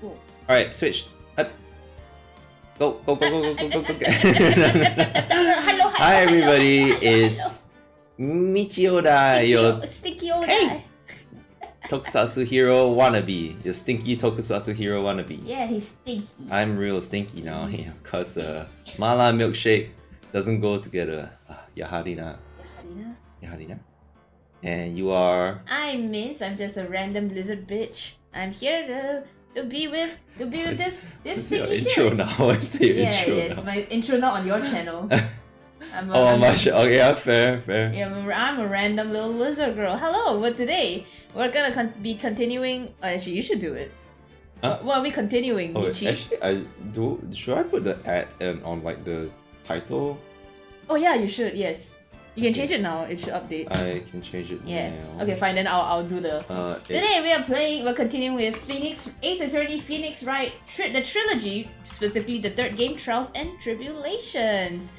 Cool. Alright, switch. Go, go, go, go, go, go, go, go. Hello, Hi everybody, it's Michioda, your Stinky old Hey! guy. Tokusatsu hero wannabe. Your stinky Tokusatsu hero wannabe. Yeah, he's stinky. I'm real stinky now, He's because mala milkshake doesn't go together. Yaharina. Yaharina. And you are... I'm Mince. I'm just a random lizard bitch. I'm here to be with this It's your stinky intro shit. now. What's the Yeah, intro yeah, now? it's my intro now on your channel. Okay, yeah, fair. Yeah, I'm a random little lizard girl. Hello, but today we're gonna be continuing. Actually, you should do it. Huh? What are we continuing, Michi? Actually, should I put the ad on like the title? Oh yeah, you should. Yes, you can change it now. It should update. I can change it Yeah. now. Okay, fine. Then I'll do the. Today we're continuing with Ace Attorney, Phoenix Wright, the trilogy, specifically the third game, Trials and Tribulations.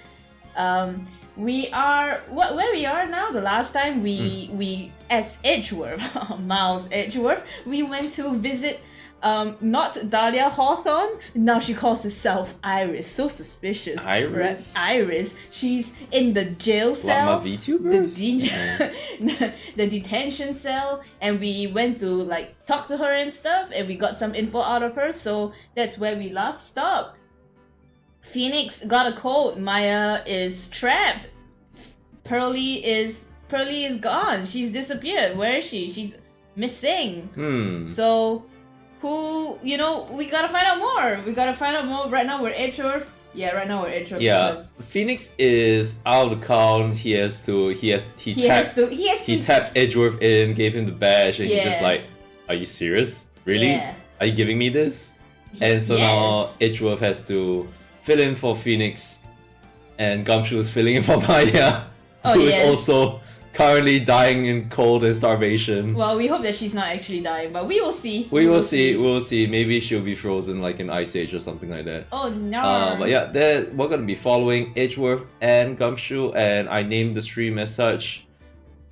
We are where we are now. The last time we as Edgeworth, Miles Edgeworth, we went to visit not Dahlia Hawthorne. Now she calls herself Iris. So suspicious. Iris? Iris. She's in the jail cell. Like my VTubers? The detention cell, and we went to like talk to her and stuff, and we got some info out of her. So that's where we last stopped. Phoenix got a cold. Maya is trapped. Pearly is gone. She's disappeared. Where is she? She's missing. So we gotta find out more. Right now we're Edgeworth. Yeah, right now we're Edgeworth. Yeah, Phoenix is out of the count. He tapped Edgeworth in, gave him the badge, and he's just like, "Are you serious? Really? Yeah. Are you giving me this?" And so now Edgeworth has to fill in for Phoenix, and Gumshoe is filling in for Maya, who is also currently dying in cold and starvation. Well, we hope that she's not actually dying, but we will see. We will see. Maybe she'll be frozen like in Ice Age or something like that. Oh no. But yeah, we're gonna be following Edgeworth and Gumshoe, and I named the stream as such.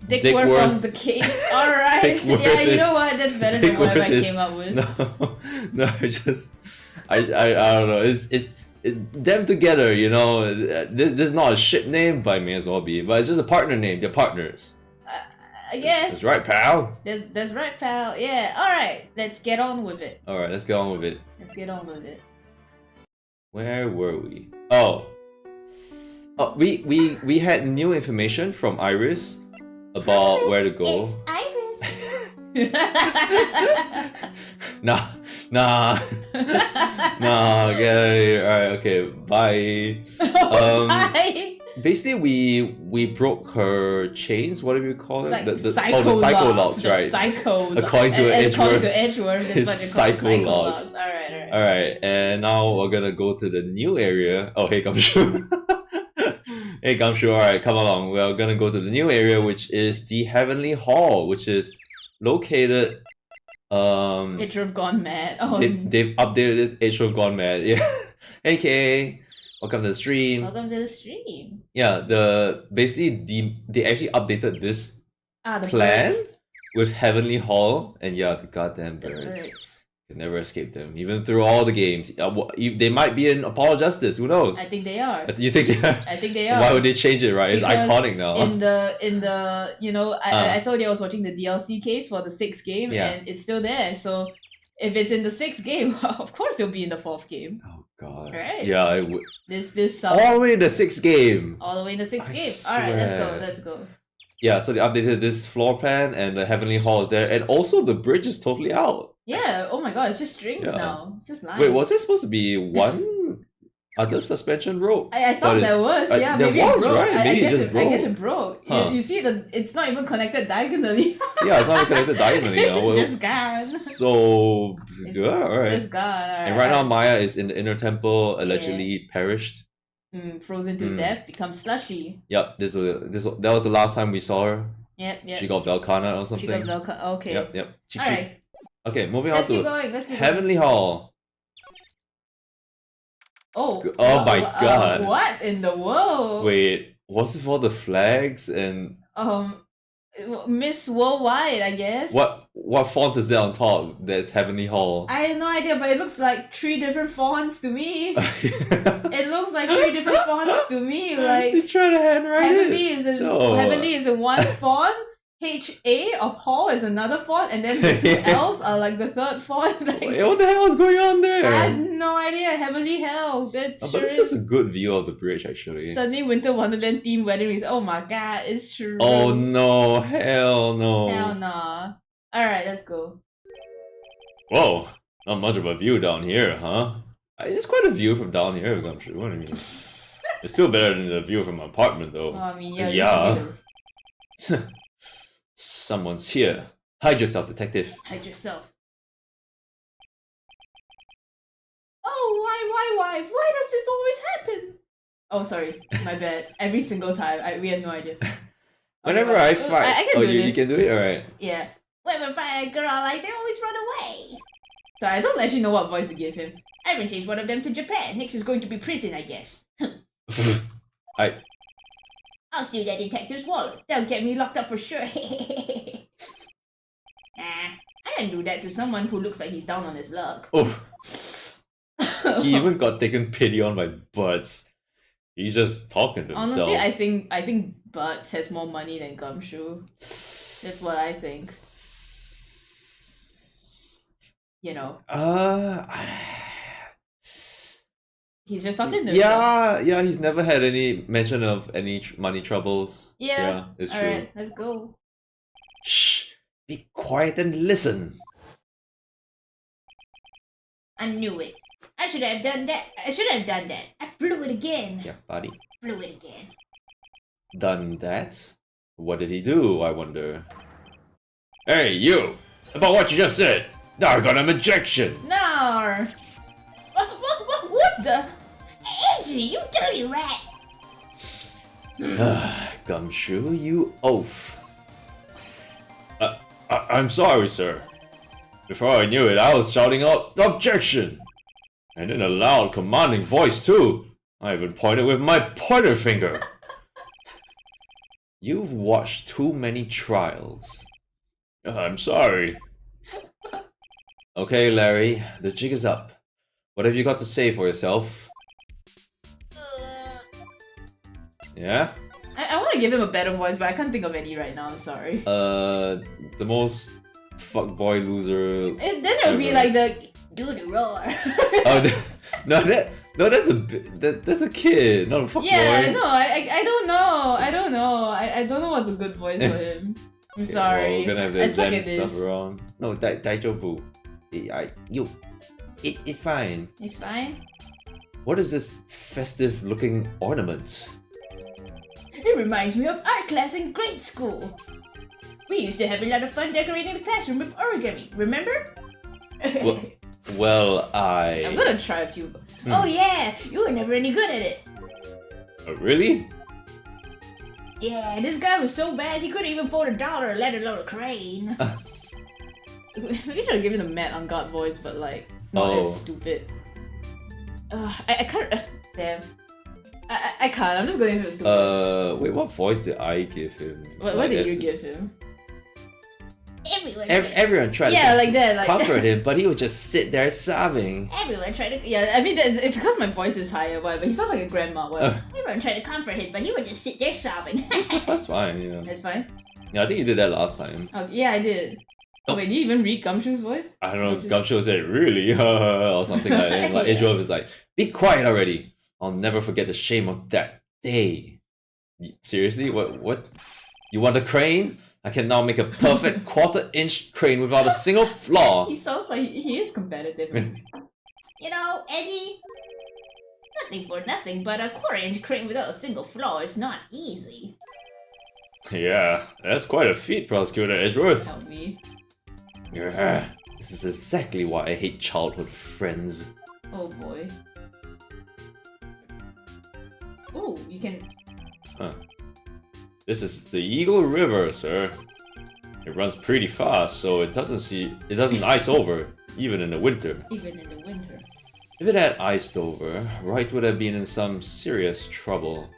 DickWorth from the case. Alright. Yeah, you know what? That's better than whatever I came up with. No, I don't know. It's them together, you know. This is not a ship name, but it may as well be. But it's just a partner name. They're partners. Yes. That's right, pal. That's right, pal. Yeah. All right. Let's get on with it. All right, let's get on with it. Where were we? Oh, we had new information from Iris about where to go. It's Iris. Nah, okay, alright, okay, bye. Bye. Basically, we broke her chains. What do you call it? The psycho locks, right? According to Edgeworth, it's psycho locks. Alright. And now we're gonna go to the new area. Oh, hey, Gumshoe. Hey, Gumshoe, alright, come along. We're gonna go to the new area, which is the Heavenly Hall, which is located... Edgeworth gone mad. Oh. They've updated this. Edgeworth gone mad. Yeah. Hey, Kay. Welcome to the stream. Yeah, they actually updated this plan with Heavenly Hall, and yeah, the goddamn birds. You can never escape them, even through all the games. They might be in Apollo Justice. Who knows? I think they are. You think they are? I think they are. Why would they change it? Right? It's because iconic now. In the I told you I was watching the DLC case for the 6th game, and it's still there. So if it's in the 6th game, of course it'll be in the 4th game. Oh god. Right? Yeah, it would. This all the way in the 6th game. All the way in the 6th game. Alright, let's go. Yeah, so they updated this floor plan, and the Heavenly Hall is there, and also the bridge is totally out. Yeah, oh my god, it's just strings now. It's just nice. Wait, was there supposed to be one other suspension rope? I thought there was, yeah. There maybe was, it broke. right? Maybe I it just broke. I guess it broke. Huh. You see, it's not even connected diagonally. Yeah, it's not connected diagonally now. It's just gone. So, alright. It's just gone, alright. And right now Maya is in the inner temple, allegedly perished. Frozen to death, becomes slushy. Yep, that was the last time we saw her. Yep. She got Velcana or something. She got Velcana, okay. Yep. Alright. Okay, moving on to Let's keep Heavenly Hall. Oh my god. What in the world? Wait, was it for the flags and... Miss Worldwide, I guess. What font is there on top? There's Heavenly Hall. I have no idea, but it looks like 3 different fonts to me. It looks like 3 different fonts to me. Like you trying to handwrite Heavenly it? Heavenly is in one font. HA of Hall is another font, and then the 2 L's are like the 3rd font. Like, wait, what the hell is going on there? I have no idea. Heavenly Hell. That's but this is a good view of the bridge, actually. Sunny Winter Wonderland theme wedding is. Oh my god, it's true. Oh no! Hell no! Hell nah. All right, let's go. Whoa! Not much of a view down here, huh? It's quite a view from down here, I'm sure. What do you mean? It's still better than the view from my apartment, though. Oh, I mean, yeah. Someone's here. Hide yourself, detective. Hide yourself. Oh, why? Why does this always happen? Oh, sorry. My bad. Every single time. We have no idea. Whenever I find... I can do this. You can do it? Alright. Yeah. When we find a girl like, they always run away. So I don't actually know what voice to give him. I haven't chased one of them to Japan. Next is going to be prison, I guess. I'll steal that detective's wallet. They'll get me locked up for sure. I didn't do that to someone who looks like he's down on his luck. Oh. He even got taken pity on by Butts. He's just talking to himself. Honestly, I think Butts has more money than Gumshoe. That's what I think. You know. He's just talking to himself. Yeah, he's never had any mention of any money troubles. Yeah, it's true. Alright, let's go. Shh! Be quiet and listen. I knew it. I should have done that. I flew it again. Yeah, buddy. Flew it again. Done that? What did he do, I wonder? Hey, you! About what you just said! Now I got an objection! No! What the? Angie, you dirty rat! Gumshoe, you oaf. I'm sorry, sir. Before I knew it, I was shouting out objection! And in a loud, commanding voice, too! I even pointed with my pointer finger! You've watched too many trials. I'm sorry. Okay, Larry, the jig is up. What have you got to say for yourself? Yeah? I want to give him a better voice, but I can't think of any right now, I'm sorry. The most fuckboy loser. Then it would be like the do the roar. That's a kid, not a fuckboy. Yeah, no, I don't know. I don't know what's a good voice for him. I'm sorry. Well, we're gonna have the Zen stuff around. No, Daijobu. It's fine. It's fine? What is this festive looking ornament? It reminds me of art class in grade school. We used to have a lot of fun decorating the classroom with origami, remember? I'm gonna try a few. Oh yeah, you were never any good at it. Really? Yeah, this guy was so bad he couldn't even afford $1, let alone a crane. Maybe should have given a Matt on God voice, but like, not as stupid. I can't. Damn. I can't. I'm just going to give him stupid. Wait, what voice did I give him? What did you give him? Everyone tried to comfort him, but he would just sit there sobbing. Everyone tried to... Yeah, I mean, it's because my voice is higher, but he sounds like a grandma. Everyone tried to comfort him, but he would just sit there sobbing. That's fine, you know. That's fine? Yeah, I think you did that last time. Oh, yeah, I did. Oh, wait, did you even read Gumshoe's voice? I don't know, Gumshoe said, really? Or something like that. Like, Israel was like, be quiet already. I'll never forget the shame of that day. Seriously? What? You want a crane? I can now make a perfect quarter-inch crane without a single flaw. He sounds like he is competitive. You know, Eddie, nothing for nothing, but a quarter-inch crane without a single flaw is not easy. Yeah, that's quite a feat, Prosecutor Edgeworth. Tell me. Yeah, this is exactly why I hate childhood friends. Oh boy. Ooh, you can... Huh. This is the Eagle River, sir. It runs pretty fast, so it doesn't ice over, even in the winter. Even in the winter. If it had iced over, Wright would have been in some serious trouble.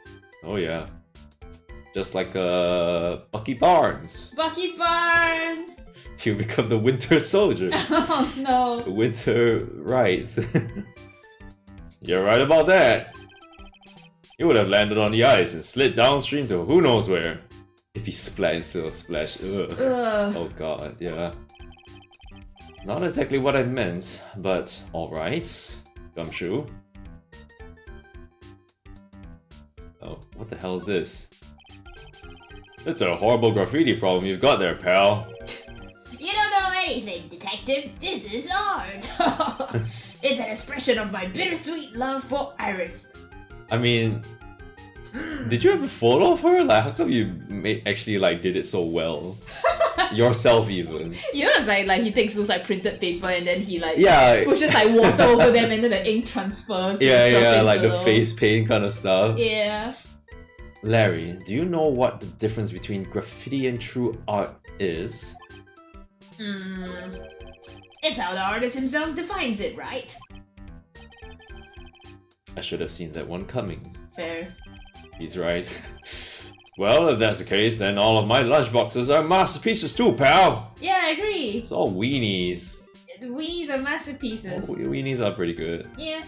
Oh yeah. Just like Bucky Barnes. Bucky Barnes! You become the Winter Soldier. Oh no. The Winter Wright. You're right about that. He would have landed on the ice and slid downstream to who knows where. If he splat instead of splash. Ugh. Oh god, yeah. Not exactly what I meant, but alright. Gumshoe. Oh, what the hell is this? It's a horrible graffiti problem you've got there, pal. You don't know anything, detective. This is art. It's an expression of my bittersweet love for Iris. I mean, did you have a photo of her? Like, how come you actually like did it so well? Yourself even. You know, it's like he takes those like printed paper and then he like pushes like water over them and then the ink transfers. Yeah, like the face paint kind of stuff. Yeah. Larry, do you know what the difference between graffiti and true art is? It's how the artist himself defines it, right? I should have seen that one coming. Fair. He's right. Well, if that's the case, then all of my lunchboxes are masterpieces too, pal! Yeah, I agree. It's all weenies. Weenies are masterpieces. Oh, weenies are pretty good. Yeah.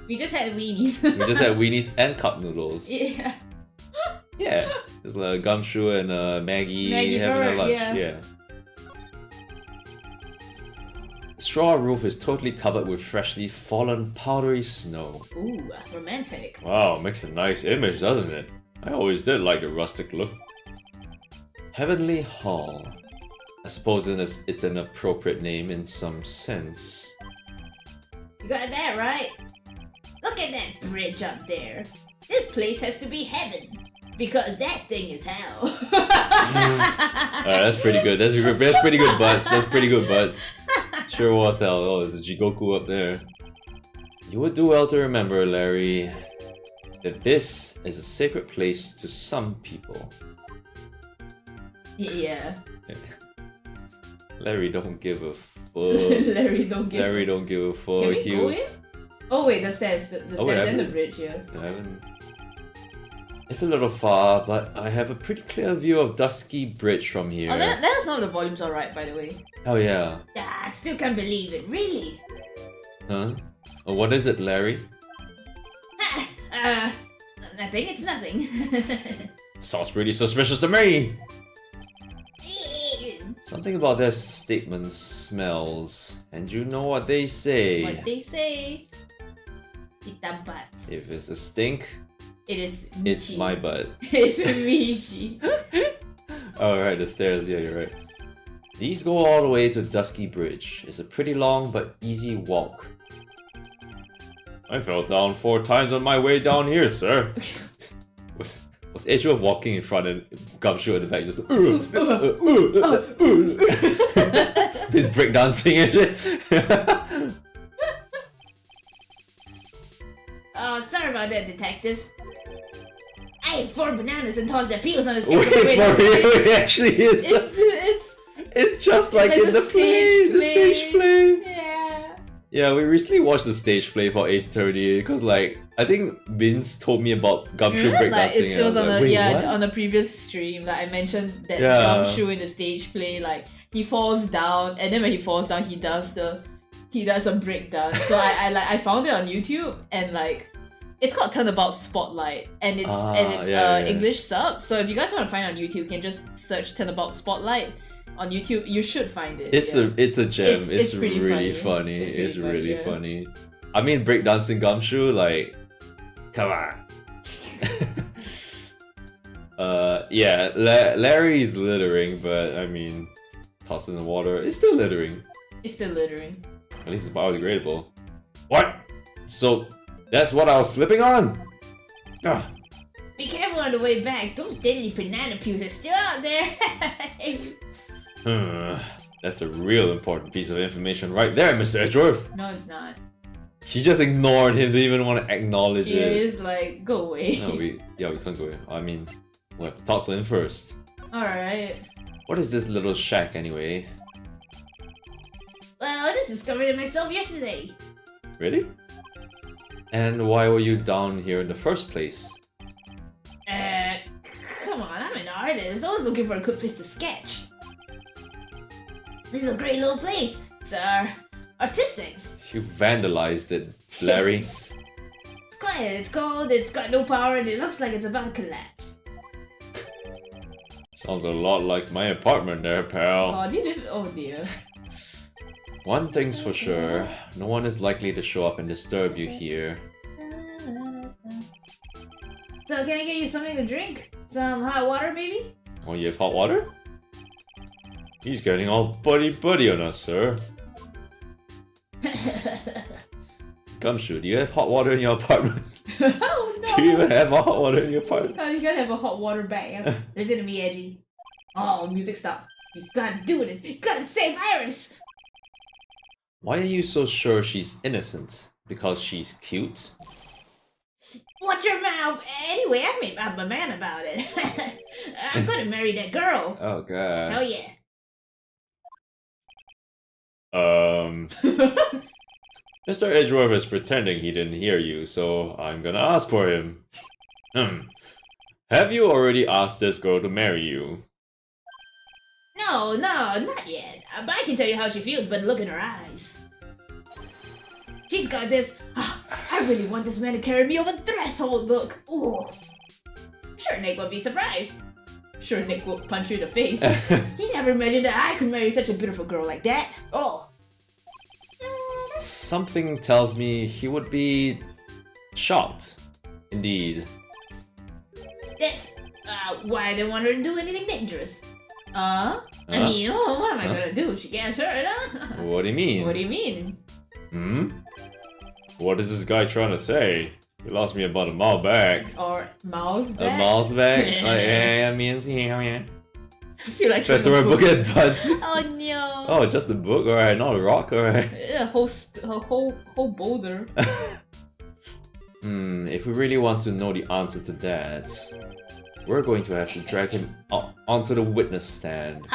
We just had weenies. We just had weenies and cup noodles. Yeah. Yeah. It's like Gumshoe and Maggie having a lunch. Yeah. The straw roof is totally covered with freshly fallen powdery snow. Ooh, romantic. Wow, makes a nice image, doesn't it? I always did like the rustic look. Heavenly Hall. I suppose it's an appropriate name in some sense. You got that right. Look at that bridge up there. This place has to be heaven. Because that thing is hell. That's pretty good. That's pretty good butts. That's pretty good butts. Sure was hell. Oh, there's a Jigoku up there. You would do well to remember, Larry, that this is a sacred place to some people. Yeah. Larry don't give a fuck. Larry don't give a fuck. Can we go in? Oh wait, the stairs. The stairs and the bridge, yeah. I haven't... It's a little far, but I have a pretty clear view of Dusky Bridge from here. Oh, let us know the volume's alright, by the way. Oh yeah. I still can't believe it, really. Huh? Oh, what is it, Larry? Nothing, it's nothing. Sounds pretty suspicious to me! Something about their statement smells, and you know what they say. What they say? Ita butts. If it's a stink, it is Michi. It's my butt. It's Michi. Oh, right, the stairs, yeah, you're right. These go all the way to Dusky Bridge. It's a pretty long but easy walk. I fell down 4 times on my way down here, sir. was Edgeworth walking in front and Gumshoe at the back just this breakdancing and shit. Oh, sorry about that, detective. I ate 4 bananas and tossed their peels on the stage. Wait, for real? It actually is. It's just like in the stage play. Yeah. Yeah, we recently watched the stage play for Ace 30 because, like, I think Vince told me about Gumshoe breakdancing. Like, it was on like, on a previous stream. Like I mentioned that Gumshoe in the stage play, like he falls down, and then when he falls down, he does a breakdance. So I found it on YouTube, and like it's called Turnabout Spotlight, and it's English sub. So if you guys want to find it on YouTube, you can just search Turnabout Spotlight on YouTube. You should find it. It's a gem. It's really funny. It's really funny. I mean, breakdancing Gumshoe, like, come on. Larry's littering, but I mean, tossed in the water, it's still littering. It's still littering. At least it's biodegradable. What? So that's what I was slipping on? Ah. Be careful on the way back. Those deadly banana peels are still out there. That's a real important piece of information right there, Mr. Edgeworth. No, it's not. She just ignored him, didn't even want to acknowledge it. Yeah, it's like, go away. No, we can't go away. I mean, we'll have to talk to him first. Alright. What is this little shack anyway? Well, I just discovered it myself yesterday. Really? And why were you down here in the first place? come on, I'm an artist. I was looking for a good place to sketch. This is a great little place. It's artistic. You vandalized it, Larry. It's quiet, it's cold, it's got no power, and it looks like it's about to collapse. Sounds a lot like my apartment there, pal. Oh, do you live? Oh dear. One thing's for sure, no one is likely to show up and disturb you here. So can I get you something to drink? Some hot water, maybe? Oh, you have hot water? He's getting all buddy on us, sir. Gumshoe, do you have hot water in your apartment? Oh no! Do you even have hot water in your apartment? Oh, you gotta have a hot water bag. Listen to me, Edgy. Oh, music stop. You gotta do this. You gotta save Iris! Why are you so sure she's innocent? Because she's cute? Watch your mouth! Anyway, I made up my man about it. I'm gonna marry that girl. Oh god. Hell yeah. Mr. Edgeworth is pretending he didn't hear you, so I'm gonna ask for him. Have you already asked this girl to marry you? No, not yet. But I can tell you how she feels by the look in her eyes. She's got this, I really want this man to carry me over the threshold look. Ooh. Sure, Nick would be surprised. Sure, Nick will punch you in the face. He never imagined that I could marry such a beautiful girl like that. Oh. Something tells me he would be shocked. Indeed. That's why I didn't want her to do anything dangerous. I mean, what am I gonna do? She gets hurt, huh? What do you mean? What do you mean? What is this guy trying to say? He lost me about a mile back. Or miles back? A miles back? I mean, yeah. I feel like trying to throw a book at butts. Oh no. Oh, just a book? Alright, not a rock? Alright. A whole boulder. If we really want to know the answer to that, we're going to have to drag him onto the witness stand.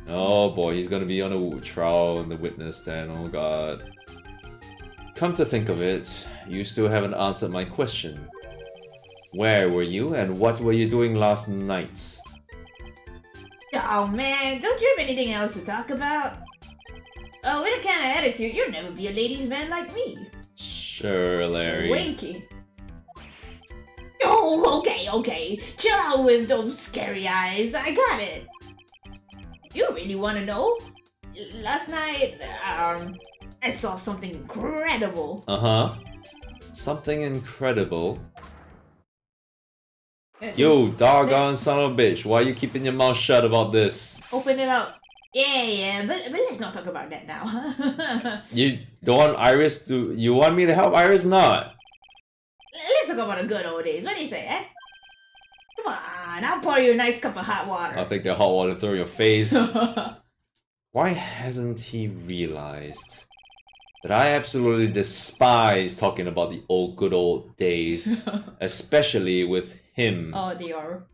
Oh boy, he's gonna be on a trial in the witness stand, oh god. Come to think of it, you still haven't answered my question. Where were you and what were you doing last night? Oh man, don't you have anything else to talk about? Oh, with that kind of attitude, you'll never be a ladies' man like me. Sure, Larry. Winky. Oh, okay. Chill out with those scary eyes. I got it. You really want to know? Last night, I saw something incredible. Something incredible? Yo, doggone son of a bitch, why are you keeping your mouth shut about this? Open it up. Yeah, but let's not talk about that now. You don't want Iris to... You want me to help Iris? Not. Let's talk about the good old days. What do you say, eh? Come on, I'll pour you a nice cup of hot water. I'll take the hot water through your face. Why hasn't he realized that I absolutely despise talking about the good old days, especially with him? Oh, they are.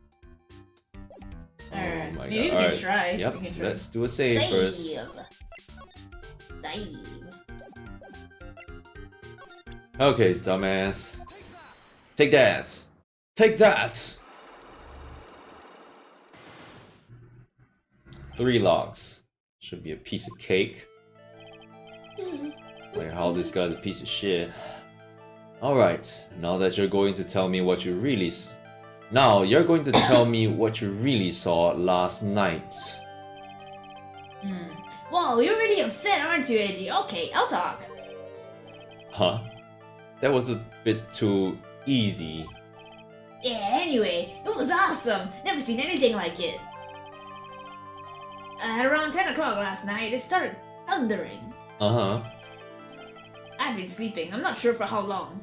Oh my god. Maybe we can try. Yep, we can try. let's do a save first. Save. Okay, dumbass. Take that! Take that! 3 logs. Should be a piece of cake. Like how this guy's a piece of shit. Alright, now that you're going to tell me what you really Now, you're going to tell me what you really saw last night. Whoa, you're really upset, aren't you, Edgy? Okay, I'll talk. Huh? That was a bit too easy. Yeah, anyway, it was awesome. Never seen anything like it. At around 10 o'clock last night, it started thundering. I've been sleeping, I'm not sure for how long.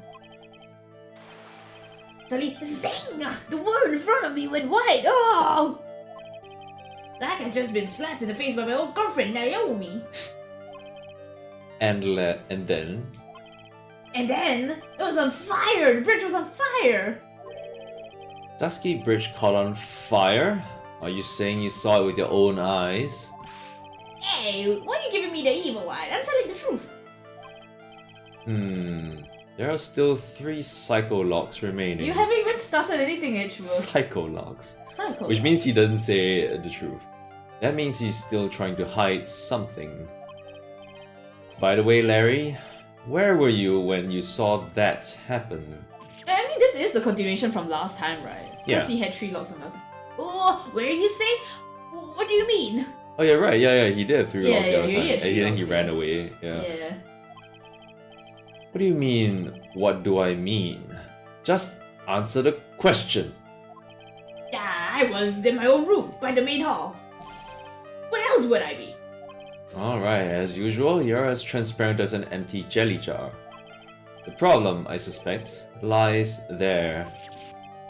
Suddenly, zing! The word in front of me went white. Oh! Like I'd just been slapped in the face by my old girlfriend, Naomi. And then? And then, it was on fire! The bridge was on fire! Dusky Bridge caught on fire? Are you saying you saw it with your own eyes? Hey, why are you giving me the evil eye? I'm telling the truth. There are still 3 psycho logs remaining. You haven't even started anything, Edgeworth. Psycho logs. Psycho. Which means he doesn't say the truth. That means he's still trying to hide something. By the way, Larry, where were you when you saw that happen? I mean, this is the continuation from last time, right? Yeah. Because he had 3 logs on us. Oh, where you say? What do you mean? Oh yeah, right. Yeah, he did 3 logs the other time. And then he ran away. Yeah. What do you mean? What do I mean? Just answer the question. Yeah, I was in my own room by the main hall. Where else would I be? Alright, as usual, you're as transparent as an empty jelly jar. The problem, I suspect, lies there.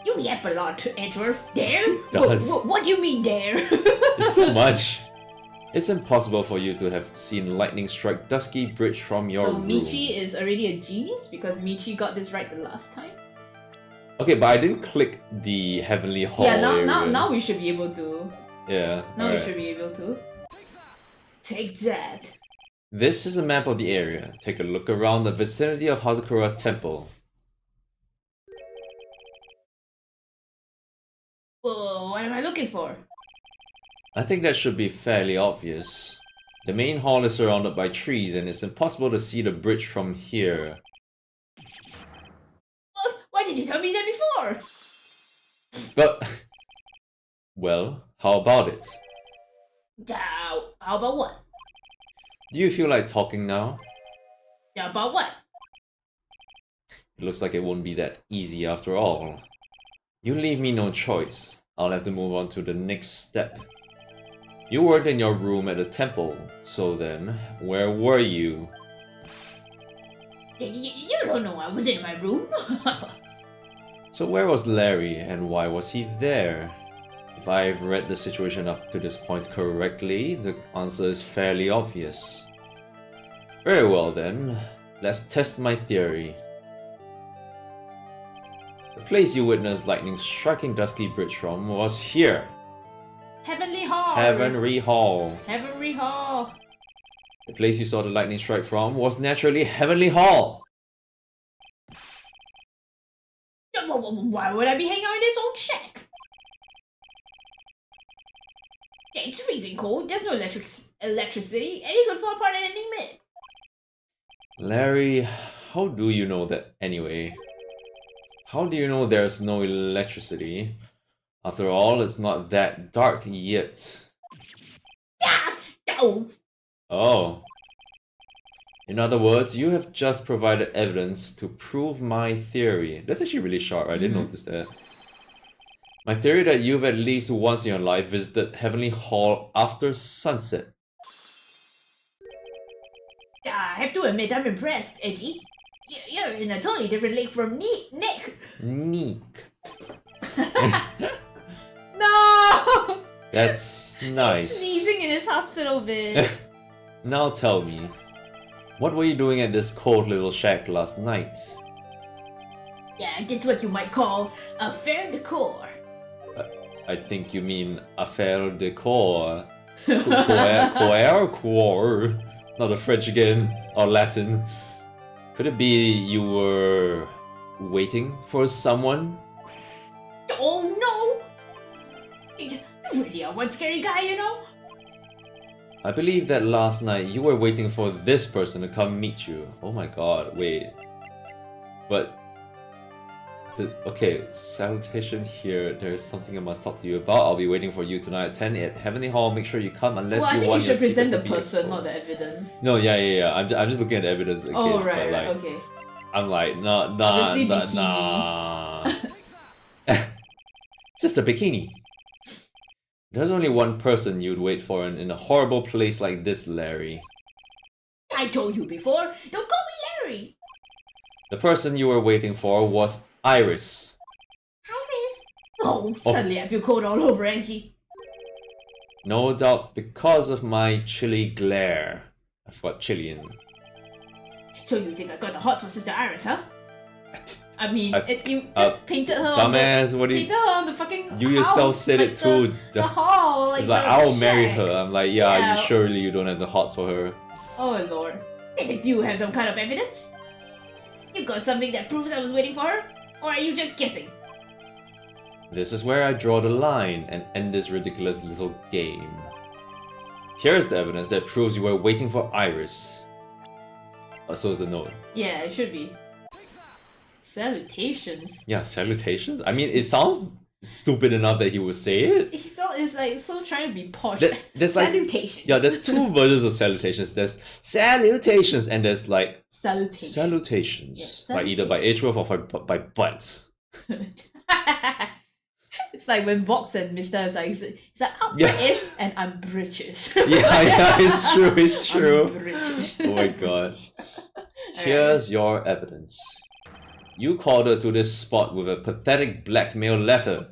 You yap a lot, Edgeworth. There? Does. What do you mean there? It's so much. It's impossible for you to have seen lightning strike Dusky Bridge from your room. So Michi is already a genius because Michi got this right the last time? Okay, but I didn't click the Heavenly Hall now we should be able to. Yeah. Now we should be able to. Take that. This is a map of the area. Take a look around the vicinity of Hazakura Temple. Whoa, what am I looking for? I think that should be fairly obvious. The main hall is surrounded by trees and it's impossible to see the bridge from here. Why didn't you tell me that before? But... well, how about it? How about what? Do you feel like talking now? About what? It looks like it won't be that easy after all. You leave me no choice. I'll have to move on to the next step. You weren't in your room at the temple, so then, where were you? You don't know I was in my room. So where was Larry and why was he there? If I've read the situation up to this point correctly, the answer is fairly obvious. Very well then, let's test my theory. The place you witnessed lightning striking Dusky Bridge from was here. Heavenly Hall. Heavenly Hall. Heavenly Hall. The place you saw the lightning strike from was naturally Heavenly Hall. Why would I be hanging out in this old shack? It's freezing cold. There's no electricity. Any good for a part at any minute. Larry, how do you know that anyway? How do you know there's no electricity? After all, it's not that dark yet. Oh. In other words, you have just provided evidence to prove my theory. That's actually really sharp, I didn't notice that. My theory that you've at least once in your life visited Heavenly Hall after sunset. I have to admit I'm impressed, Edgy. You're in a totally different league from Nick. Nick. No! That's nice. He's sneezing in his hospital bed. Now tell me, what were you doing at this cold little shack last night? Yeah, that's what you might call a fair decor. I think you mean affaire de corps. Core. Not the French again, or Latin. Could it be you were waiting for someone? Oh no! You really are one scary guy, you know? I believe that last night you were waiting for this person to come meet you. Oh my god, wait. But... okay, salutation here. There's something I must talk to you about. I'll be waiting for you tonight at 10 at Heavenly Hall. Make sure you come unless I you think want you should your present secret the to be person, exposed. not the evidence. No, yeah. I'm just looking at the evidence again. Oh, right, but like, okay. I'm like, nah. It's just a bikini. There's only one person you'd wait for in a horrible place like this, Larry. I told you before, don't call me Larry! The person you were waiting for was Iris. Iris? Oh, suddenly I feel cold all over, Angie. No doubt because of my chilly glare. I forgot Chilean. So you think I got the hots for Sister Iris, huh? I mean, you just painted her dumbass, on the... what do you... Painted her on the fucking You yourself house, said like it too. The hall, like it's like, the I'll marry shack. her. I'm like, yeah, you surely you don't have the hots for her. Oh lord. Do you have some kind of evidence? You got something that proves I was waiting for her? Or are you just guessing? This is where I draw the line and end this ridiculous little game. Here's the evidence that proves you were waiting for Iris. So is the note. Yeah, it should be. Salutations. Yeah, salutations? I mean, it sounds stupid enough that he would say it. It's like so trying to be posh. There's salutations. Like, yeah, there's two versions of salutations. There's salutations and there's like salutations. Salutations. Yeah, either by Edgeworth or by Butts. It's like when Vox and Mr. is like, he's like, I'm British and I'm British. yeah, it's true, it's true. I'm British. Oh my god. Here's your evidence. You called her to this spot with a pathetic blackmail letter.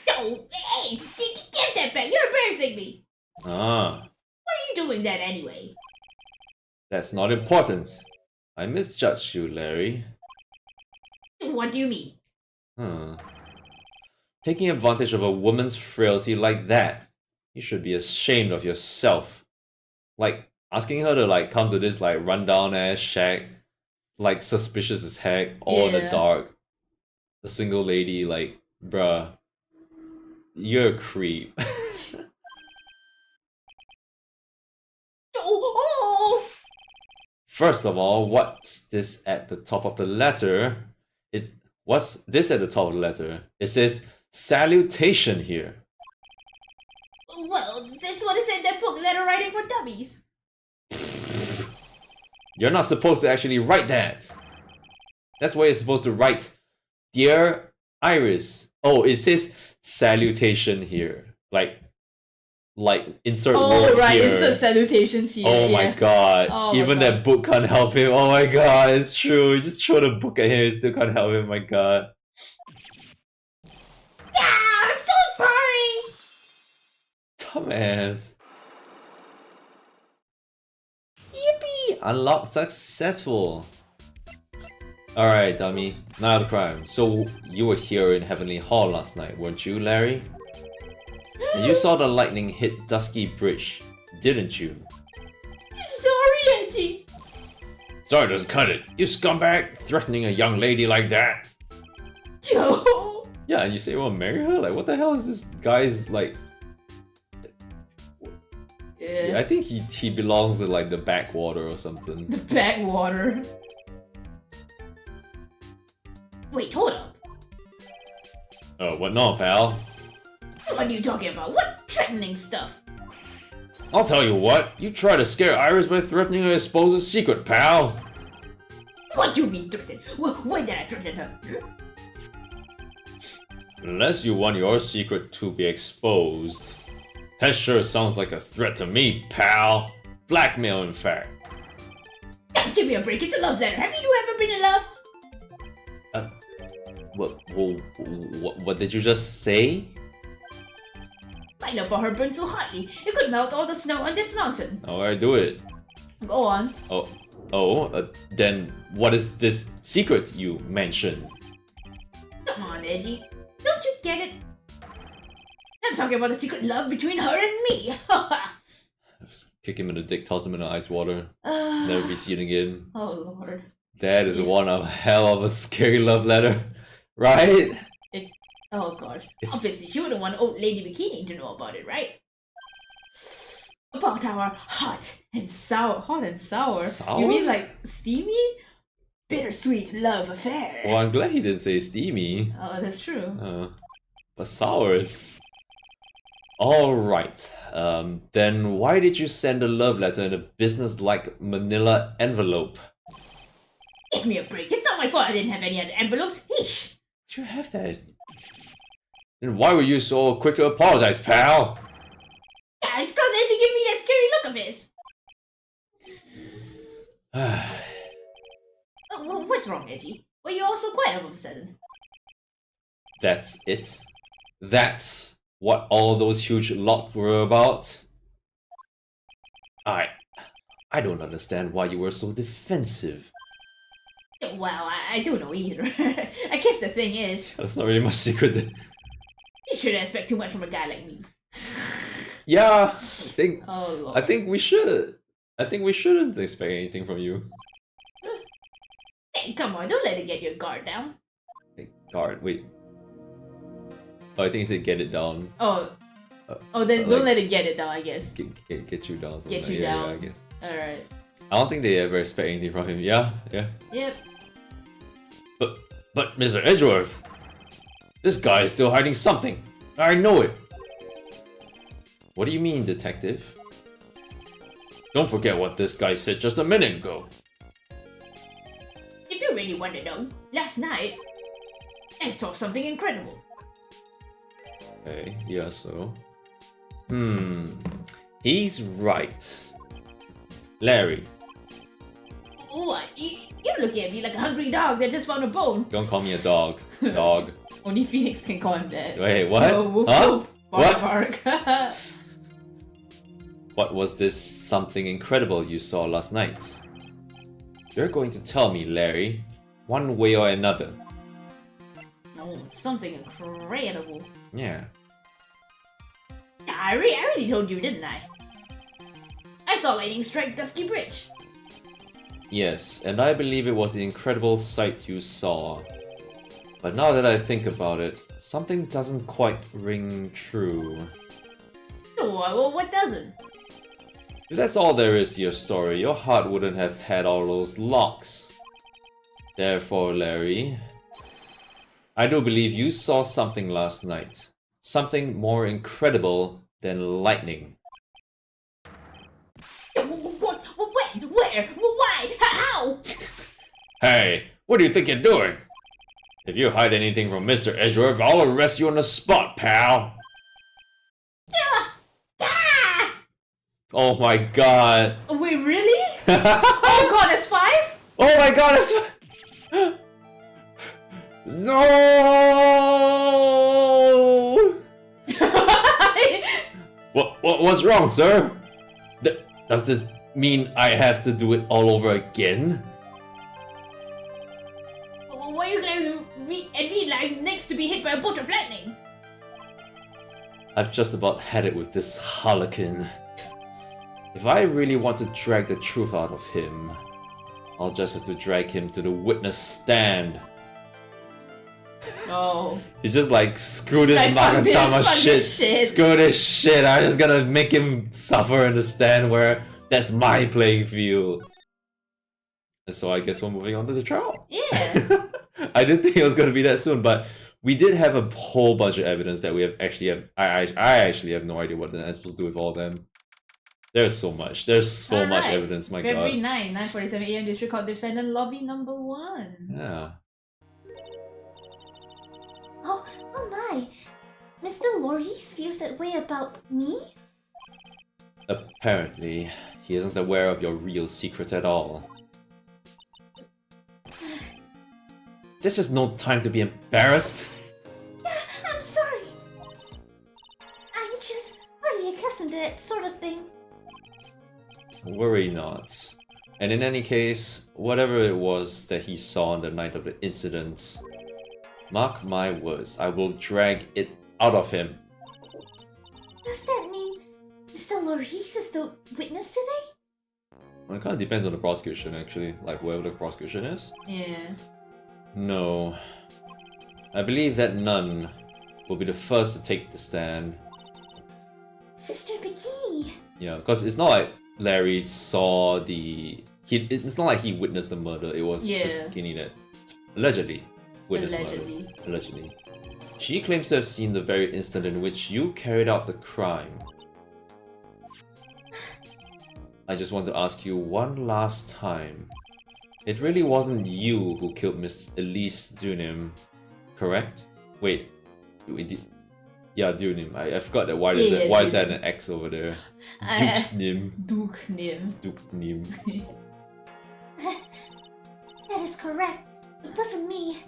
Oh, hey! Give that back! You're embarrassing me! Ah. Why are you doing that anyway? That's not important. I misjudged you, Larry. What do you mean? Taking advantage of a woman's frailty like that. You should be ashamed of yourself. Like, asking her to like come to this like rundown ass shack, like suspicious as heck, all in the dark. A single lady, like, bruh. You're a creep. First of all, what's this at the top of the letter? What's this at the top of the letter? It says salutation here. Well, that's what it said in that book, Letter Writing for Dummies. You're not supposed to actually write that. That's why you're supposed to write, Dear Iris. Oh, it says salutation here. Like insert word right, here. insert salutations here. Oh my god. Oh Even my god. that book can't help him. Oh my god, it's true. You just throw the book at him, it still can't help him. My god. Yeah, I'm so sorry. Dumbass. Yippee! Unlock successful. Alright, dummy. Now the crime. So you were here in Heavenly Hall last night, weren't you, Larry? And you saw the lightning hit Dusky Bridge, didn't you? Sorry, Edgy. Sorry doesn't cut it. You scumbag, threatening a young lady like that. Joe. Yeah, and you say you want to marry her? Like, what the hell is this guy's like? Yeah, I think he belongs to like the backwater or something. The backwater. Wait, hold up. What now, pal? What are you talking about? What threatening stuff? I'll tell you what. You try to scare Iris by threatening to expose a secret, pal. What do you mean threaten? When did I threaten her? Unless you want your secret to be exposed. That sure sounds like a threat to me, pal. Blackmail, in fact. Don't give me a break. It's a love letter. Have you ever been in love? What did you just say? My love for her burned so hotly, it could melt all the snow on this mountain. Alright, do it. Go on. Then what is this secret you mentioned? Come on, Edgy. Don't you get it? I'm talking about the secret love between her and me. Just kick him in the dick, toss him in the ice water. Never be seen again. Oh lord. That is one of hell of a scary love letter, right? Oh god. Obviously, she wouldn't want old lady bikini to know about it, right? About our hot and sour. Sour? You mean like steamy? Bittersweet love affair. Well, I'm glad he didn't say steamy. Oh, that's true. But sour is... Alright. Then why did you send a love letter in a business-like manila envelope? Give me a break. It's not my fault I didn't have any other envelopes. Eesh. You have that. Then why were you so quick to apologize, pal? Yeah, it's cause Edgy gave me that scary look of his. Oh, what's wrong, Edgy? Were you all so quiet all of a sudden? That's it? That's what all those huge locks were about? I don't understand why you were so defensive. Well, I don't know either. I guess the thing is... That's not really much secret then. You shouldn't expect too much from a guy like me. Yeah, Oh, Lord. I think we should. I think we shouldn't expect anything from you. Hey, come on, don't let it get your guard down. Hey, guard, wait. Oh, I think he said get it down. Oh. Then don't let it get it down, I guess. Get you down. Get you down. Yeah, I guess. Alright. I don't think they ever expect anything from him. Yeah. Yep. But Mr. Edgeworth, this guy is still hiding something. I know it. What do you mean, detective? Don't forget what this guy said just a minute ago. If you really want to know, last night I saw something incredible. Okay, yeah, so. He's right. Larry. What? You're looking at me like a hungry dog that just found a bone. Don't call me a dog. Dog. Only Phoenix can call him that. Wait, what? Oh, woof, huh? woof. Bark, bark. What was this something incredible you saw last night? You're going to tell me, Larry, one way or another. Oh, something incredible. Yeah. I already told you, didn't I? I saw lightning strike Dusky Bridge. Yes, and I believe it was the incredible sight you saw. But now that I think about it, something doesn't quite ring true. Well, what doesn't? If that's all there is to your story, your heart wouldn't have had all those locks. Therefore, Larry, I do believe you saw something last night. Something more incredible than lightning. What? When? Where? Why? How? Hey, what do you think you're doing? If you hide anything from Mr. Edgeworth, I'll arrest you on the spot, pal. Oh my god. Wait, really? Oh god, that's 5? Oh my god, that's... No! What's wrong, sir? Does this mean I have to do it all over again? Why are you going to be like next to be hit by a bolt of lightning? I've just about had it with this harlequin. If I really want to drag the truth out of him, I'll just have to drag him to the witness stand. Oh. He's just like, screw this Magatama shit. Screw this shit. I'm just gonna make him suffer in the stand where that's my playing field. And so I guess we're moving on to the trial. Yeah. I didn't think it was gonna be that soon, but we did have a whole bunch of evidence that we have actually have. I actually have no idea what I'm supposed to do with all of them. There's so much. There's so much evidence, my February god. 9, 9:47 AM, District Court Defendant Lobby number 1. Yeah. Oh my! Mr. Loris feels that way about me? Apparently, he isn't aware of your real secret at all. This is no time to be embarrassed. I'm sorry. I'm just already accustomed to that sort of thing. Worry not. And in any case, whatever it was that he saw on the night of the incident, mark my words, I will drag it out of him. Does that mean Mr. Loris is the witness today? Well, it kind of depends on the prosecution, actually. Like, whoever the prosecution is. Yeah. No. I believe that none will be the first to take the stand. Sister Bikini. Yeah, because it's not like Larry saw the... It's not like he witnessed the murder, it was Sister Bikini that allegedly witnessed the murder. Allegedly. She claims to have seen the very instant in which you carried out the crime. I just want to ask you one last time. It really wasn't you who killed Miss Elise Dunim, correct? Wait, yeah, Dunim. I forgot that. Why is why is that an X over there? Duke's Nim. Duke Nim. Duke Nim. That is correct. It wasn't me.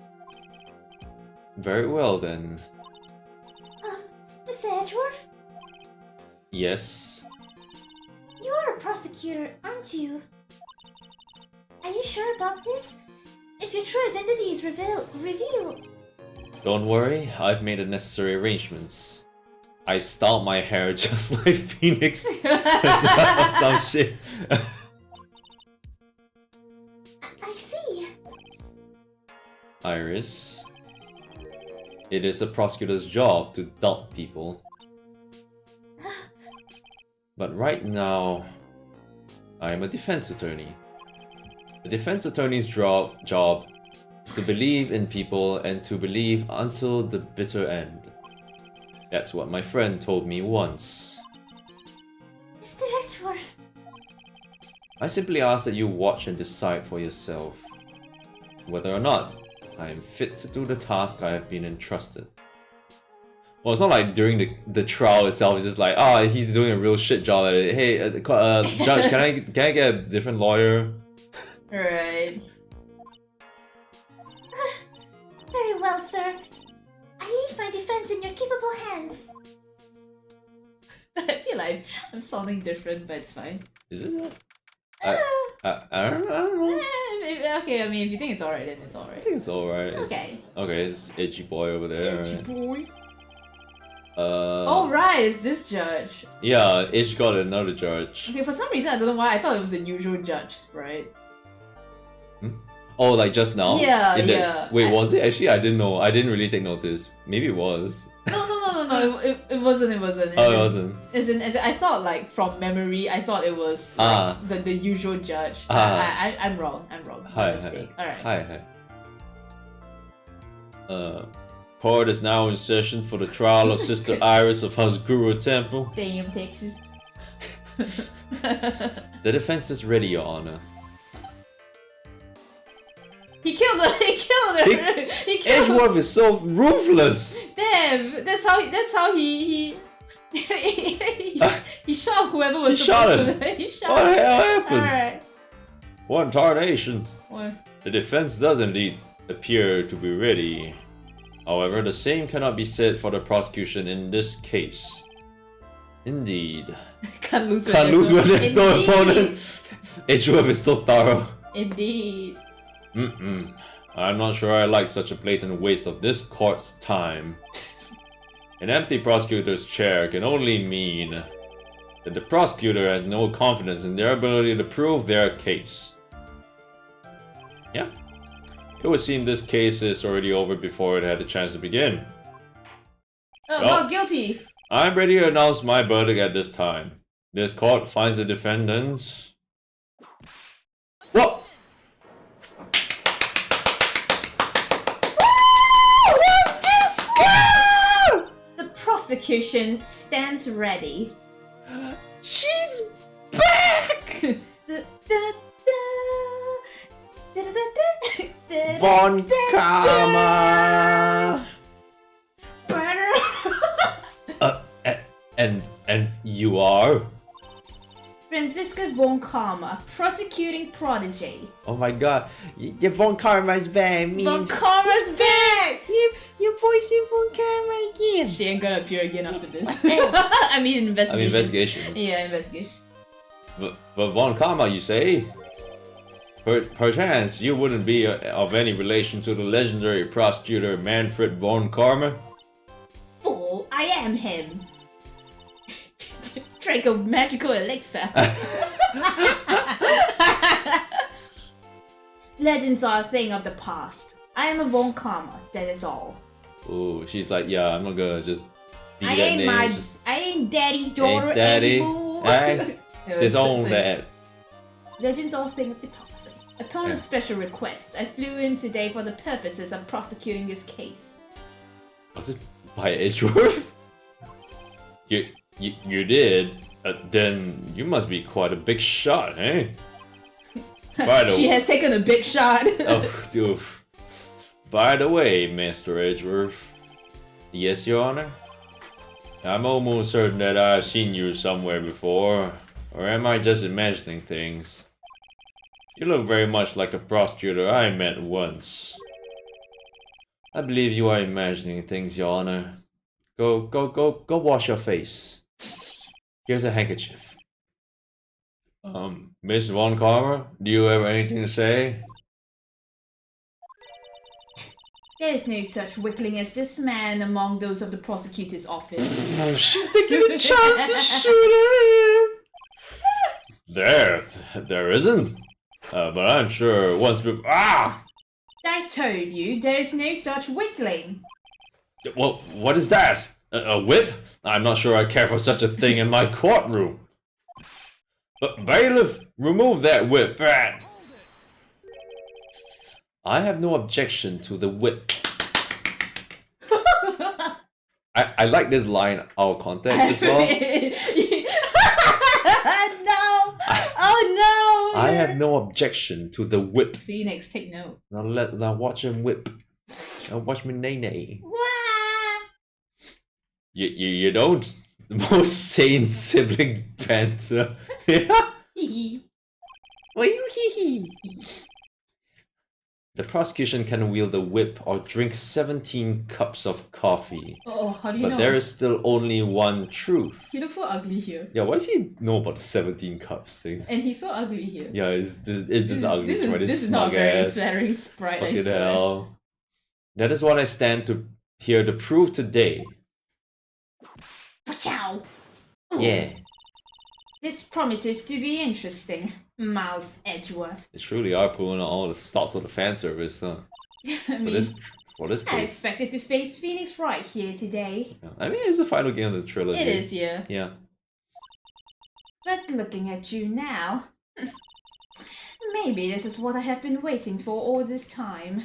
Very well then. Mr. Edgeworth? Yes. You are a prosecutor, aren't you? Are you sure about this? If your true identity is revealed... Don't worry, I've made the necessary arrangements. I styled my hair just like Phoenix. Some shit. I see. Iris. It is a prosecutor's job to doubt people. But right now, I am a defense attorney. A defense attorney's job is to believe in people and to believe until the bitter end. That's what my friend told me once. Mr. Edgeworth. I simply ask that you watch and decide for yourself whether or not I am fit to do the task I have been entrusted. Well, it's not like during the trial itself, it's just like, oh, he's doing a real shit job at it. Hey, judge, can I get a different lawyer? Right. Very well, sir. I leave my defense in your capable hands. I feel like I'm sounding different, but it's fine. Is it? I don't know. Maybe, okay, I mean, if you think it's alright, then it's alright. I think it's alright. Okay. Okay, it's edgy boy over there. Edgy right? boy. Oh right, it's this judge. Yeah, Edge got another judge. Okay, for some reason I don't know why I thought it was the usual judge, right? Oh, like just now? Yeah, yeah. Wait, was it? Actually, I didn't know. I didn't really take notice. Maybe it was. No, it wasn't. It wasn't. Oh, it wasn't. As in, I thought like from memory, I thought it was like, the usual judge. I'm wrong. I'm wrong. My mistake. Alright. Hi. Court is now in session for the trial of Sister Iris of Hasguru Temple. Damn, Texas. The defense is ready, Your Honor. He killed her. He killed her. He killed her. Edgeworth is so ruthless. Damn, that's how he shot whoever was he shot supposed him. to. He shot What the hell happened? Alright. What tarnation? What? The defense does indeed appear to be ready. However, the same cannot be said for the prosecution in this case. Indeed. Can't lose when there's no opponent. Edgeworth is so thorough. Indeed. I'm not sure I like such a blatant waste of this court's time. An empty prosecutor's chair can only mean that the prosecutor has no confidence in their ability to prove their case. Yeah. It would seem this case is already over before it had a chance to begin. Oh, not guilty! I'm ready to announce my verdict at this time. This court finds the defendants... What? What's this? The prosecution stands ready. She's back! Von Karma! And you are? Franziska Von Karma, prosecuting prodigy. Oh my god, your Von Karma's back, means... Von Karma's back! You're voicing Von Karma again! She ain't gonna appear again after this. I mean investigations. Yeah, investigation. But Von Karma, you say? Perchance you wouldn't be of any relation to the legendary prosecutor Manfred Von Karma? Fool, I am him. Drink a magical elixir. Legends are a thing of the past. I am a Von Karma, that is all. Oh, she's like, yeah, I'm not gonna just be that name. I ain't daddy's daughter anymore. Disown that. Legends are a thing of the past. Upon a special request, I flew in today for the purposes of prosecuting this case. Was it by Edgeworth? You did? Then you must be quite a big shot, eh? She has taken a big shot. Oh, dude. By the way, Master Edgeworth. Yes, Your Honor? I'm almost certain that I've seen you somewhere before. Or am I just imagining things? You look very much like a prosecutor I met once. I believe you are imagining things, Your Honor. Go wash your face. Here's a handkerchief. Miss Von Karma, do you have anything to say? There is no such weakling as this man among those of the prosecutor's office. Oh, she's taking a chance to shoot him! There isn't. But I'm sure once before. I told you there's no such wiggling. Well, what is that? A whip? I'm not sure I care for such a thing in my courtroom. But bailiff, remove that whip. I have no objection to the whip. I like this line out of context as well. No! Oh no! I have no objection to the whip. Phoenix, take note. Now watch him whip. Now watch me nay. You don't. The most sane sibling banter. The prosecution can wield a whip or drink 17 cups of coffee. Oh, how do you know? But there is still only one truth. He looks so ugly here. Yeah, what does he know about the 17 cups thing? And he's so ugly here. Yeah, is this ugly? This is not very flattering sprite, I Fucking swear. hell. That is what I stand to here to prove today. Pachow! Yeah. This promises to be interesting, Miles Edgeworth. They truly are pulling on all the stops of the fan service, huh? I mean, for this I case. expected to face Phoenix Wright here today. Yeah. I mean, it's the final game of the trilogy. It is, yeah. Yeah. But looking at you now, maybe this is what I have been waiting for all this time.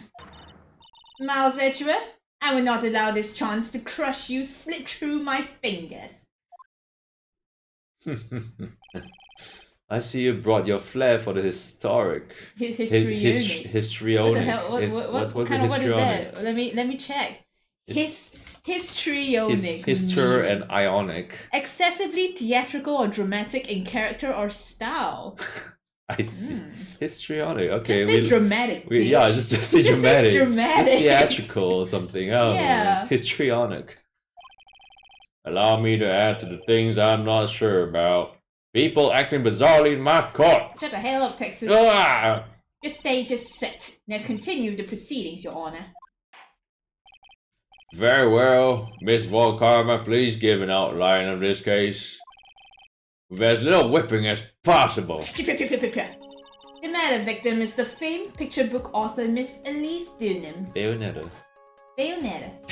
Miles Edgeworth, I will not allow this chance to crush you slip through my fingers. I see you brought your flair for the historic. Histrionic. Histrionic. What the hell? What kind of what is that? Let me check. Histrionic. Hister and ionic. Excessively theatrical or dramatic in character or style. I see. Histrionic. Okay. Just say dramatic. Yeah, just say dramatic. Say dramatic. Just theatrical or something. Oh, yeah. Histrionic. Allow me to add to the things I'm not sure about. People acting bizarrely in my court. Shut the hell up, Texas. Ah! The stage is set. Now continue the proceedings, Your Honor. Very well, Miss Volkarma, please give an outline of this case. With as little whipping as possible. The murder victim is the famed picture book author Miss Elise Dunham. Bayonetta.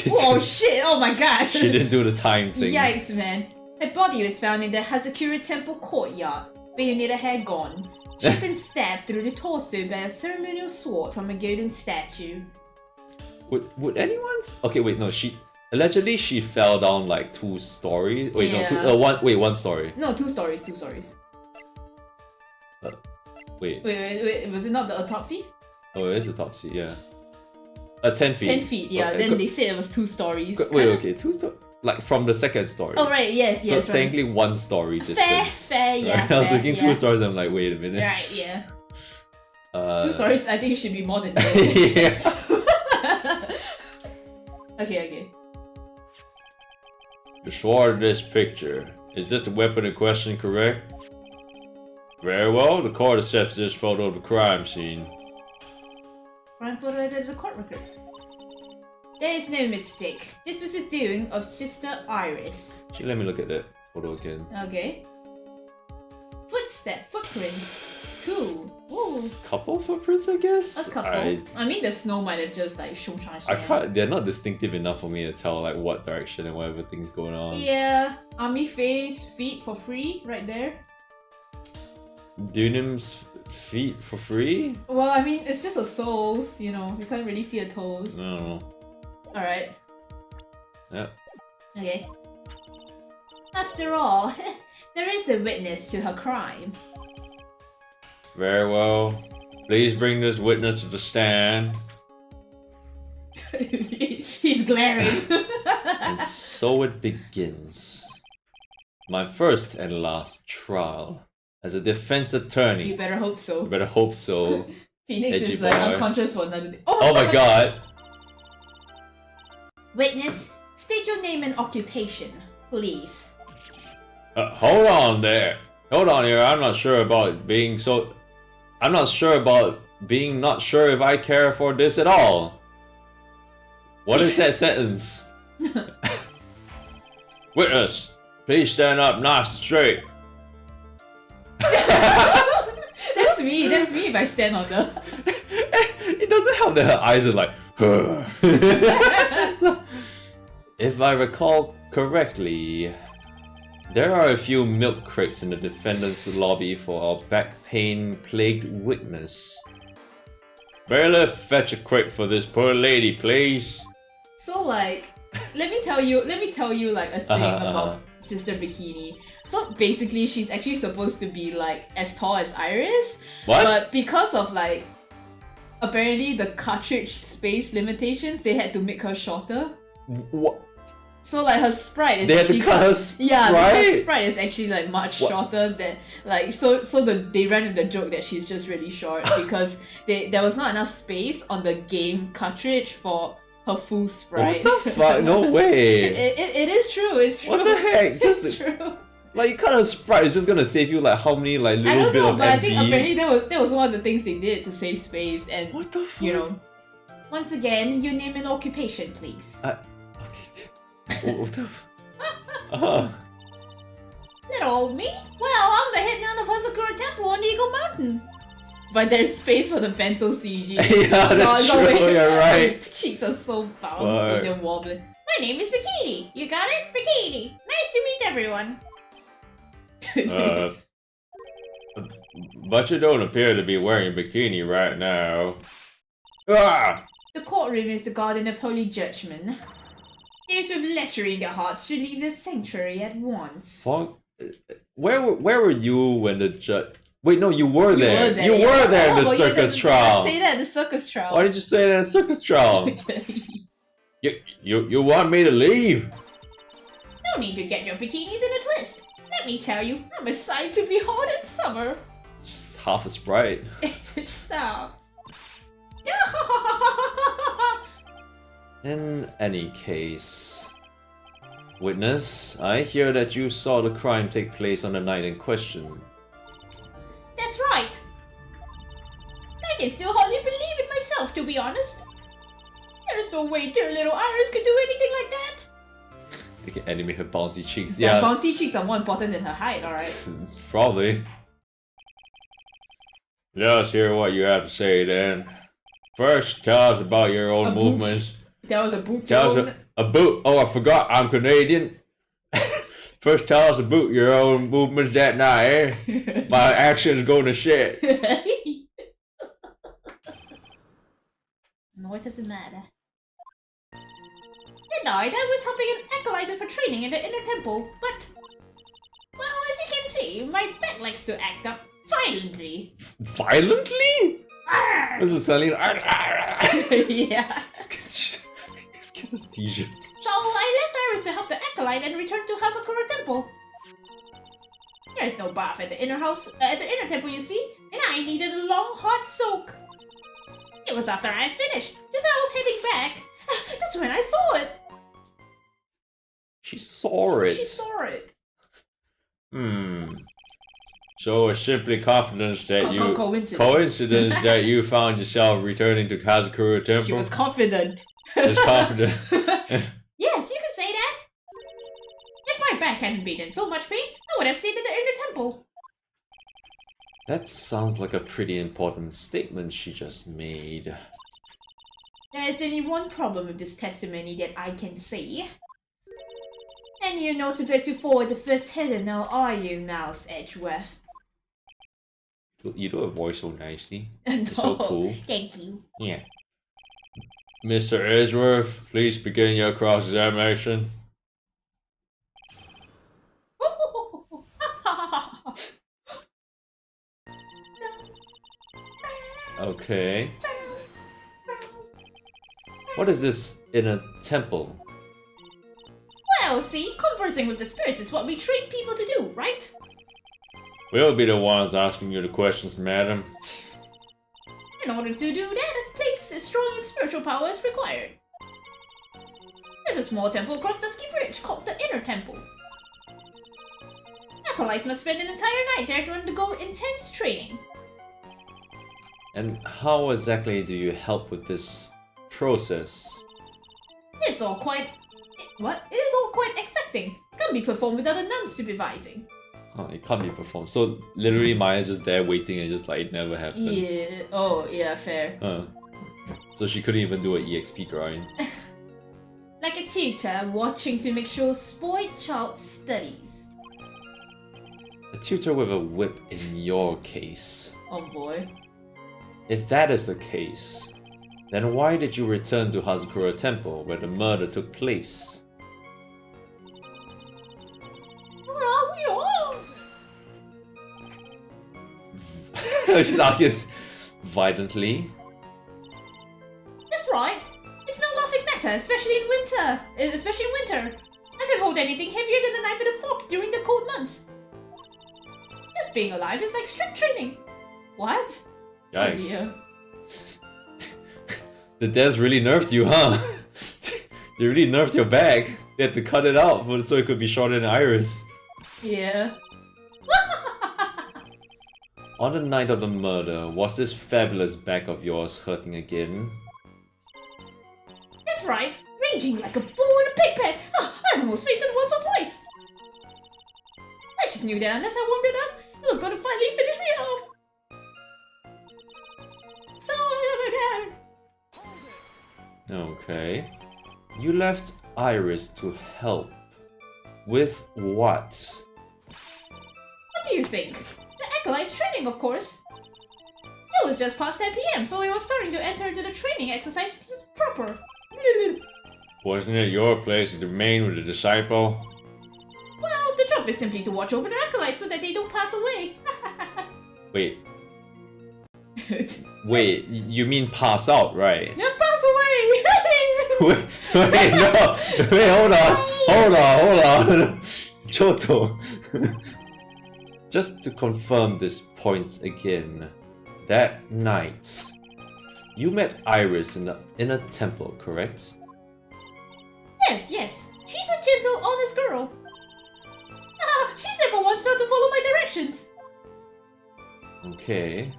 Oh shit, oh my god. She didn't do the time thing. Yikes, man. Her body was found in the Hazakura Temple courtyard. Bayonetta had gone. She'd been stabbed through the torso by a ceremonial sword from a golden statue. Would anyone's... Okay, wait, no, allegedly she fell down like 2 stories. Wait, yeah. no, one story. No, 2 stories. Wait, was it not the autopsy? Oh, it is autopsy, yeah. 10 feet. 10 feet, yeah. Then they said it was 2 stories. Wait, okay, 2 stories? Like from the second story. Oh, right, yes. So technically 1 story distance. Fair, yeah. I was thinking 2 stories, I'm like, wait a minute. Right, yeah. 2 stories, I think it should be more than that. Yeah. Okay. The sword in this picture. Is this the weapon in question correct? Very well, the court accepts this photo of the crime scene. Crime photo at the court record. There is no mistake. This was the doing of Sister Iris. Actually, let me look at that photo again. Okay. Footprints. 2. Ooh. Couple footprints, I guess? A couple. I mean, the snow might have just like shown. They're not distinctive enough for me to tell like what direction and whatever thing's going on. Yeah. Army face, feet for free, right there. Dunham's feet for free? Well, I mean, it's just a soles, you know. You can't really see her toes. I don't know. Alright. Yep. Okay. After all, there is a witness to her crime. Very well. Please bring this witness to the stand. He's glaring. And so it begins. My first and last trial as a defense attorney. You better hope so. You better hope so. Phoenix Edgy is like boy. unconscious for another day. Oh my god. Witness, State your name and occupation, please. Hold on there. Hold on here. I'm not sure about being so... I'm not sure about being not sure if I care for this at all. What is that sentence? Witness, please stand up nice and straight. That's me if I stand on the... it doesn't help that her eyes are like. So, if I recall correctly, there are a few milk crates in the defendant's lobby for our back pain plagued witness. Bailiff, fetch a crate for this poor lady, please. So like, let me tell you like a thing about Sister Bikini. So basically, she's actually supposed to be like as tall as Iris, what? But because of like apparently the cartridge space limitations, they had to make her shorter. What? So like her sprite is they actually had to cut her sprite? Yeah, her sprite is actually like much shorter than like they ran with the joke that she's just really short because there was not enough space on the game cartridge for her full sprite. What the fuck? No way. It is true. It's true. What the heck? It's true. Like you cut her sprite, it's just gonna save you like how many like little bit of MB? I think apparently that was one of the things they did to save space and what the fuck? You know. Once again, your name and occupation, please. What the Little old me? Well, I'm the head nun of Hazakura Temple on Eagle Mountain. But there's space for the bento CG. Yeah, that's true, you're right. Cheeks are so bouncy and wobbly. My name is Bikini. You got it? Bikini. Nice to meet everyone. But you don't appear to be wearing a bikini right now. Ah! The courtroom is the garden of holy judgment. Those with lechery in their hearts should leave this sanctuary at once. Fuck. Where were you when the judge... Wait, no, you were there. You were there in the circus trial. Say that in the circus trial. Why did you say that in the circus trial? You want me to leave? No need to get your bikinis in a twist. Let me tell you, I'm a sight to behold in summer. Just half a sprite. Stop. In any case, witness, I hear that you saw the crime take place on the night in question. That's right. I can still hardly believe it myself, to be honest. There's no way dear little Iris could do anything like that. You can animate her bouncy cheeks. Yeah, bouncy cheeks are more important than her height, alright? Probably. Let's hear what you have to say then. First, tell us about your own movements. That was a boot. Tell us a boot. Oh, I forgot. I'm Canadian. First, tell us about your own movements that night, eh? My actions going to shit. What of the matter? That night, I was helping an acolyte for training in the inner temple, but... Well, as you can see, my back likes to act up violently. Violently? This is Celine. Yeah. This gets a seizure. So I left Iris to help the acolyte and returned to Hazakura Temple. There's no bath at the inner temple, you see, and I needed a long hot soak. It was after I finished, just as I was heading back. That's when I saw it. She saw it. She saw it. So it's simply coincidence that you found yourself returning to Hazakura Temple. She was confident. Just confident. Yes, you could say that. If my back hadn't been in so much pain, I would have stayed in the inner temple. That sounds like a pretty important statement she just made. There's only one problem with this testimony that I can see. And you're not about to forward the first header now, are you, Mouse Edgeworth? You do a voice so nicely. No, it's so cool. Thank you. Yeah. Mr. Edgeworth, please begin your cross-examination. Okay. What is this in a temple? Well, see, conversing with the spirits is what we train people to do, right? We'll be the ones asking you the questions, madam. In order to do that, a place as strong in spiritual power is required. There's a small temple across Dusky Bridge called the Inner Temple. Acolytes must spend an entire night there to undergo intense training. And how exactly do you help with this process? It's all quite... What? It is all quite exacting. Can't be performed without a nun supervising. Oh, it can't be performed. So literally Maya's just there waiting and just like it never happened. Yeah. Oh, yeah, fair. So she couldn't even do an EXP grind. Like a tutor watching to make sure spoiled child studies. A tutor with a whip in your case. Oh boy. If that is the case, then why did you return to Hazakura Temple where the murder took place? Where are we all? She's argues violently. That's right. It's no laughing matter, especially in winter. I can hold anything heavier than a knife and a fork during the cold months. Just being alive is like strict training. What? Yikes. Oh dear. The devs really nerfed you, huh? They really nerfed your back. They had to cut it out so it could be shorter than Iris. Yeah. On the night of the murder, was this fabulous back of yours hurting again? That's right. Raging like a bull in a pig pen. I almost fainted once or twice. I just knew that unless I warmed it up, it was going to finally finish me off. So Okay. You left Iris to help. With what? what do you think? The Acolyte's training, of course. It was just past 10 PM, so we were starting to enter into the training exercise proper. Wasn't it your place to remain with the disciple? Well, the job is simply to watch over the Acolytes so that they don't pass away. Wait. Wait, you mean pass out, right? Yeah, pass away! wait, no! Wait, hold on! Choto! Just to confirm this point again, that night, you met Iris in the inner temple, correct? Yes. She's a gentle, honest girl. She's never once failed to follow my directions. Okay.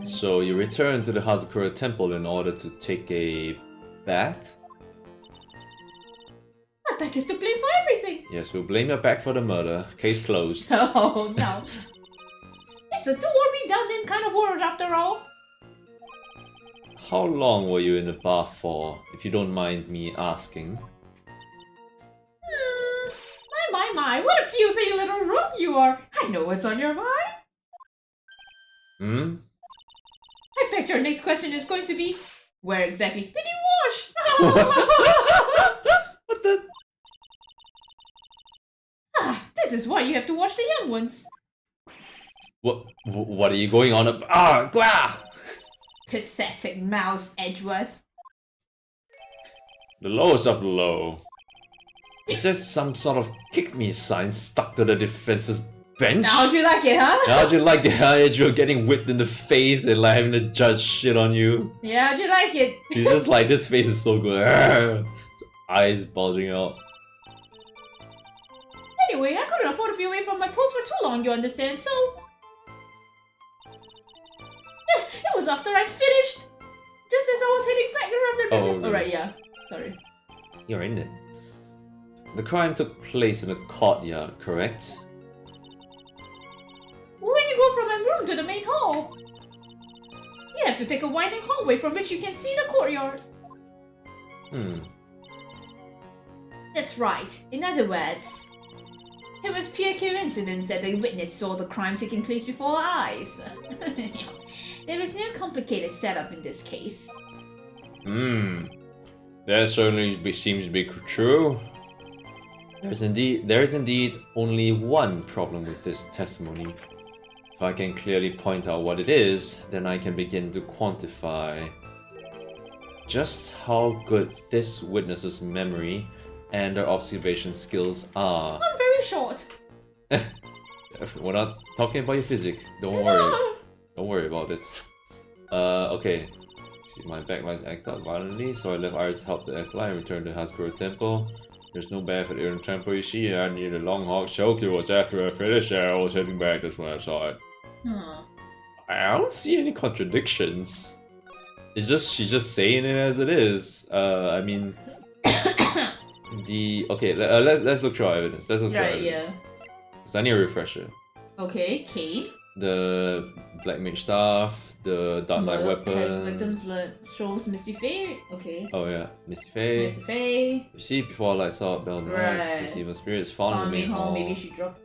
So you returned to the Hazakura temple in order to take a bath? My back is to blame for everything. Yes, we'll blame your back for the murder. Case closed. Oh, no. It's a do or be done in kind of world after all. How long were you in the bath for, if you don't mind me asking? My, what a filthy little room you are. I know what's on your mind. I bet your next question is going to be, where exactly did you wash? What the? This is why you have to watch the young ones. What are you going on about? Gah! Pathetic mouse, Edgeworth. The lowest of the low. Is there some sort of kick me sign stuck to the defense's bench? How'd you like it, huh? How'd you like it, huh? You're getting whipped in the face and like having the judge shit on you. Yeah, how'd you like it? He's just like, this face is so good. His eyes bulging out. Anyway, I couldn't afford to be away from my post for too long, you understand, so... It was after I finished, just as I was heading back around the... Oh, right, yeah. Sorry. You're in it. The crime took place in a courtyard, correct? When you go from my room to the main hall, you have to take a winding hallway from which you can see the courtyard. That's right. In other words, it was pure coincidence that the witness saw the crime taking place before our eyes. There is no complicated setup in this case. That certainly seems to be true. There is indeed only one problem with this testimony. If I can clearly point out what it is, then I can begin to quantify just how good this witness's memory and their observation skills are. I'm very short. We're not talking about your physics. Don't worry. Don't worry about it. Okay. See, my backlights act out violently, so I left Iris to help the acolyte and returned to Hazakura Temple. There's no bad for the inner temple, you see. I needed a long hawk choke. It was after I finished and I was heading back. That's when I saw it. I don't see any contradictions. It's just she's just saying it as it is. I mean, let's look through our evidence. Let's look through our evidence. Yeah. So I need a refresher. Okay, Kate. the Black Mage staff, the Dark Knight weapon. Has victims blood, shows Misty Fae. Okay. Oh yeah, Misty Fae. Misty Fae. You see, before lights out, Bell Right. This evil spirit is found in the main hall. Maybe she dropped.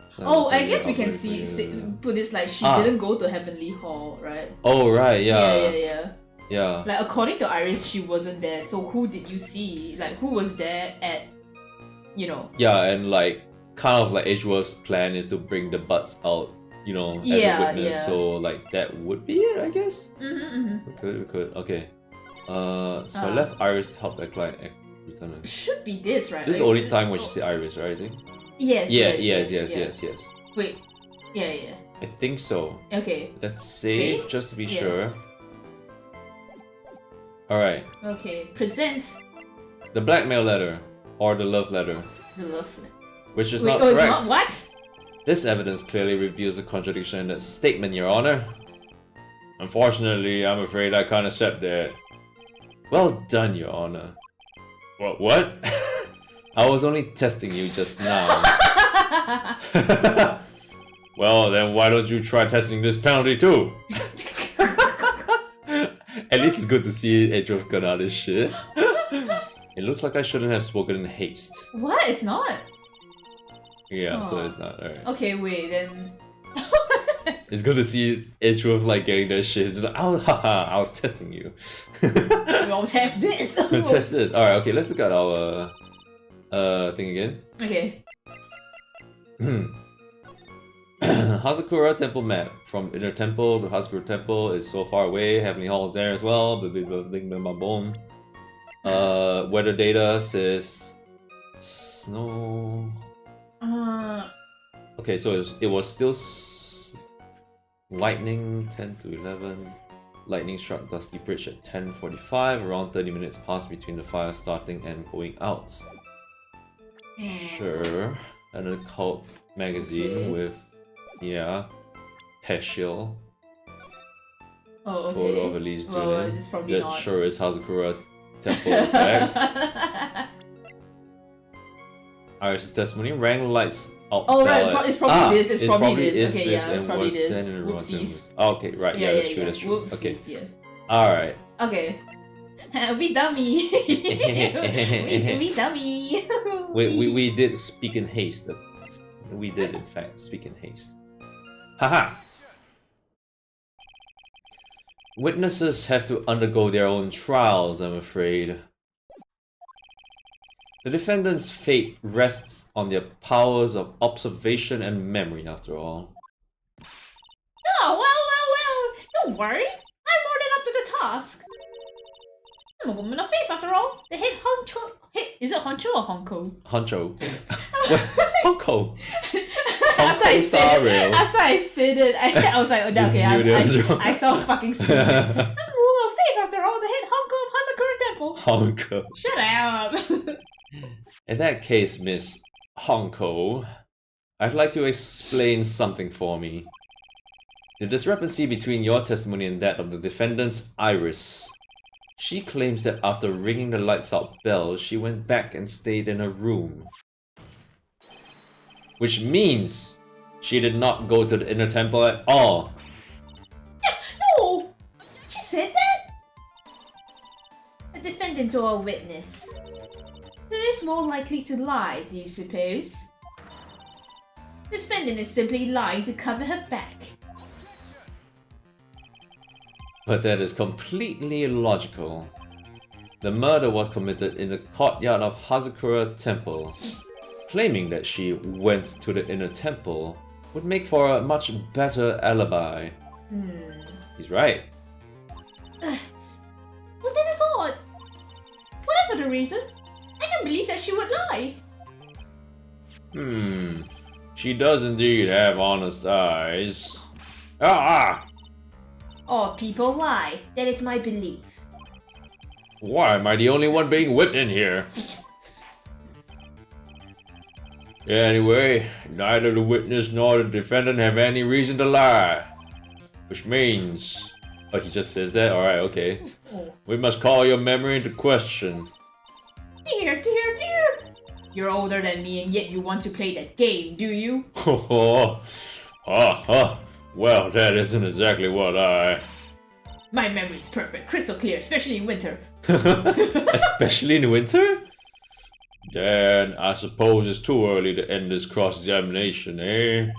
So I guess we can put this like she didn't go to Heavenly Hall, right? Oh right, yeah. Yeah. Like according to Iris, she wasn't there. So who did you see? Like who was there at, you know? Yeah, and like kind of like Edgeworth's plan is to bring the butts out, you know, as a witness. So like that would be it, I guess. We could. Okay. So I left Iris to help the client return. Should be this, right? This is the only time when you see Iris, right? I think. Yes. Yes. Yeah. I think so. Okay. Let's save just to be sure. Alright. Okay. Present. The blackmail letter. Or the love letter. The love letter. Which is not correct. It's not what? This evidence clearly reveals a contradiction in that statement, Your Honor. Unfortunately, I'm afraid I can't accept that. Well done, Your Honor. What? I was only testing you just now. Well, then why don't you try testing this penalty too? At least it's good to see Edgeworth got out this shit. It looks like I shouldn't have spoken in haste. What? It's not? Yeah, so it's not. Alright. Okay, wait, then... It's good to see Edgeworth like getting that shit. It's just like, I was testing you. We'll test this! We'll test this. Alright, okay, let's look at our thing again. Okay. Hazakura Temple map. From Inner Temple to Hazakura Temple is so far away. Heavenly Hall is there as well. Boom. Weather data says snow. Okay, so it was still lightning 10 to 11. Lightning struck Dusky Bridge at 10:45. Around 30 minutes passed between the fire starting and going out. Sure. And a cult magazine with Peshiel. Oh, okay. Photo of Elise Julian. It's probably that not. sure is Hazakura Temple effect. Iris' testimony rang lights out. Oh right, it's probably this. It's probably this. Okay, this yeah, it's probably this. then Whoopsies. Oh, okay, right. Yeah, that's true. Whoopsies, Okay. Yeah. All right. Okay. We dummy. we dummy. We did speak in haste. We did in fact speak in haste. Haha. Witnesses have to undergo their own trials, I'm afraid. The defendant's fate rests on their powers of observation and memory, after all. Oh, well. Don't worry. I'm more than up to the task. I'm a woman of faith, after all. The head honcho... Is it honcho or honko? Honcho. Honko. After I said it, I was like, okay, I saw fucking stupid. I'm a woman of faith, after all. The head honko of Hazakura Temple. Honko. Shut up. In that case, Miss Honko, I'd like to explain something for me. The discrepancy between your testimony and that of the defendant, Iris. She claims that after ringing the lights out bell, she went back and stayed in her room. Which means she did not go to the inner temple at all. No! She said that? A defendant or a witness? Who is more likely to lie, do you suppose? The defendant is simply lying to cover her back. But that is completely illogical. The murder was committed in the courtyard of Hazakura Temple. Claiming that she went to the inner temple would make for a much better alibi. He's right. Well, that is odd. Whatever the reason, I don't believe that she would lie. She does indeed have honest eyes. All people lie. That is my belief. Why am I the only one being whipped in here? Anyway, neither the witness nor the defendant have any reason to lie. Which means... Oh, he just says that? Alright, okay. We must call your memory into question. Dear. You're older than me and yet you want to play that game, do you? Well, that isn't exactly what I... My memory is perfect, crystal clear, especially in winter. Especially in winter? Then I suppose it's too early to end this cross-examination, eh?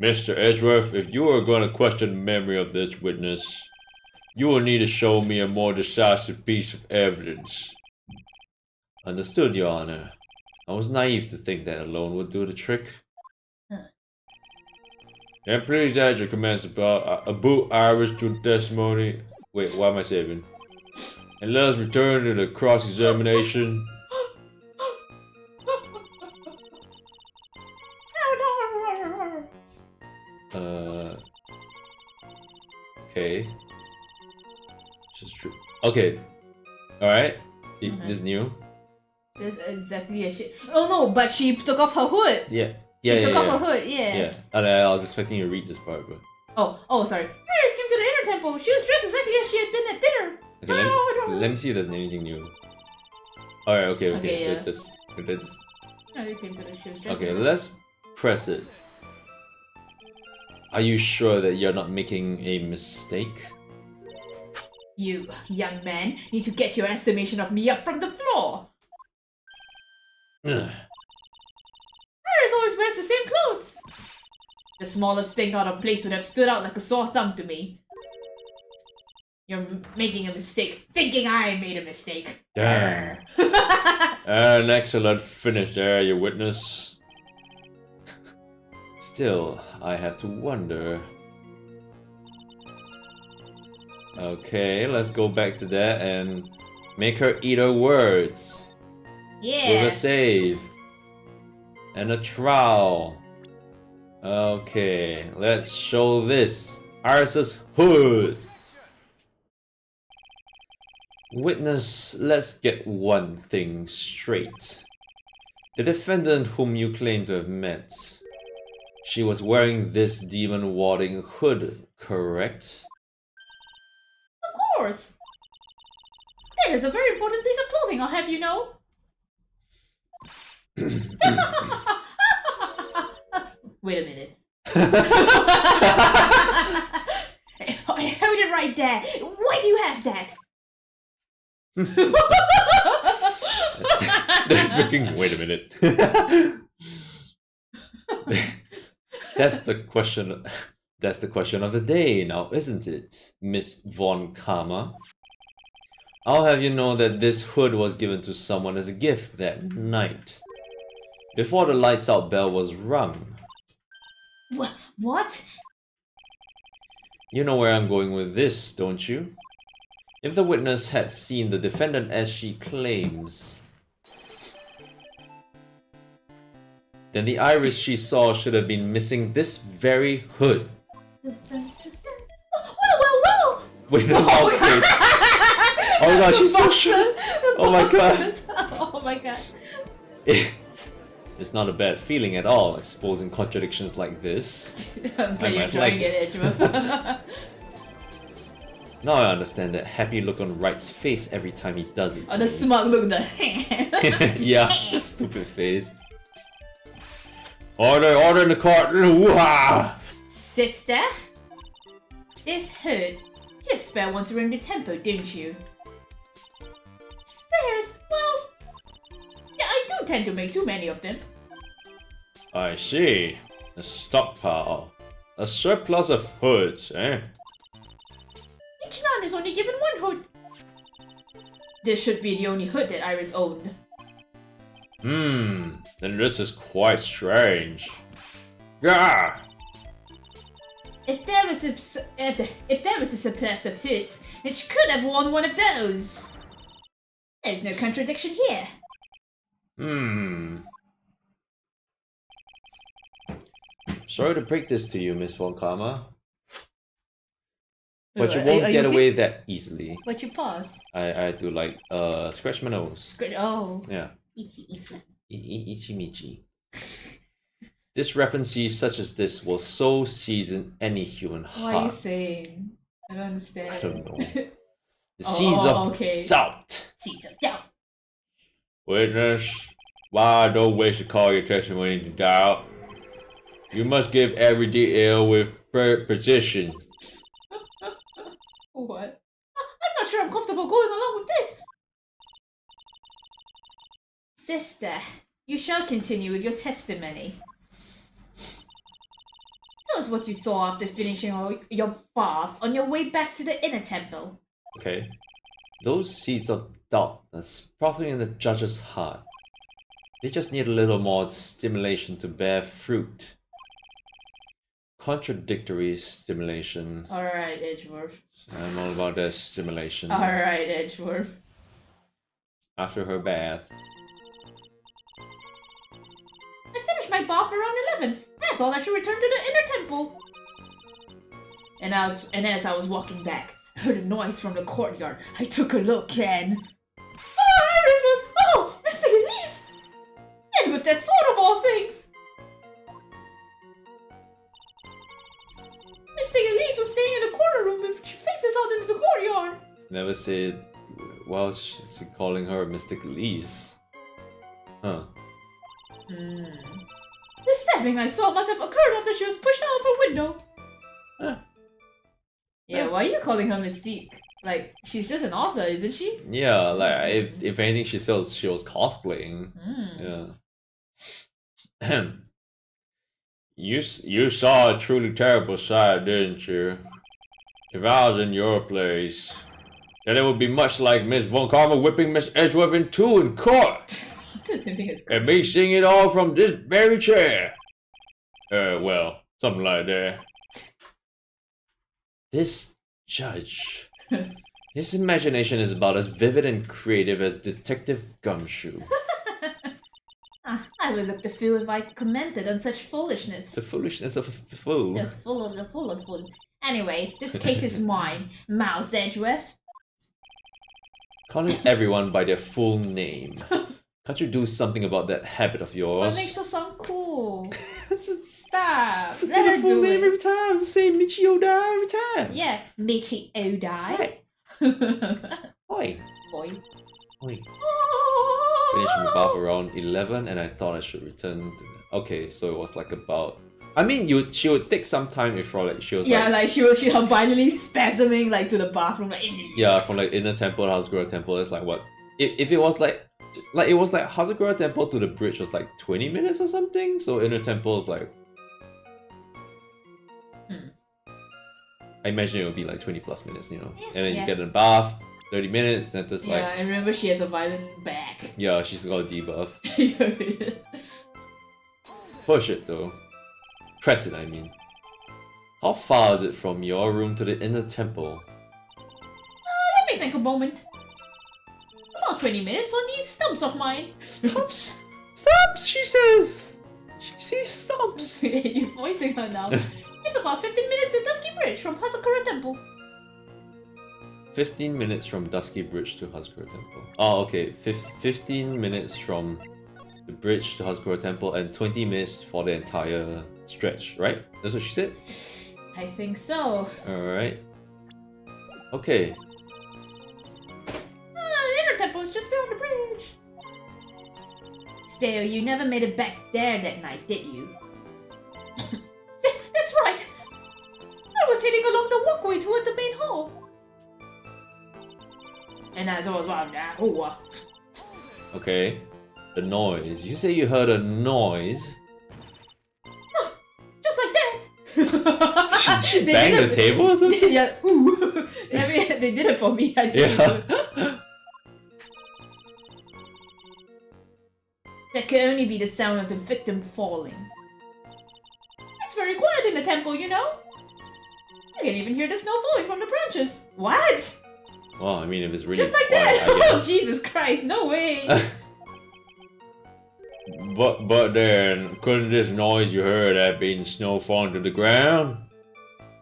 Mr. Edgeworth, if you are going to question the memory of this witness, you will need to show me a more decisive piece of evidence. Understood, Your Honor. I was naive to think that alone would do the trick. Then please add your comments about Iris to testimony. Wait, why am I saving? And let us return to the cross-examination. Okay. This is true. Okay. Alright. This is new. That's exactly a shit. Oh no, but she took off her hood. Yeah. She took off her hood, Yeah. I was expecting you to read this part, but... Oh, sorry. Iris came to the inner temple. She was dressed exactly as she had been at dinner. Okay, let me see if there's anything new. Alright, okay. Yeah. Okay, let's press it. Are you sure that you're not making a mistake? You, young man, need to get your estimation of me up from the floor. Iris always wears the same clothes. The smallest thing out of place would have stood out like a sore thumb to me. You're making a mistake, thinking I made a mistake. Damn. An excellent finish there, you witness. Still, I have to wonder. Okay, let's go back to that and make her eat her words. Yeah. With a save. And a trowel. Okay, let's show this. Iris's hood. Witness, let's get one thing straight. The defendant whom you claim to have met, she was wearing this demon-warding hood, correct? Of course! That is a very important piece of clothing, I'll have you know. Wait a minute. Hold it right there. Why do you have that? Freaking wait a minute. That's the question. That's the question of the day now, isn't it, Miss Von Karma? I'll have you know that this hood was given to someone as a gift that night, before the lights out bell was rung. What? You know where I'm going with this, don't you? If the witness had seen the defendant as she claims, then the Iris she saw should have been missing this very hood. Whoa! With the outfit. Oh my god, she's so sure. Oh my god. Oh my god. It's not a bad feeling at all, exposing contradictions like this. Okay, you're trying it, Edgeworth. Now I understand that happy look on Wright's face every time he does it. Oh, the smug look, Yeah, the stupid face. Order in the carton, woo-ha! Sister? This hood. You had spare ones around the temple, didn't you? Spares? Well, yeah, I do tend to make too many of them. I see. A stockpile. A surplus of hoods, eh? Each nun is only given one hood. This should be the only hood that Iris owned. Then this is quite strange. Yeah! If there was a surplus of hoods, then she could have worn one of those. There's no contradiction here. Sorry to break this to you, Miss Von Karma. Wait, But you won't get okay? away that easily. But you pause. I had to like scratch my nose. Oh. Yeah. Itchy. Ichi-michi. Discrepancies such as this will so season any human heart. What are you saying? I don't understand. I don't know. The seeds of doubt. Seeds of doubt. Witness, while I don't wish to call your testimony into doubt, you must give every detail with position. What? I'm not sure I'm comfortable going along with this. Sister, you shall continue with your testimony. Tell us what you saw after finishing your bath on your way back to the inner temple. Okay. Those seeds of darkness sprouting in the judge's heart. They just need a little more stimulation to bear fruit. Contradictory stimulation. Alright, Edgeworth. I'm all about that stimulation. Alright, Edgeworth. After her bath. I finished my bath around 11. I thought I should return to the inner temple. And as I was walking back, I heard a noise from the courtyard. I took a look and... Oh, Mr. Elise! And with that sword of all things! Mr. Elise was staying in the corner room with faces out into the courtyard. Never said... Well, she's calling her Mystic Elise. Huh. The stabbing I saw must have occurred after she was pushed out of her window. Huh. Yeah, why are you calling her Mystique? Like, she's just an author, isn't she? Yeah, like, if anything, she was cosplaying. Yeah. You saw a truly terrible sight, didn't you? If I was in your place, then it would be much like Miss Von Karma whipping Miss Edgeworth in two in court. It's the same thing as And me seeing it all from this very chair. Well, something like that. This judge, his imagination is about as vivid and creative as Detective Gumshoe. I would look the fool if I commented on such foolishness. The foolishness of a fool. The fool. Anyway, this case is mine, Mouse Edgeworth. Calling everyone by their full name. Can't you do something about that habit of yours? What makes her sound cool? Stop. Say the full name every time. Say Michi Odai every time. Yeah, Michi Odai. Right. Oi. Boy. Oi. Finished my bath around 11 and I thought I should return to... Okay, so it was like about... I mean, she would take some time before like she was like she was violently spasming like to the bathroom like... Yeah, from like inner temple, Hazakura temple, it's like what? If it was like it was like Hazakura temple to the bridge was like 20 minutes or something, so inner temple is like... I imagine it would be like 20 plus minutes, you know? And then you get in a bath, 30 minutes, then just like... Yeah, and remember she has a violent back. Yeah, she's got a debuff. Push it though. Press it, I mean. How far is it from your room to the inner temple? Let me think a moment. About 20 minutes on these stumps of mine. Stumps? Stumps, she says! She sees stumps! You're voicing her now. It's about 15 minutes to Dusky Bridge from Hazakura Temple. 15 minutes from Dusky Bridge to Hazakura Temple. Oh, okay. 15 minutes from the bridge to Hazakura Temple and 20 minutes for the entire stretch, right? That's what she said? I think so. Alright. Okay. The inner temple is just beyond the bridge. Still, you never made it back there that night, did you? That's right! I was heading along the walkway toward the main hall. And as I was walking down, Okay. The noise. You say you heard a noise? just like that! She banged the table or something? Yeah, ooh. I mean, they did it for me. I didn't Yeah. That could only be the sound of the victim falling. It's very quiet in the temple, you know? I can even hear the snow falling from the branches. What? Well, I mean, if it's really Just like quiet, that? I Oh, guess. Jesus Christ, no way. But then, couldn't this noise you heard have been snow falling to the ground?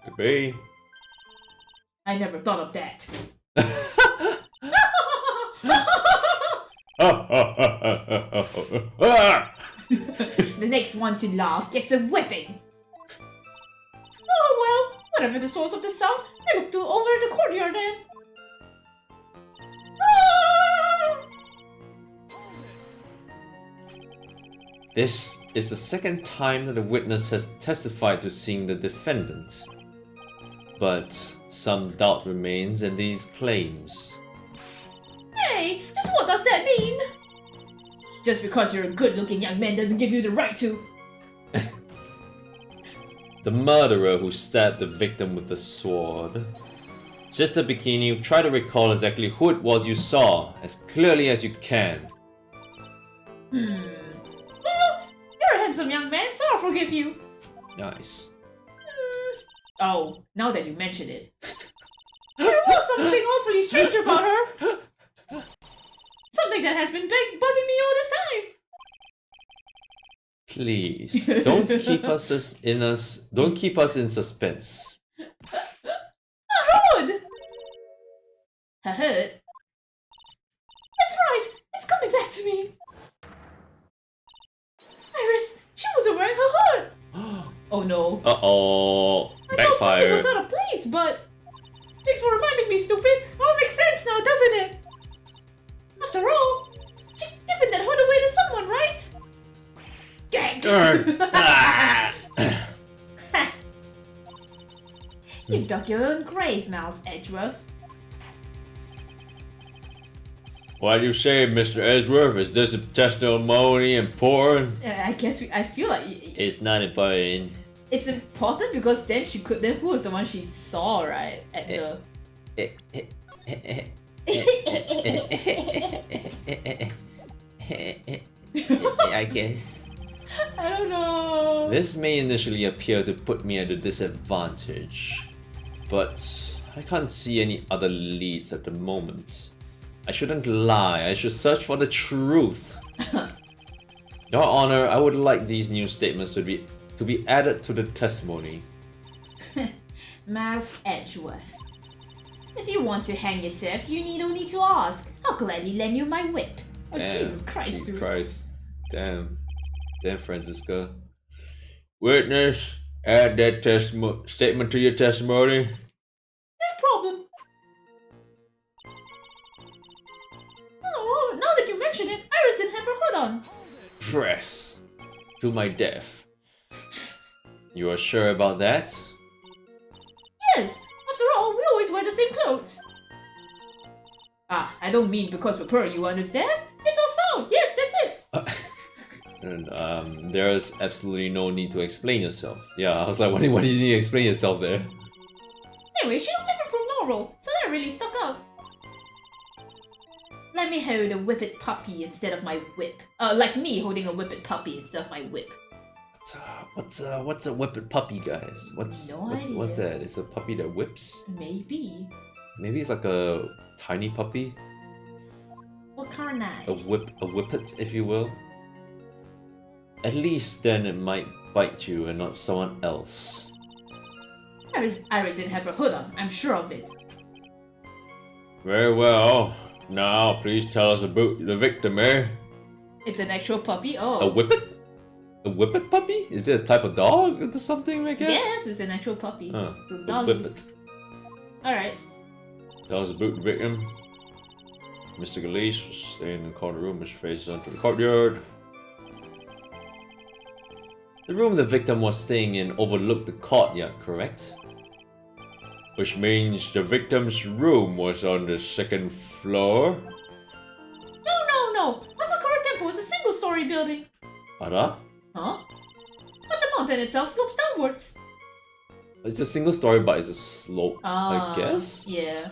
Could be. I never thought of that. The next one to laugh gets a whipping. Oh well, whatever the source of the sound, I looked over the courtyard then. This is the second time that a witness has testified to seeing the defendant. But some doubt remains in these claims. Hey, just what does that mean? Just because you're a good-looking young man doesn't give you the right to... The murderer who stabbed the victim with the sword. Sister Bikini, try to recall exactly who it was you saw, as clearly as you can. Well, you're a handsome young man, so I'll forgive you. Nice. Oh, now that you mention it. There was something awfully strange about her. Something that has been bugging me all this time. Please, don't keep us in suspense. Rude! I heard. That's right, it's coming back to me. Iris, she wasn't wearing her hood. Oh no. Uh-oh. I thought something Backfire. was out of place, but... Thanks for reminding me, stupid. All makes sense now, doesn't it? After all, she's given that hood away to someone, right? Gag! You've dug your own grave, Mouse Edgeworth. Why do you say, Mr. Edgeworth? Is this a testimony important? I guess I feel like It's not important. it's important because then who was the one she saw, right? At the... I guess. I don't know. This may initially appear to put me at a disadvantage, but I can't see any other leads at the moment. I shouldn't lie, I should search for the truth. Your Honor, I would like these new statements to be added to the testimony. Mouse Edgeworth. If you want to hang yourself, you need only to ask. I'll gladly lend you my whip. Oh, Damn, Jesus Christ, Jesus dude. Christ. Damn, Francisca. Witness, add that statement to your testimony. No problem. Oh, now that you mention it, Iris didn't have her hood on. Press. To my death. You are sure about that? Yes, after all, we always wear the same clothes. Ah, I don't mean because we're pearl, you understand? It's all stone. Yes, that's it. And, there's absolutely no need to explain yourself. Yeah, I was like, why do you need to explain yourself there? Anyway, she looked different from Laurel, so that really stuck out. Let me hold a whippet puppy instead of my whip. Like me holding a whippet puppy instead of my whip. What's a whippet puppy, guys? What's that? It's a puppy that whips? Maybe. Maybe it's like a tiny puppy? What kind of A whippet, if you will. At least then it might bite you and not someone else. Iris didn't have her hood on, I'm sure of it. Very well. Now, please tell us about the victim, eh? It's an actual puppy? Oh. A whippet? A whippet puppy? Is it a type of dog or something, I guess? Yes, it's an actual puppy. It's a dog. Whippet. Alright. Tell us about the victim. Mr. Galeese was staying in the corner room, which faces onto the courtyard. The room the victim was staying in overlooked the courtyard, correct? Which means the victim's room was on the second floor? No! Asakura Temple is a single-story building. Ara? Huh? But the mountain itself slopes downwards. It's a single story, but it's a slope, I guess? Yeah.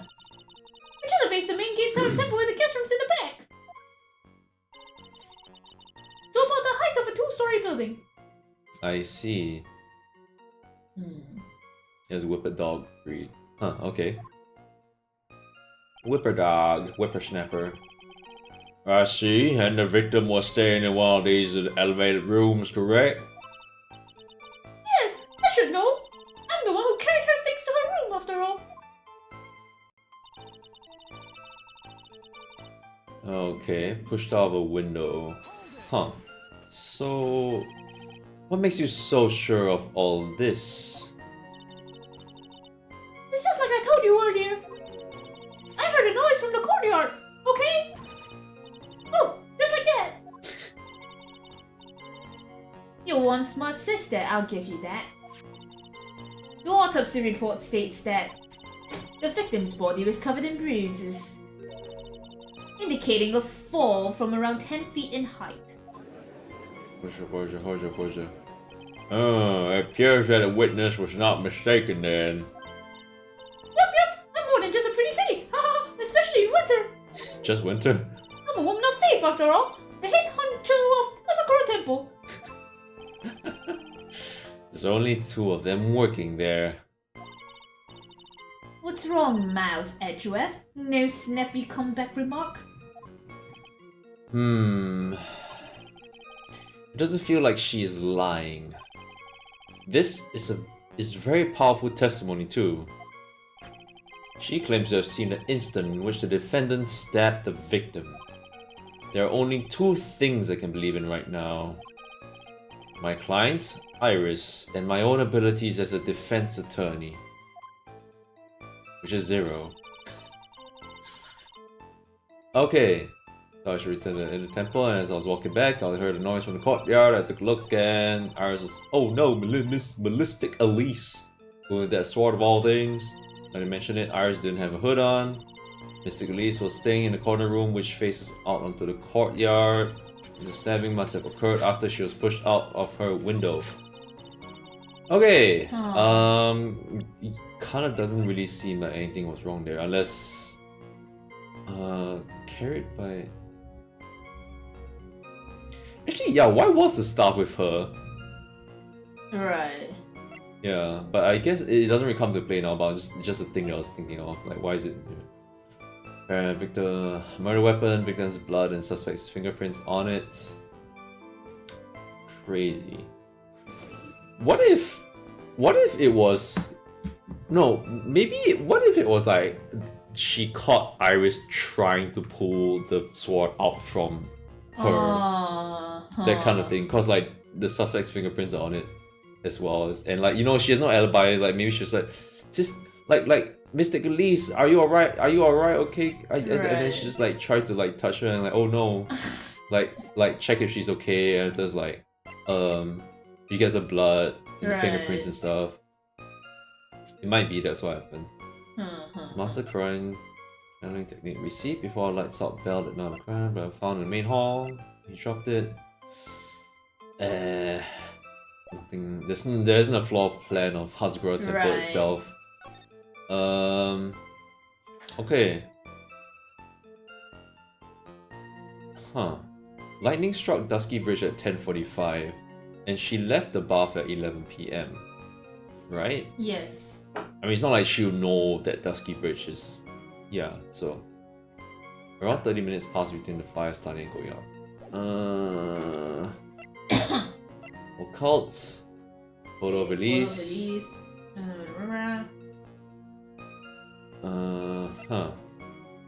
We should have faced the main gates out of temple with the guest rooms in the back. So about the height of a two-story building. I see. There's a whippet dog breed. Huh, okay. Whipper dog, whippersnapper. I see, and the victim was staying in one of these elevated rooms, correct? Yes, I should know. I'm the one who carried her things to her room, after all. Okay, pushed out of a window. Huh. So, what makes you so sure of all this? It's just like I told you earlier. I heard a noise from the courtyard, okay? Oh, just like that. one smart sister, I'll give you that. The autopsy report states that the victim's body was covered in bruises, indicating a fall from around 10 feet in height. Oh, it appears that a witness was not mistaken then. Yep, I'm more than just a pretty face, haha, especially in winter. Just winter? I'm a woman of faith after all, the head honcho of Asakura Temple. There's only 2 of them working there. What's wrong, Mouse Edgeworth? No snappy comeback remark? It doesn't feel like she is lying. This is very powerful testimony too. She claims to have seen the instant in which the defendant stabbed the victim. There are only 2 things I can believe in right now. My client, Iris, and my own abilities as a defense attorney. Which is 0. Okay. So I should return to the temple, and as I was walking back, I heard a noise from the courtyard. I took a look, and Iris was, oh no, Ballistic Elise. With that sword of all things. When I mentioned it, Iris didn't have a hood on. Mystic Elise was staying in the corner room which faces out onto the courtyard. And the stabbing must have occurred after she was pushed out of her window. Okay. It kinda doesn't really seem like anything was wrong there, unless carried by... Actually, yeah, why was the staff with her? Right. Yeah, but I guess it doesn't really come to play now, but it's just a thing that I was thinking of. Like, why is it... Victor... Murder weapon, victim's blood and suspect's fingerprints on it. Crazy. What if it was... No, maybe... What if it was like... She caught Iris trying to pull the sword out from her. That kind of thing. Cause like, the suspect's fingerprints are on it. As well as, and like, you know, she has no alibi. Like, maybe she was like, just like Mystic Elise, are you alright? Are you alright? Okay. And then she just like tries to like touch her and like, oh no, like check if she's okay. And there's like, she gets the blood and fingerprints and stuff. It might be that's what happened. Master crime handling technique receipt before a lights out bell that not a crime, but I found in the main hall. He dropped it. Nothing. There isn't a floor plan of Hazakura Temple itself. Okay. Huh. Lightning struck Dusky Bridge at 10:45, and she left the bath at 11 p.m. Right? Yes. I mean, it's not like she'll know that Dusky Bridge is... Yeah, so... Around 30 minutes passed between the fire starting and going off. Occult. Photo of release.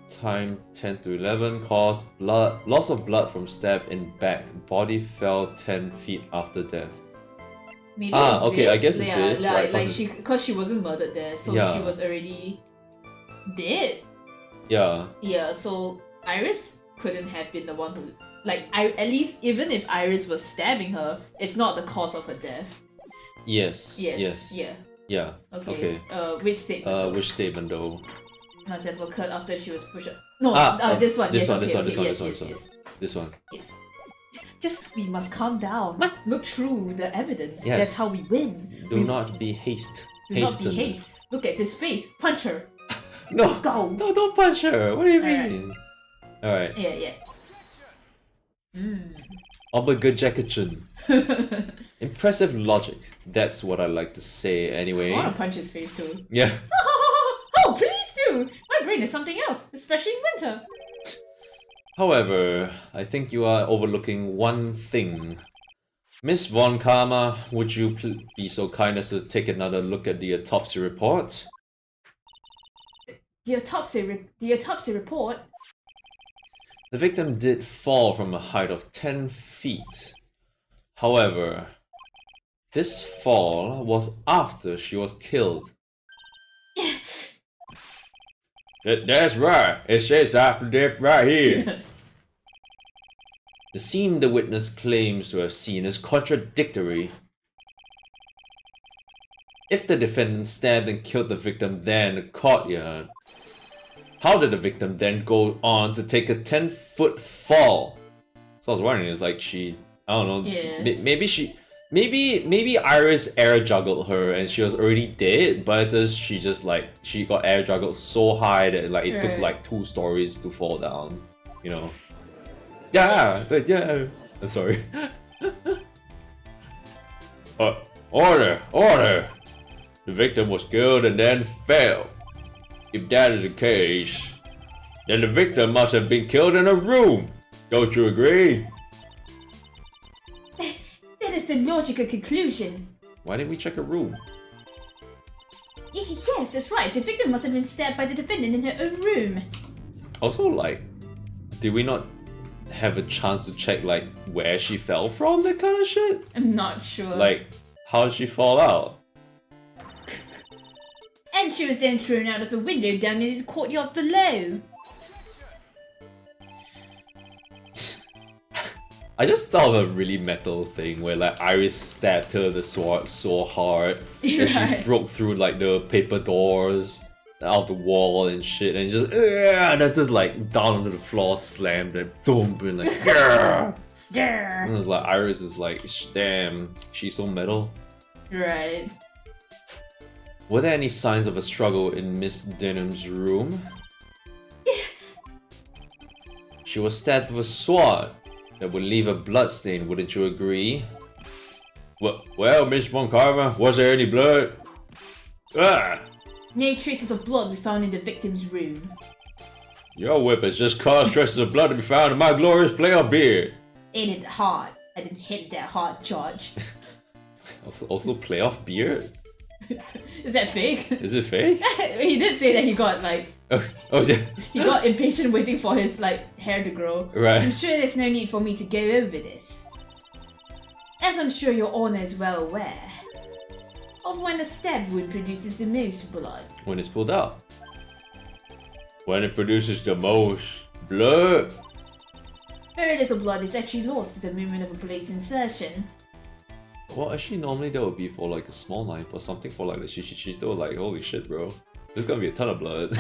Time 10 to 11. Caused blood. Loss of blood from stab in back. Body fell 10 feet after death. Maybe okay, I guess it's this. Like, right, because she wasn't murdered there, so she was already dead. Yeah. Yeah, so Iris couldn't have been the one who... Like, at least even if Iris was stabbing her, it's not the cause of her death. Yes. Yeah. Okay. Which statement? Which statement though? Must have occurred after she was pushed up. No, this one. This one. Yes. Just, we must calm down. Look through the evidence. Yes. That's how we win. Do not be haste. Do not be haste. Look at this face. Punch her. No. Go. No, don't punch her. What do you mean? Alright. Yeah. Albert good Jackerchin. Impressive logic. That's what I like to say anyway. I want to punch his face too. Yeah. Oh, please do! My brain is something else, especially in winter. However, I think you are overlooking one thing. Miss Von Karma, would you be so kind as to take another look at the autopsy report? The autopsy report? The victim did fall from a height of 10 feet. However, this fall was after she was killed. That's right. It says after death right here. The scene the witness claims to have seen is contradictory. If the defendant stabbed and killed the victim there in the courtyard, how did the victim then go on to take a 10-foot fall? So I was wondering, it's like I don't know, maybe Iris air juggled her and she was already dead, but she got air juggled so high that like it took like 2 stories to fall down, you know? Yeah. I'm sorry. Order! The victim was killed and then fell. If that is the case, then the victim must have been killed in a room. Don't you agree? That is the logical conclusion. Why didn't we check a room? Yes, that's right. The victim must have been stabbed by the defendant in her own room. Also, like, did we not have a chance to check, like, where she fell from, that kind of shit? I'm not sure. Like, how did she fall out? And she was then thrown out of a window down in the courtyard below. I just thought of a really metal thing where like Iris stabbed her with the sword so hard that she broke through like the paper doors out of the wall and shit, and just and then just like down onto the floor, slammed and boom, and like and it was like Iris is like, damn, she's so metal. Right. Were there any signs of a struggle in Miss Denham's room? She was stabbed with a sword. That would leave a bloodstain, wouldn't you agree? Well, Miss Von Karma, was there any blood? Ah! No traces of blood were found in the victim's room. Your whip has just caused traces of blood to be found in my glorious playoff beard. Ain't it hard? I didn't hit that hard, George. Also playoff beard? Is that fake? Is it fake? He did say that he got like... Oh yeah. He got impatient waiting for his like hair to grow. Right. I'm sure there's no need for me to go over this. As I'm sure your honor is well aware of when a stab wound produces the most blood. When it's pulled out. When it produces the most blood. Very little blood is actually lost at the moment of a blade's insertion. Well, actually, normally that would be for like a small knife or something for like the Shichichito. Like, holy shit, bro. There's gonna be a ton of blood.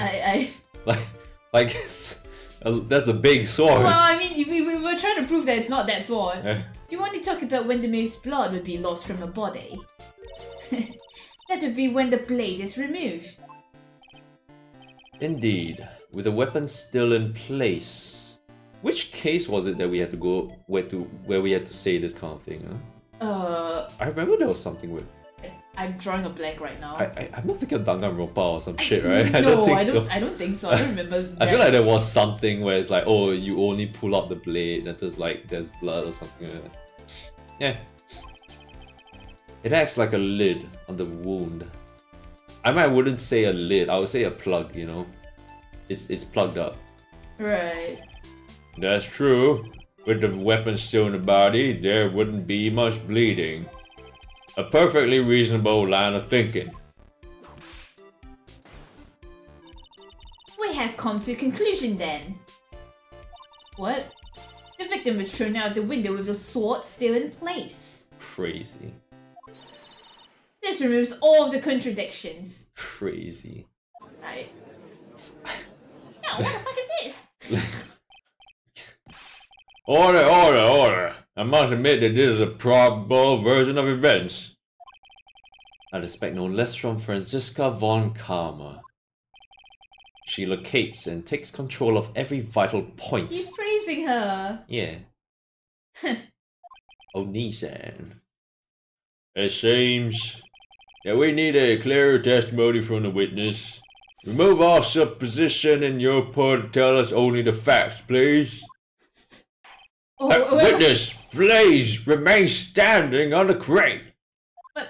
That's a big sword. Well, I mean, we were trying to prove that it's not that sword. Do you want to talk about when the most blood would be lost from a body? That would be when the blade is removed. Indeed, with the weapon still in place. Which case was it that we had to go where we had to say this kind of thing? Huh? I remember there was something with. I'm drawing a blank right now. I'm not thinking of Danganronpa or some shit, right? I don't think so. I don't remember that. I feel like there was something where it's like, oh, you only pull out the blade and there's blood or something like that. Yeah. It acts like a lid on the wound. I wouldn't say a lid, I would say a plug, you know? It's plugged up. Right. That's true. With the weapon still in the body, there wouldn't be much bleeding. A perfectly reasonable line of thinking. We have come to a conclusion then. What? The victim was thrown out the window with the sword still in place. Crazy. This removes all of the contradictions. Crazy. Right. Now, what the fuck is this? Order! I must admit that this is a probable version of events. I'd expect no less from Franziska von Karma. She locates and takes control of every vital point. He's praising her. Yeah. Oh, Nissan. It seems that we need a clearer testimony from the witness. Remove all supposition and your part tell us only the facts, please. Witness, please remain standing on the crate. But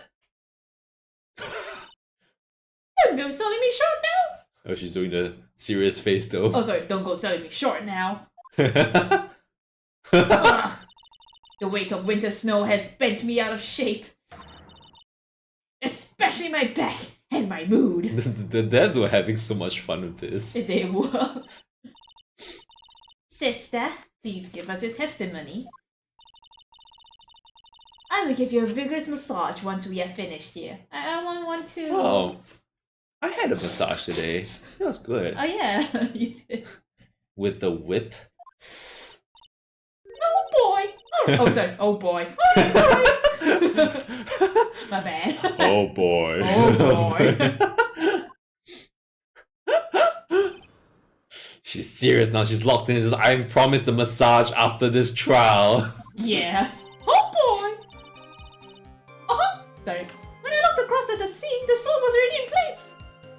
don't go selling me short now. Oh, she's doing the serious face though. Oh, sorry, don't go selling me short now. The weight of winter snow has bent me out of shape, especially my back and my mood. The dads were having so much fun with this. They were. Sister, please give us your testimony. I will give you a vigorous massage once we are finished here. I want to... Oh, I had a massage today. It was good. Oh yeah, you did. With the whip. Oh boy! Oh sorry, oh boy. Alright. My bad. Oh boy. Oh boy. She's serious now, she's locked in. She's like, I'm promised a massage after this trial. Yeah. Oh boy! Uh-huh! Sorry. When I looked across at the scene, the sword was already in place!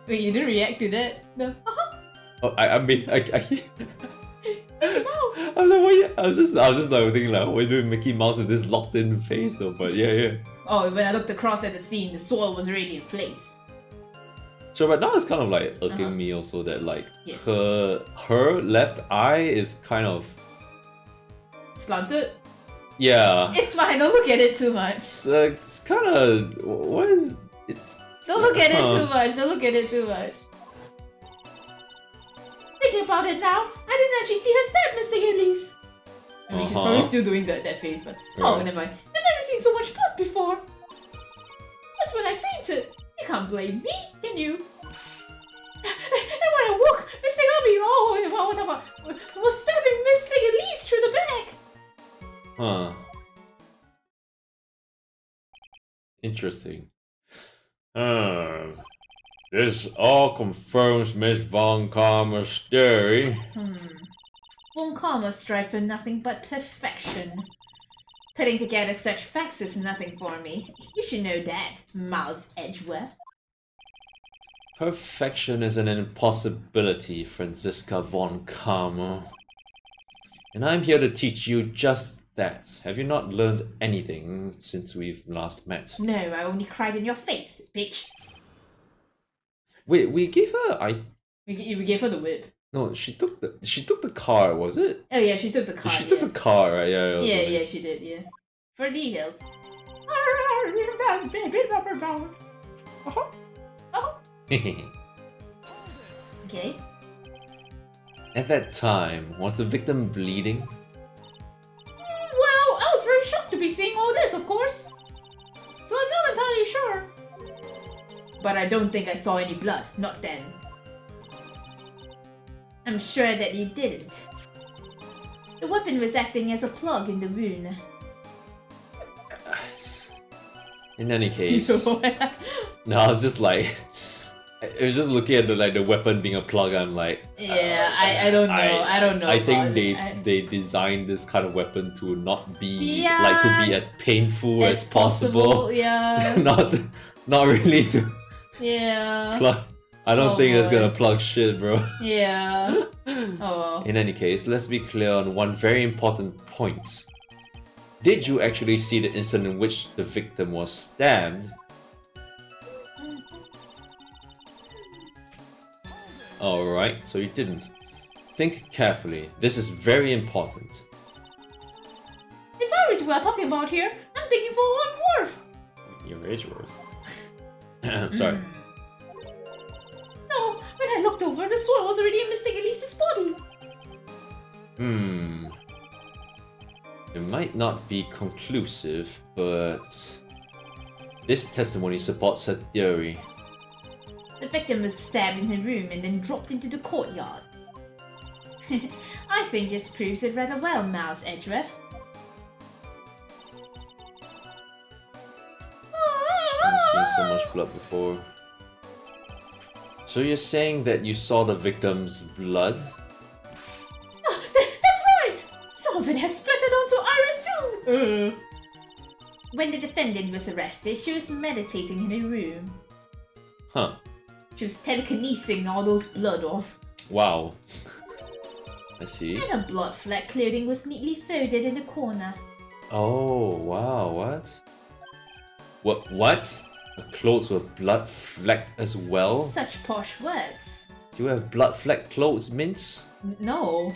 Wait, you didn't react to that? No. Uh-huh! Oh, I mean, Mickey Mouse! I'm like, what? I was just like thinking like, what are you doing, Mickey Mouse with this locked in face though? But yeah. Oh, when I looked across at the scene, the sword was already in place. So, but now it's kind of like irking me also that like Yes. her left eye is kind of Slanted? yeah. It's fine, don't look at it too much. It's kind of what is it's. Don't look at it too much, don't look at it too much. Thinking about it now, I didn't actually see her stab Mr. Elise. I mean, she's probably still doing that face, but... Oh, never mind. I've never seen so much blood before. That's when I fainted. You can't blame me, can you? And when I woke, Mr. Gummy, was stabbing Mr. Elise through the back. Huh. Interesting. This all confirms Miss Von Karma's theory. Von Karma strive for nothing but perfection. Putting together such facts is nothing for me. You should know that, Mouse Edgeworth. Perfection is an impossibility, Franziska Von Karma. And I'm here to teach you just that. Have you not learned anything since we've last met? No, I only cried in your face, bitch. Wait, we gave her We gave her the whip. No, she took the car, was it? Oh yeah, she took the car. She took the car, right? Yeah. Yeah, she did, yeah. For details. Okay. At that time, was the victim bleeding? Well, I was very shocked to be seeing all this, of course. So I'm not entirely sure. But I don't think I saw any blood, not then. I'm sure that you didn't. The weapon was acting as a plug in the wound. In any case, no, I was just like, I was just looking at the weapon being a plug. I'm like, yeah, I don't know. I don't know. I think they designed this kind of weapon to not be like to be as painful as possible. Yeah. not really to plug. I don't think it's gonna plug shit, bro. Yeah. Oh. In any case, let's be clear on one very important point. Did you actually see the incident in which the victim was stabbed? Alright, so you didn't. Think carefully. This is very important. It's Iris we are talking about here. I'm thinking for one worth. Your age worth. Sorry. No, when I looked over, the sword was already in Mr. Elise's body. It might not be conclusive, but this testimony supports her theory. The victim was stabbed in her room and then dropped into the courtyard. I think this proves it rather well, Mouse Edgeworth. I've seen so much blood before. So you're saying that you saw the victim's blood? That's right! Some of it had splattered onto Iris too! When the defendant was arrested, she was meditating in her room. Huh. She was telekinesing all those blood off. Wow. I see. And her blood fleck clothing was neatly folded in the corner. Oh, wow, what? What? Her clothes were blood flecked as well? Such posh words. Do you have blood flecked clothes, Mince? No.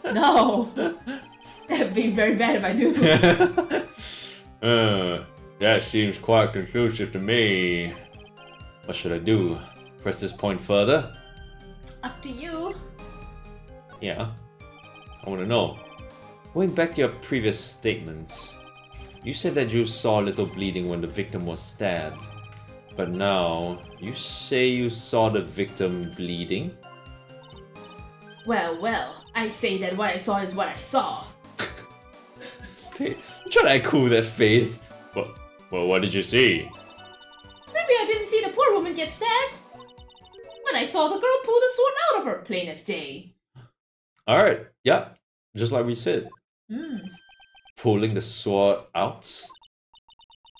No. That'd be very bad if I do. That seems quite conclusive to me. What should I do? Press this point further? Up to you. Yeah. I want to know. Going back to your previous statement, you said that you saw a little bleeding when the victim was stabbed. But now, you say you saw the victim bleeding? Well, I say that what I saw is what I saw. I'm trying to cool that face. Well, what did you see? Maybe I didn't see the poor woman get stabbed. But I saw the girl pull the sword out of her, plain as day. Alright, yeah. Just like we said. Pulling the sword out?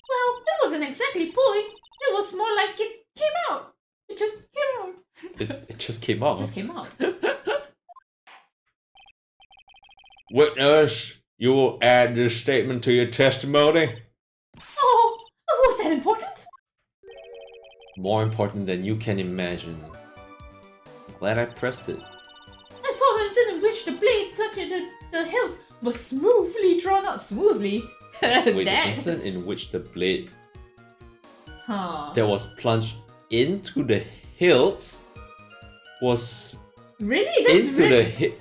Well, it wasn't exactly pulling. It was more like it came out. It just came out. It just came out. It just came out. Witness, you will add this statement to your testimony? Oh, was that important? More important than you can imagine. Glad I pressed it. I saw the incident in which the blade cut the hilt was smoothly drawn out. Smoothly? Wait, the instant in which the blade that was plunged into the hilt was really? That's into the hilt.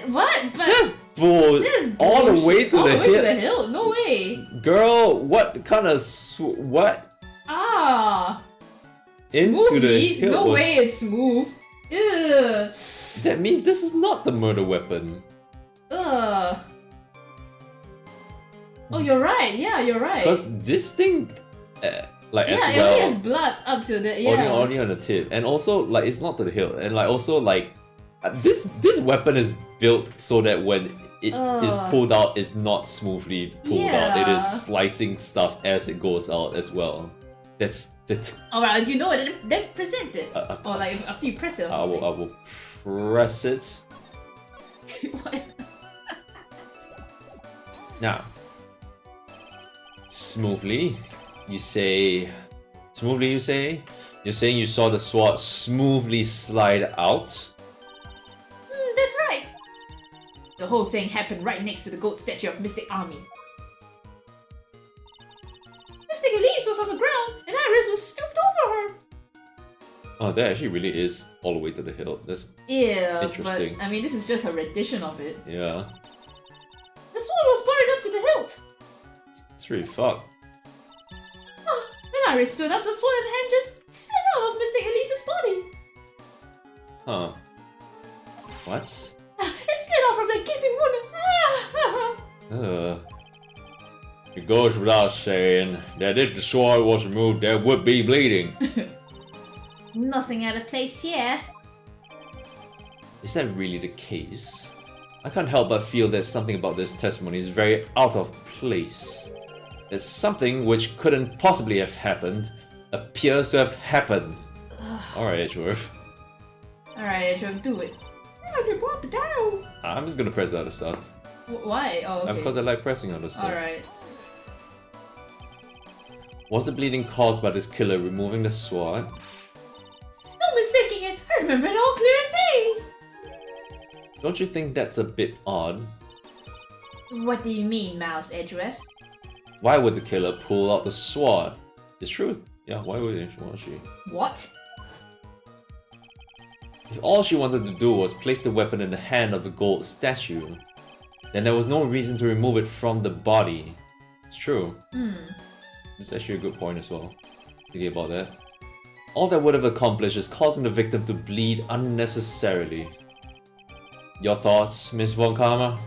What? But That's bull. All the way to all the the way to hilt. the hilt? No way. Girl, what kind of what? Into Smoothly? the hilt No was... way it's smooth. Ugh. That means this is not the murder weapon. Ugh. Oh, you're right. Yeah, you're right. Because this thing, like as it well, only has blood up to the only on the tip, and also like it's not to the hilt, and like also like this weapon is built so that when it is pulled out, it's not smoothly pulled out. It is slicing stuff as it goes out as well. That's that. Alright, if you know it, then present it. Or like after you press it or I something. will press it. What? Now, smoothly, you say. Smoothly, you say. You're saying you saw the sword smoothly slide out. that's right. The whole thing happened right next to the gold statue of Mystic Army. Mystic Elise was on the ground, and Iris was stooped over her. Oh, that actually really is all the way to the hilt. That's interesting. But I mean, this is just a rendition of it. Yeah. The sword was buried up to the hilt. It's really fucked. When Iris stood up, the sword in hand just slid out of Mystic Elise's body. Huh. What? It slid out from the gaping wound. It goes without saying that if the sword was removed, there would be bleeding. Nothing out of place here. Is that really the case? I can't help but feel that something about this testimony is very out of place. That something which couldn't possibly have happened appears to have happened. Alright, Edgeworth. Alright, Edgeworth, do it. I'm just gonna press the other stuff. Why? Oh, okay. Because I like pressing other stuff. Alright. Was the bleeding caused by this killer removing the sword? No mistaking it. I remember it all clear as day. Don't you think that's a bit odd? What do you mean, Mouse Edgeworth? Why would the killer pull out the sword? It's true. Yeah, why would she? What? If all she wanted to do was place the weapon in the hand of the gold statue, then there was no reason to remove it from the body. It's true. It's actually a good point as well. Thinking about that. All that would have accomplished is causing the victim to bleed unnecessarily. Your thoughts, Miss Von Karma?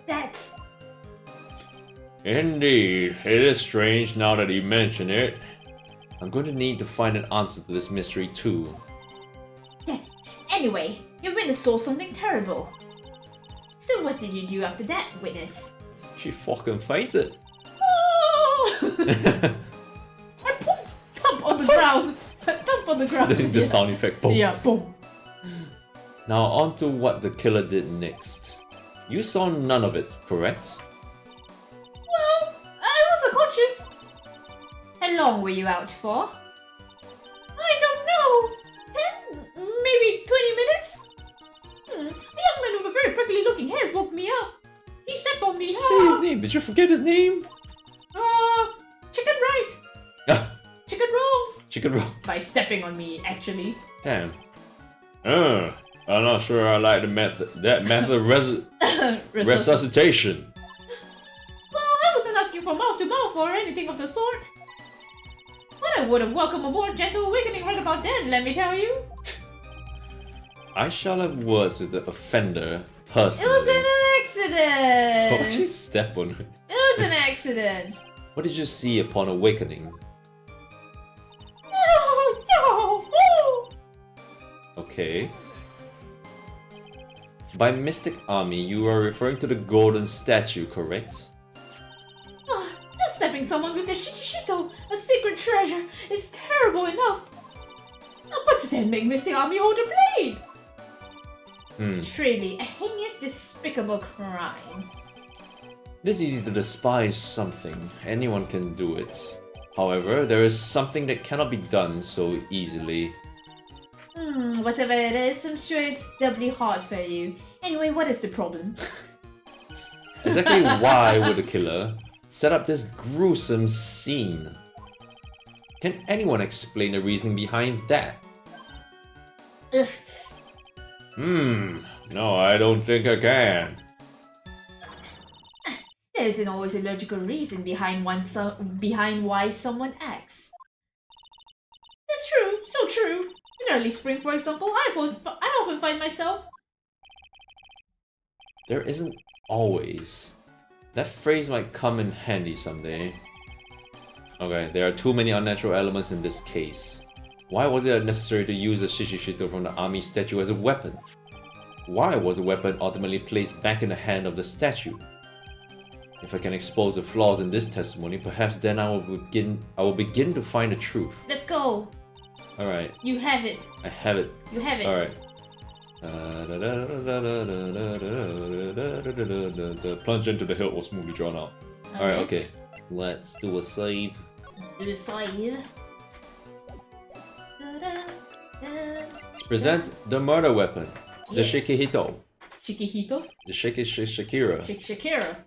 That's... Indeed, it is strange now that you mention it. I'm going to need to find an answer to this mystery too. Anyway, your witness saw something terrible. So what did you do after that, witness? She fucking fainted. Oh! I thump on the ground. Thump on the ground. The sound effect. Boom. Yeah, boom. Now on to what the killer did next. You saw none of it, correct? Well, I was unconscious. How long were you out for? I don't know. 10? Maybe 20 minutes? A young man with a very prickly looking head woke me up. He stepped on me. Did you say his name? Did you forget his name? Chicken Wright. Chicken Roll. Chicken roll. By stepping on me, actually. Damn. I'm not sure I like that method of resuscitation. Well, I wasn't asking for mouth to mouth or anything of the sort. But I would have welcomed a more gentle awakening right about then, let me tell you. I shall have words with the offender personally. It was an accident! Why would you step on her? It was an accident! What did you see upon awakening? Okay. By Mystic Army, you are referring to the golden statue, correct? Just stabbing someone with the Shikishito, a secret treasure, is terrible enough. But to then make Mystic Army hold a blade! Truly, a heinous, despicable crime. It is easy to despise something. Anyone can do it. However, there is something that cannot be done so easily. Whatever it is, I'm sure it's doubly hard for you. Anyway, what is the problem? Exactly why would the killer set up this gruesome scene? Can anyone explain the reasoning behind that? No, I don't think I can. There isn't always a logical reason behind why someone acts. That's true, so true. In early spring, for example, I often find myself... There isn't always. That phrase might come in handy someday. Okay, there are too many unnatural elements in this case. Why was it necessary to use the Shishishito from the army statue as a weapon? Why was the weapon ultimately placed back in the hand of the statue? If I can expose the flaws in this testimony, perhaps then I will begin to find the truth. Let's go! Alright. You have it. I have it. You have it. Alright. The plunge into the hill was smoothly drawn out. Alright, okay. Let's do a save. Let's do a save. Let's present the murder weapon. The Shikihito. Shikihito? The Shakira. Shakira.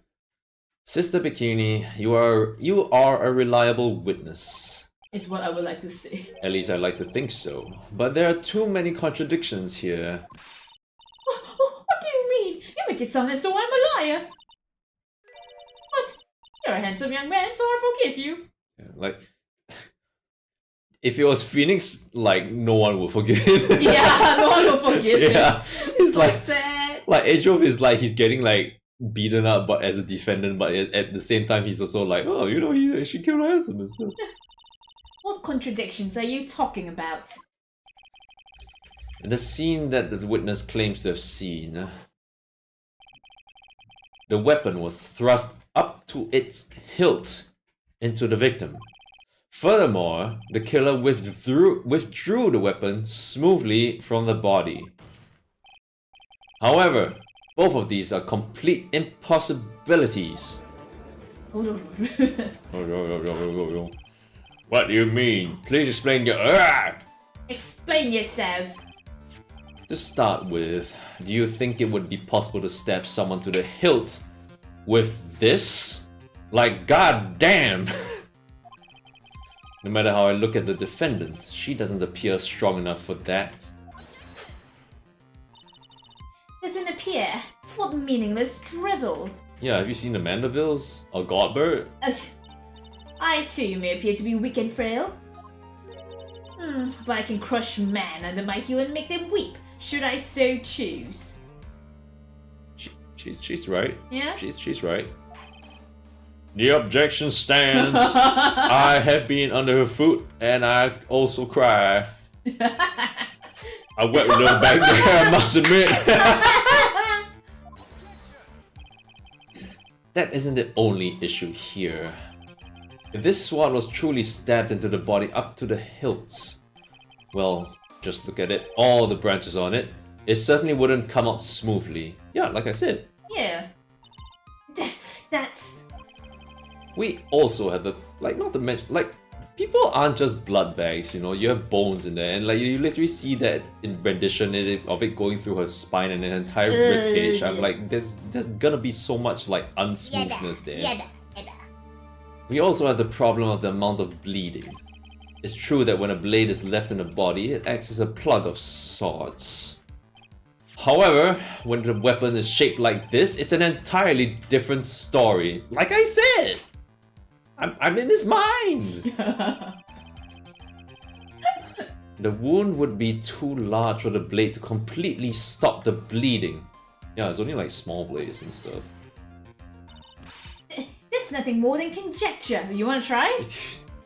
Sister Bikini, you are a reliable witness. Is what I would like to say. At least I like to think so. But there are too many contradictions here. What do you mean? You make it sound as though I'm a liar. But you're a handsome young man, so I forgive you. Yeah, like, if it was Phoenix, like, no one will forgive him. Yeah, no one will forgive him. Yeah, it's so like sad. Like Edgeworth is like he's getting like beaten up, but as a defendant, but at the same time he's also like, oh, you know, he actually killed Handsome and stuff. What contradictions are you talking about? In the scene that the witness claims to have seen, the weapon was thrust up to its hilt into the victim. Furthermore, the killer withdrew the weapon smoothly from the body. However, both of these are complete impossibilities. Hold on. What do you mean? Please explain your... Explain yourself. To start with, do you think it would be possible to stab someone to the hilt with this? Like, goddamn! No matter how I look at the defendant, she doesn't appear strong enough for that. Doesn't appear? What meaningless dribble! Yeah, have you seen the Mandervilles? Or Godbird? I too may appear to be weak and frail. But I can crush man under my heel and make them weep, should I so choose. She's right. Yeah? She's right. The objection stands. I have been under her foot, and I also cry. I wept a little back there, I must admit. That isn't the only issue here. If this sword was truly stabbed into the body up to the hilt, well, just look at it, all the branches on it, it certainly wouldn't come out smoothly. Yeah, like I said. Yeah. That's... We also have the, like, not to mention, like, people aren't just blood bags, you know, you have bones in there, and like, you literally see that in rendition of it going through her spine and an entire ribcage. I'm like, there's gonna be so much, like, unsmoothness there. We also have the problem of the amount of bleeding. It's true that when a blade is left in the body, it acts as a plug of sorts. However, when the weapon is shaped like this, it's an entirely different story. Like I said, I'm in his mind. The wound would be too large for the blade to completely stop the bleeding. Yeah, it's only like small blades and stuff. That's nothing more than conjecture. You wanna try?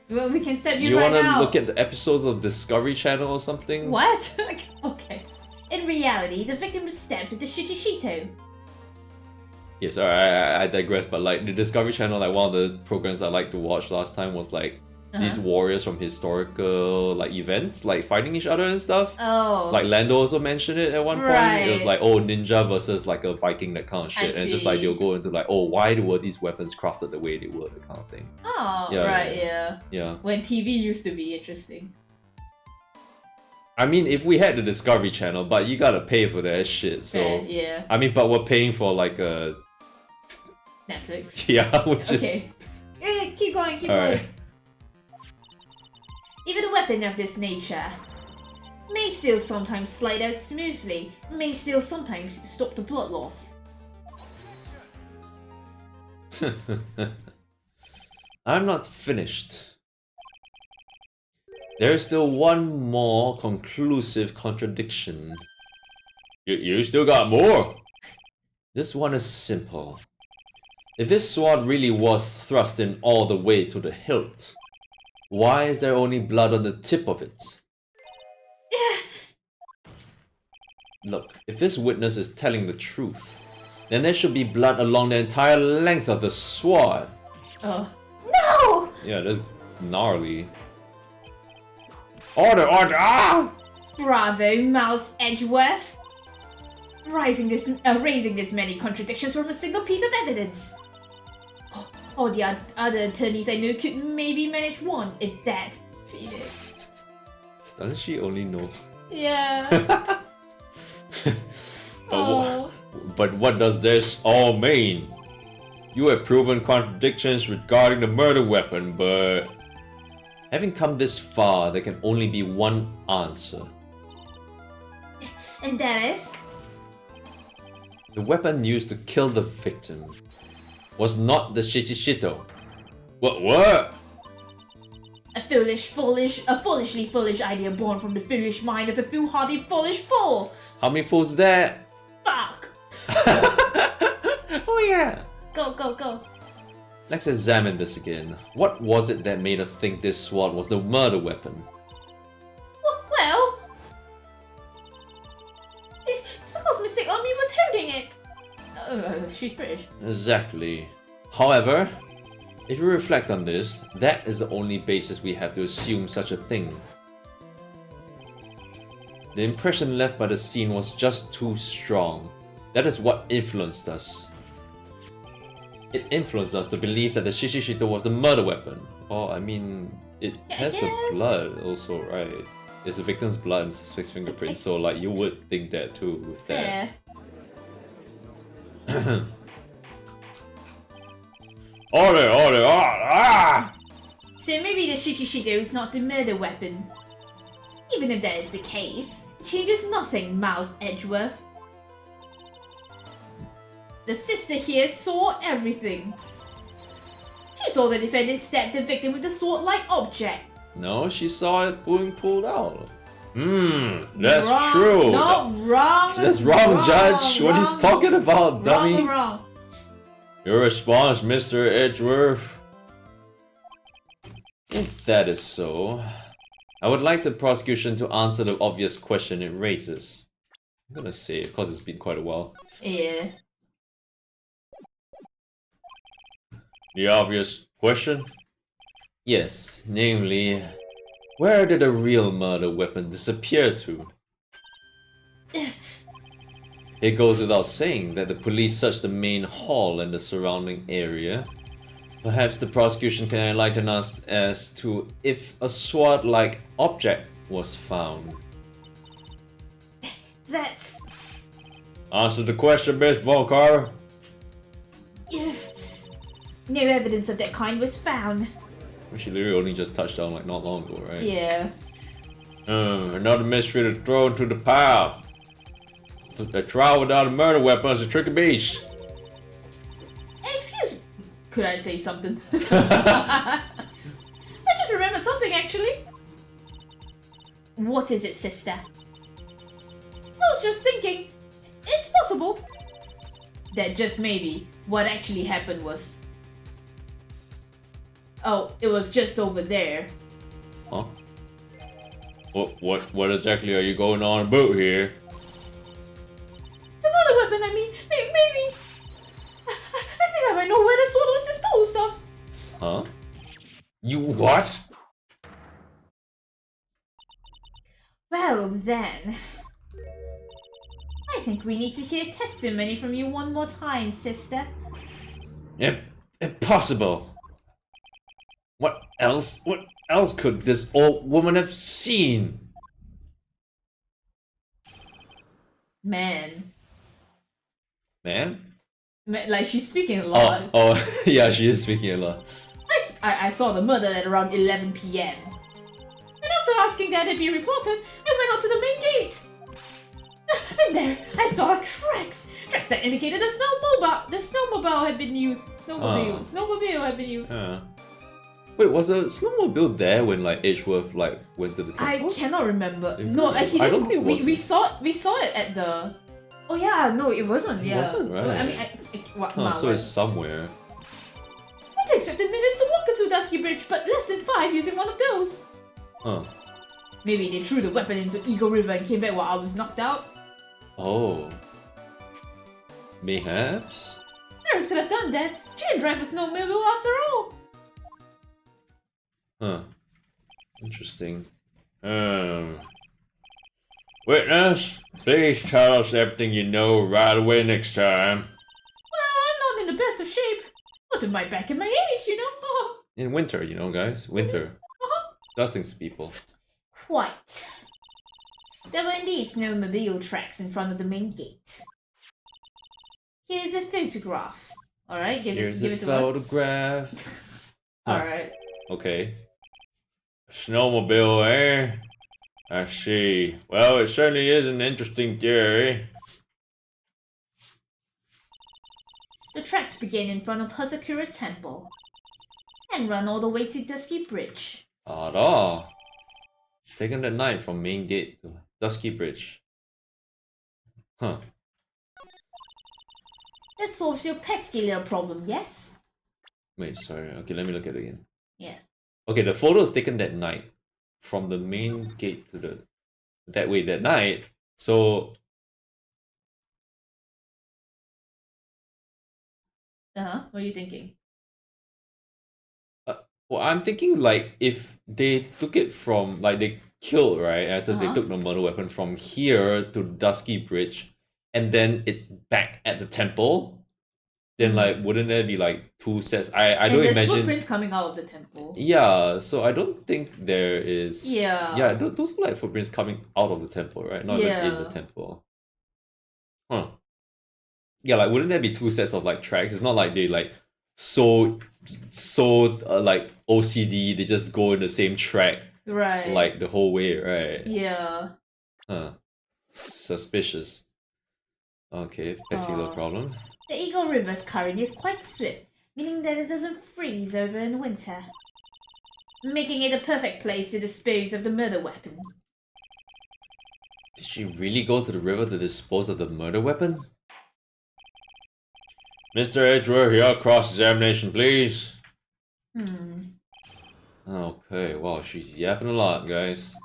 Well, we can step you right now. You wanna look at the episodes of Discovery Channel or something? What? Okay. In reality, the victim was stabbed with the Shishito. Yes, alright, I digress, but like the Discovery Channel, like one of the programs I liked to watch last time was like these warriors from historical like events, like fighting each other and stuff. Oh. Like Lando also mentioned it at one point. It was like, oh, ninja versus like a Viking, that kind of shit. And it's just like they'll go into like, oh, why were these weapons crafted the way they were, that kind of thing. Oh, yeah. Yeah. When TV used to be interesting. I mean, if we had the Discovery Channel, but you gotta pay for that shit, so... yeah. I mean, but we're paying for like a... Netflix. Yeah, which is... Okay. Keep going, keep going. Even a weapon of this nature may still sometimes slide out smoothly, may still sometimes stop the blood loss. I'm not finished. There's still one more conclusive contradiction. You still got more? This one is simple. If this sword really was thrust in all the way to the hilt, why is there only blood on the tip of it? Look, if this witness is telling the truth, then there should be blood along the entire length of the sword. Oh. No! Yeah, that's gnarly. Order, order! Ah! Bravo, Mouse Edgeworth! Raising this many contradictions from a single piece of evidence. All the other attorneys I know could maybe manage one, if that. Phoenix. Doesn't she only know? Yeah. But what does this all mean? You have proven contradictions regarding the murder weapon, but... having come this far, there can only be one answer. And that is? The weapon used to kill the victim was not the Shishito. What? A foolishly foolish idea born from the foolish mind of a foolhardy foolish fool! How many fools is that? Fuck! Oh yeah! Go! Let's examine this again. What was it that made us think this sword was the murder weapon? Well... it's because Miss Army was holding it! She's British. Exactly. However, if you reflect on this, that is the only basis we have to assume such a thing. The impression left by the scene was just too strong. That is what influenced us. It influenced us to believe that the Shishito was the murder weapon. Oh, I mean, it has the blood also, right? It's the victim's blood and suspect's fingerprints, so like you would think that too with that. Yeah. Order! So maybe the Shishito is not the murder weapon. Even if that is the case, it changes nothing, Mouse Edgeworth. The sister here saw everything. She saw the defendant stab the victim with the sword-like object. No, she saw it being pulled out. That's wrong. true. No, wrong. That's wrong, Judge. What are you talking about, dummy? Wrong. Your response, Mr. Edgeworth. If that is so, I would like the prosecution to answer the obvious question it raises. I'm gonna say it because it's been quite a while. Yeah. The obvious question? Yes, namely, where did the real murder weapon disappear to? It goes without saying that the police searched the main hall and the surrounding area. Perhaps the prosecution can enlighten us as to if a sword-like object was found. That's... Answer the question, Miss Volcar. No evidence of that kind was found. She literally only just touched down like not long ago, right? Yeah. Another mystery to throw into the pile. The trial without a murder weapon is a tricky beast. Excuse me. Could I say something? I just remembered something actually. What is it, sister? I was just thinking, it's possible that just maybe what actually happened was... Oh, it was just over there. Huh? What exactly are you going on about here? The mother weapon, I mean, maybe... I think I might know where the sword was disposed of. Huh? You what? Well then... I think we need to hear testimony from you one more time, sister. Impossible. What else could this old woman have seen? Man. Man? Like, she's speaking a lot. Oh, yeah, she is speaking a lot. I saw the murder at around 11 PM. And after asking that it be reported, I went out to the main gate. And there, I saw tracks that indicated the snowmobile had been used. Snowmobile had been used. Wait, was a snowmobile there when like Edgeworth like went to the temple? I cannot remember. No, like he didn't. I don't think it was. We saw it at the. Oh yeah, no, it wasn't. It Yeah, wasn't, right? I mean, So it's somewhere. It takes 15 minutes to walk into Dusky Bridge, but less than 5 using one of those. Huh. Maybe they threw the weapon into Eagle River and came back while I was knocked out. Oh. Mayhaps? Paris could have done that. She didn't drive a snowmobile after all. Huh. Interesting. Witness, please tell us everything you know right away next time. Well, I'm not in the best of shape. Not with my back and my age, you know. In winter, you know, guys. Winter. Does things to people. Quite. There were indeed snowmobile tracks in front of the main gate. Here's a photograph. Alright, give it to us. Here's a photograph. Alright. Okay. Snowmobile, eh? I see. Well, it certainly is an interesting theory. The tracks begin in front of Hazakura Temple and run all the way to Dusky Bridge. Ah, taken that night from main gate to Dusky Bridge. Huh. That solves your pesky little problem, yes? Wait, sorry. Okay, let me look at it again. Yeah. Okay, the photo is taken that night from the main gate to the that night. So What are you thinking? well, I'm thinking like if they took it from like they killed, right? After they took the murder weapon from here to Dusky Bridge, and then it's back at the temple. Then like wouldn't there be like two sets? I don't there's imagine footprints coming out of the temple. Yeah, so I don't think there is. Yeah. Those are like footprints coming out of the temple, right? Not even in the temple. Huh. Yeah, like wouldn't there be two sets of like tracks? It's not like they like so like OCD. They just go in the same track, right? Like the whole way, right? Yeah. Huh. Suspicious. Okay, pesky little problem. The Eagle River's current is quite swift, meaning that it doesn't freeze over in winter, making it a perfect place to dispose of the murder weapon. Did she really go to the river to dispose of the murder weapon? Mr. Edgeworth, your cross-examination, please. Okay, wow, she's yapping a lot, guys.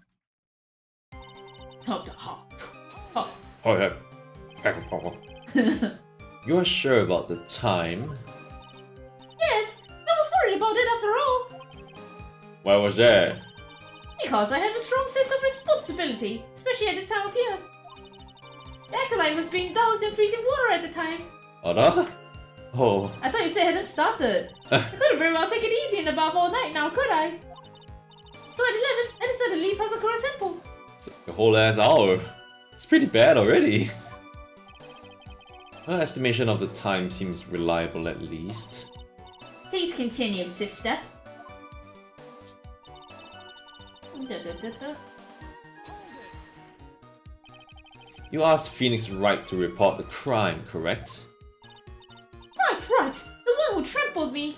You're sure about the time? Yes, I was worried about it after all. Why was that? Because I have a strong sense of responsibility, especially at this time of year. The acolyte was being doused in freezing water at the time. Oh. I thought you said it hadn't started. I couldn't very well take it easy in the bath all night now, could I? So at 11, I decided to leave Hazakura Temple. It's a whole ass hour. It's pretty bad already. Her estimation of the time seems reliable at least. Please continue, sister. You asked Phoenix Wright to report the crime, correct? Right. The one who trampled me.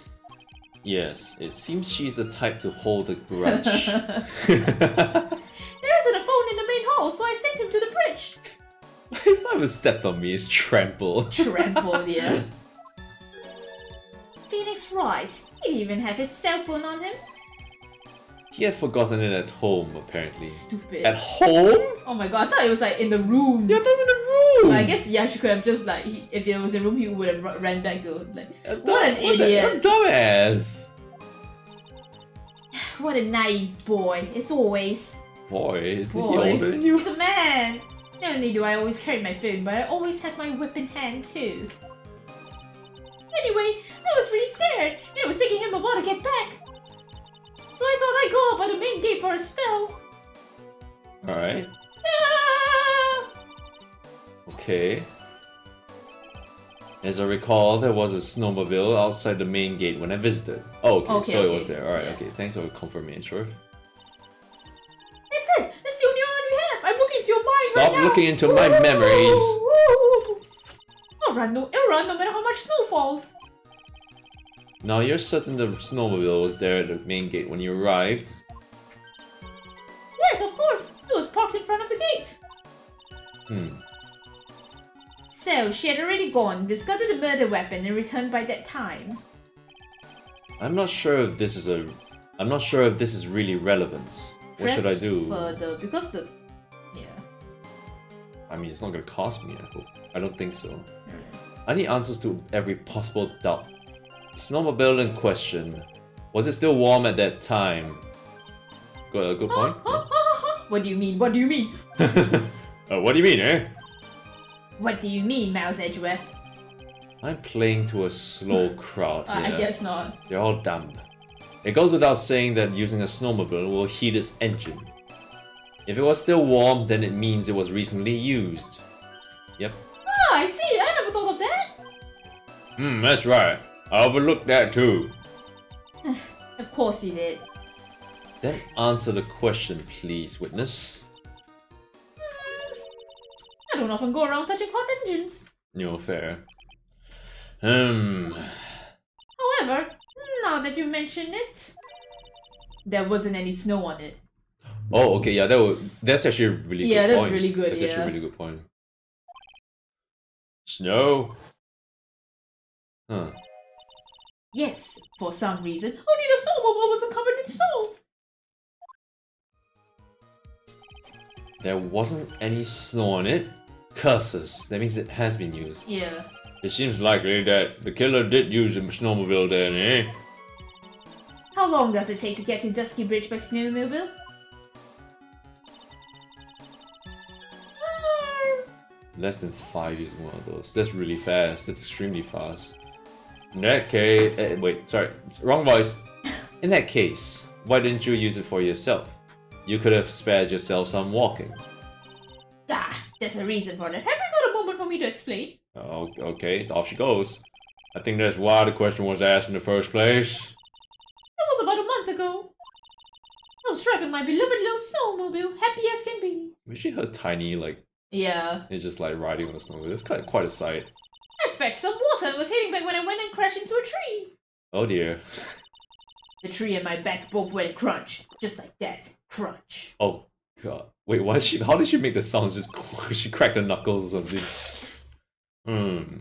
Yes, it seems she's the type to hold a grudge. There isn't a phone in the main hall, so I sent him to the bridge. It's not even stepped on me, it's trampled. Trampled, yeah. Phoenix Wright. He didn't even have his cell phone on him. He had forgotten it at home, apparently. Stupid. At home? Oh my god, I thought it was like in the room. Yeah, that's in the room! But I guess, yeah, she could have just like, if it was in the room, he would have ran back to, like, what an idiot. What a dumbass! What a naive boy, as always. Boy, is he Boy. older than you? He's a man. Not only do I always carry my phone, but I always have my whip in hand too. Anyway, I was pretty scared, and it was taking him a while to get back. So I thought I'd go up by the main gate for a spell. Alright. Ah! Okay. As I recall, there was a snowmobile outside the main gate when I visited. Oh, okay, so it was there. Alright, okay. Thanks for confirmation. That's it! That's the only one we have! I'm looking into your mind Stop right now! looking into my memories! It'll run no matter how much snow falls. Now you're certain the snowmobile was there at the main gate when you arrived? Yes, of course! It was parked in front of the gate. So, she had already gone, discarded the murder weapon, and returned by that time. I'm not sure if this is really relevant. What should I do? Further, because the... Yeah. I mean, it's not gonna cost me, I hope. I don't think so. I need answers to every possible doubt. Snowmobile in question. Was it still warm at that time? Good point. What do you mean? What do you mean? What do you mean, eh? What do you mean, Mouse Edgeworth? I'm playing to a slow crowd here. I guess not. They're all dumb. It goes without saying that using a snowmobile will heat its engine. If it was still warm, then it means it was recently used. Yep. Ah, I see! I never thought of that! That's right. I overlooked that too. Of course you did. Then answer the question, please, witness. I don't often go around touching hot engines. You're fair. However, now that you mention it... There wasn't any snow on it. Oh, okay, yeah, that's actually a really good point. Yeah, that's really good, That's actually a really good point. Snow? Huh. Yes, for some reason, only the snowmobile wasn't covered in snow. There wasn't any snow on it? Curses. That means it has been used. Yeah. It seems likely that the killer did use the snowmobile then, eh? How long does it take to get to Dusky Bridge by snowmobile? Less than 5 using one of those. That's really fast. That's extremely fast. In that case... wait, sorry. Wrong voice. In that case, why didn't you use it for yourself? You could have spared yourself some walking. Ah, there's a reason for that. Have you got a moment for me to explain? Oh, okay, off she goes. I think that's why the question was asked in the first place. That was about a month ago. I was driving my beloved little snowmobile, happy as can be. Imagine her tiny, like... Yeah. It's just like riding on a snowmobile. That's quite a sight. I fetched some water and was heading back when I went and crashed into a tree. Oh dear. The tree and my back both went crunch. Just like that. Crunch. Oh god. Wait, how did she make the sounds? Just she cracked her knuckles or something.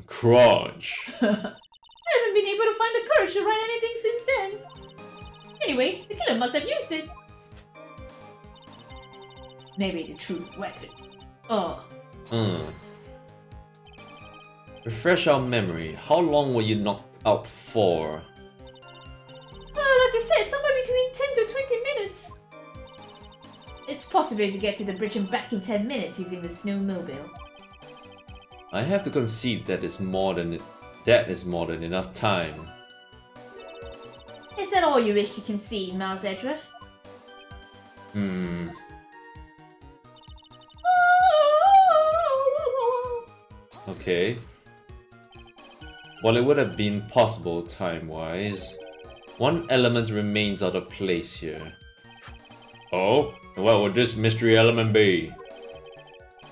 Crunch. I haven't been able to find the courage to write anything since then. Anyway, the killer must have used it. Maybe the true weapon. Refresh our memory. How long were you knocked out for? Like I said, somewhere between 10 to 20 minutes. It's possible to get to the bridge and back in 10 minutes using the snowmobile. I have to concede that is more than enough time. Is that all you wish to concede, Mouse Edgeworth? Okay. While it would have been possible time-wise, one element remains out of place here. Oh? And what would this mystery element be?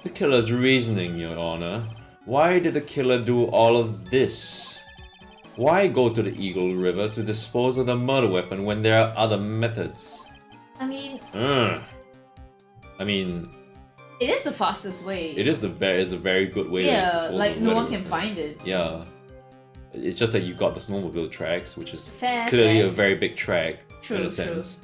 The killer's reasoning, Your Honor. Why did the killer do all of this? Why go to the Eagle River to dispose of the murder weapon when there are other methods? I mean... It is the fastest way. It is a very good way to dispose of like no one can weapon. find it. Yeah. It's just that you got the snowmobile tracks, which is Fair. a very big track in a sense.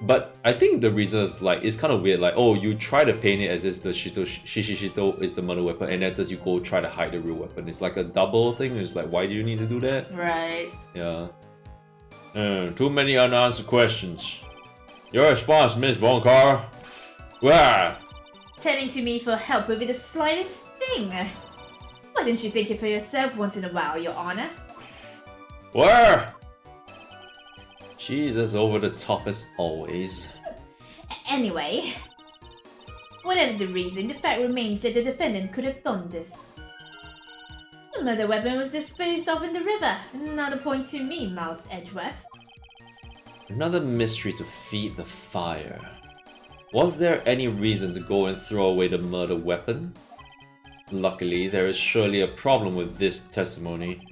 But I think the reason is like it's kind of weird. Like, oh, you try to paint it as if the Shishito is the murder weapon, and then you go try to hide the real weapon. It's like a double thing. It's like, why do you need to do that? Right. Yeah. Too many unanswered questions. Your response, Miss Von Carr. Wah! Turning to me for help would be the slightest thing. Why didn't you think it for yourself once in a while, Your Honor? Where? She's as over the top as always. Anyway, whatever the reason, the fact remains that the defendant could have done this. The murder weapon was disposed of in the river. Not a point to me, Mouse Edgeworth. Another mystery to feed the fire. Was there any reason to go and throw away the murder weapon? Luckily, there is surely a problem with this testimony.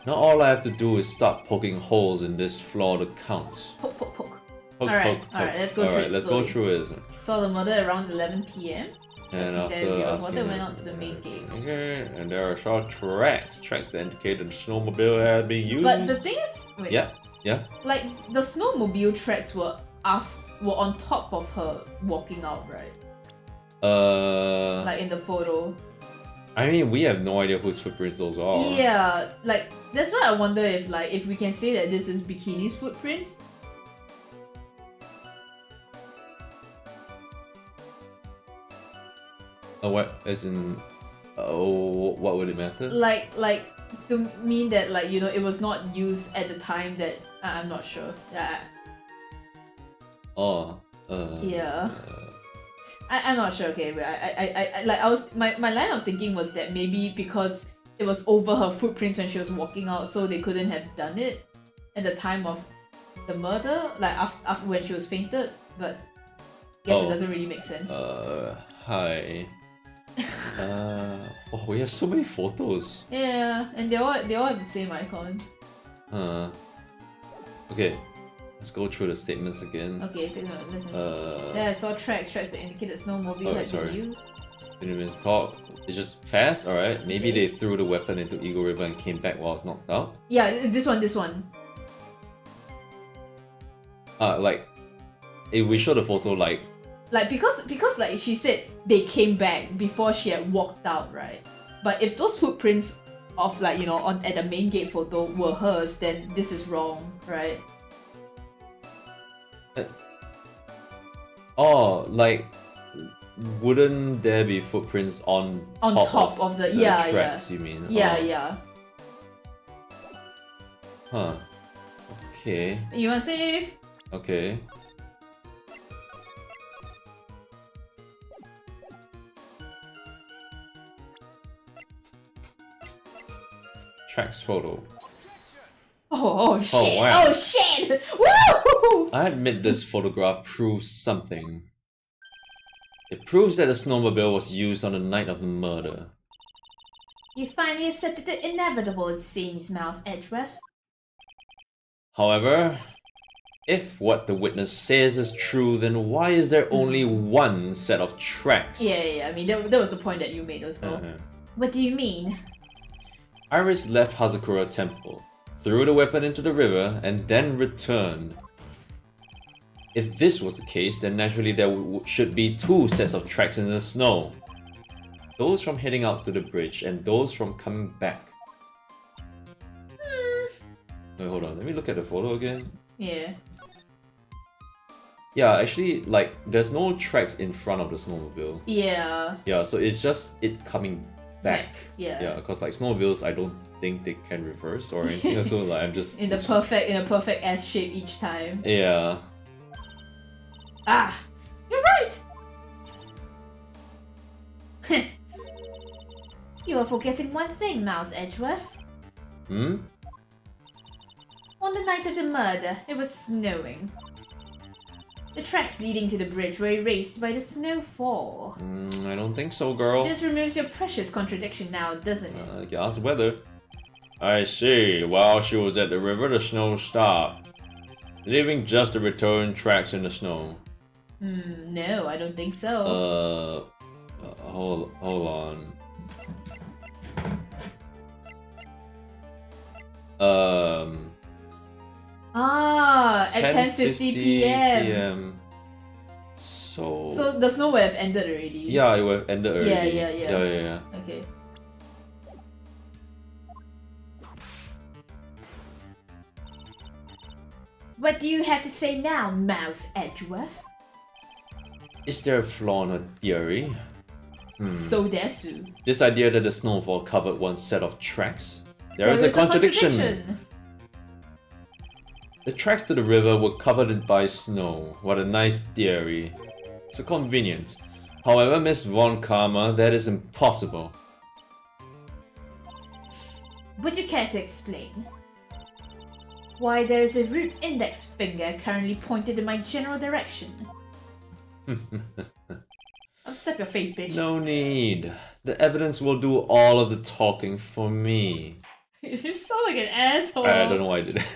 Now all I have to do is start poking holes in this flawed account. Poke, poke, poke. Poke, Alright, poke, alright, poke. let's go through it Let's slowly. go through it. Saw the murder around 11 PM. And Let's see, after there asking, went on to the main gate. Okay, and there are short tracks that indicate that the snowmobile had been used. But the thing is, wait, Yeah. like the snowmobile tracks were on top of her walking out, right? Like in the photo. I mean, we have no idea whose footprints those are. Yeah, like that's why I wonder if we can say that this is Bikini's footprints. What? As in, what would it matter? Like to mean that it was not used at the time that I'm not sure. Yeah. Yeah. I'm not sure. Okay, my line of thinking was that maybe because it was over her footprints when she was walking out, so they couldn't have done it at the time of the murder, like after when she was fainted. But I guess it doesn't really make sense. Hi. We have so many photos. Yeah, and they all have the same icon. Okay. Let's go through the statements again. Okay, listen. Yeah, I saw tracks that indicated snowmobile had been used. Benjamin's talk. It's just fast, alright. Maybe they threw the weapon into Eagle River and came back while it's knocked out. Yeah, this one. Like, if we show the photo, like because like she said they came back before she had walked out, right? But if those footprints of at the main gate photo were hers, then this is wrong, right? Like, wouldn't there be footprints on top of the tracks? You mean? Yeah. Huh. Okay. You want to save? Okay. Tracks photo. Oh shit! wow. Oh shit! Woo! I admit this photograph proves something. It proves that the snowmobile was used on the night of the murder. You finally accepted the inevitable, it seems, Mouse Edgeworth. However, if what the witness says is true, then why is there only one set of tracks? Yeah. I mean, that was the point that you made as well. What do you mean? Iris left Hazakura Temple, threw the weapon into the river, and then returned. If this was the case, then naturally there should be two sets of tracks in the snow. Those from heading out to the bridge, and those from coming back. Wait, hold on, let me look at the photo again. Yeah. Yeah, actually, like, there's no tracks in front of the snowmobile. Yeah. Yeah, so it's just it coming back. Yeah. Because like snowmobiles, I don't think they can reverse or anything. So like I'm just in a perfect S shape each time. Yeah. Ah, you're right. You are forgetting one thing, Mouse Edgeworth. Hmm? On the night of the murder, it was snowing. The tracks leading to the bridge were erased by the snowfall. I don't think so, girl. This removes your precious contradiction now, doesn't it? Gas weather. I see. While she was at the river, the snow stopped, leaving just the return tracks in the snow. No, I don't think so. Hold on. At 10:50 p.m. So the snow would have ended already. Yeah, it would have ended already. Yeah. Okay. What do you have to say now, Mouse Edgeworth? Is there a flaw in her theory? So desu. This idea that the snowfall covered one set of tracks? There is a contradiction. The tracks to the river were covered by snow. What a nice theory. So convenient. However, Miss Von Karma, that is impossible. Would you care to explain? Why there is a root index finger currently pointed in my general direction? I'll slap your face, bitch. No need. The evidence will do all of the talking for me. You sound like an asshole. I don't know why I did it.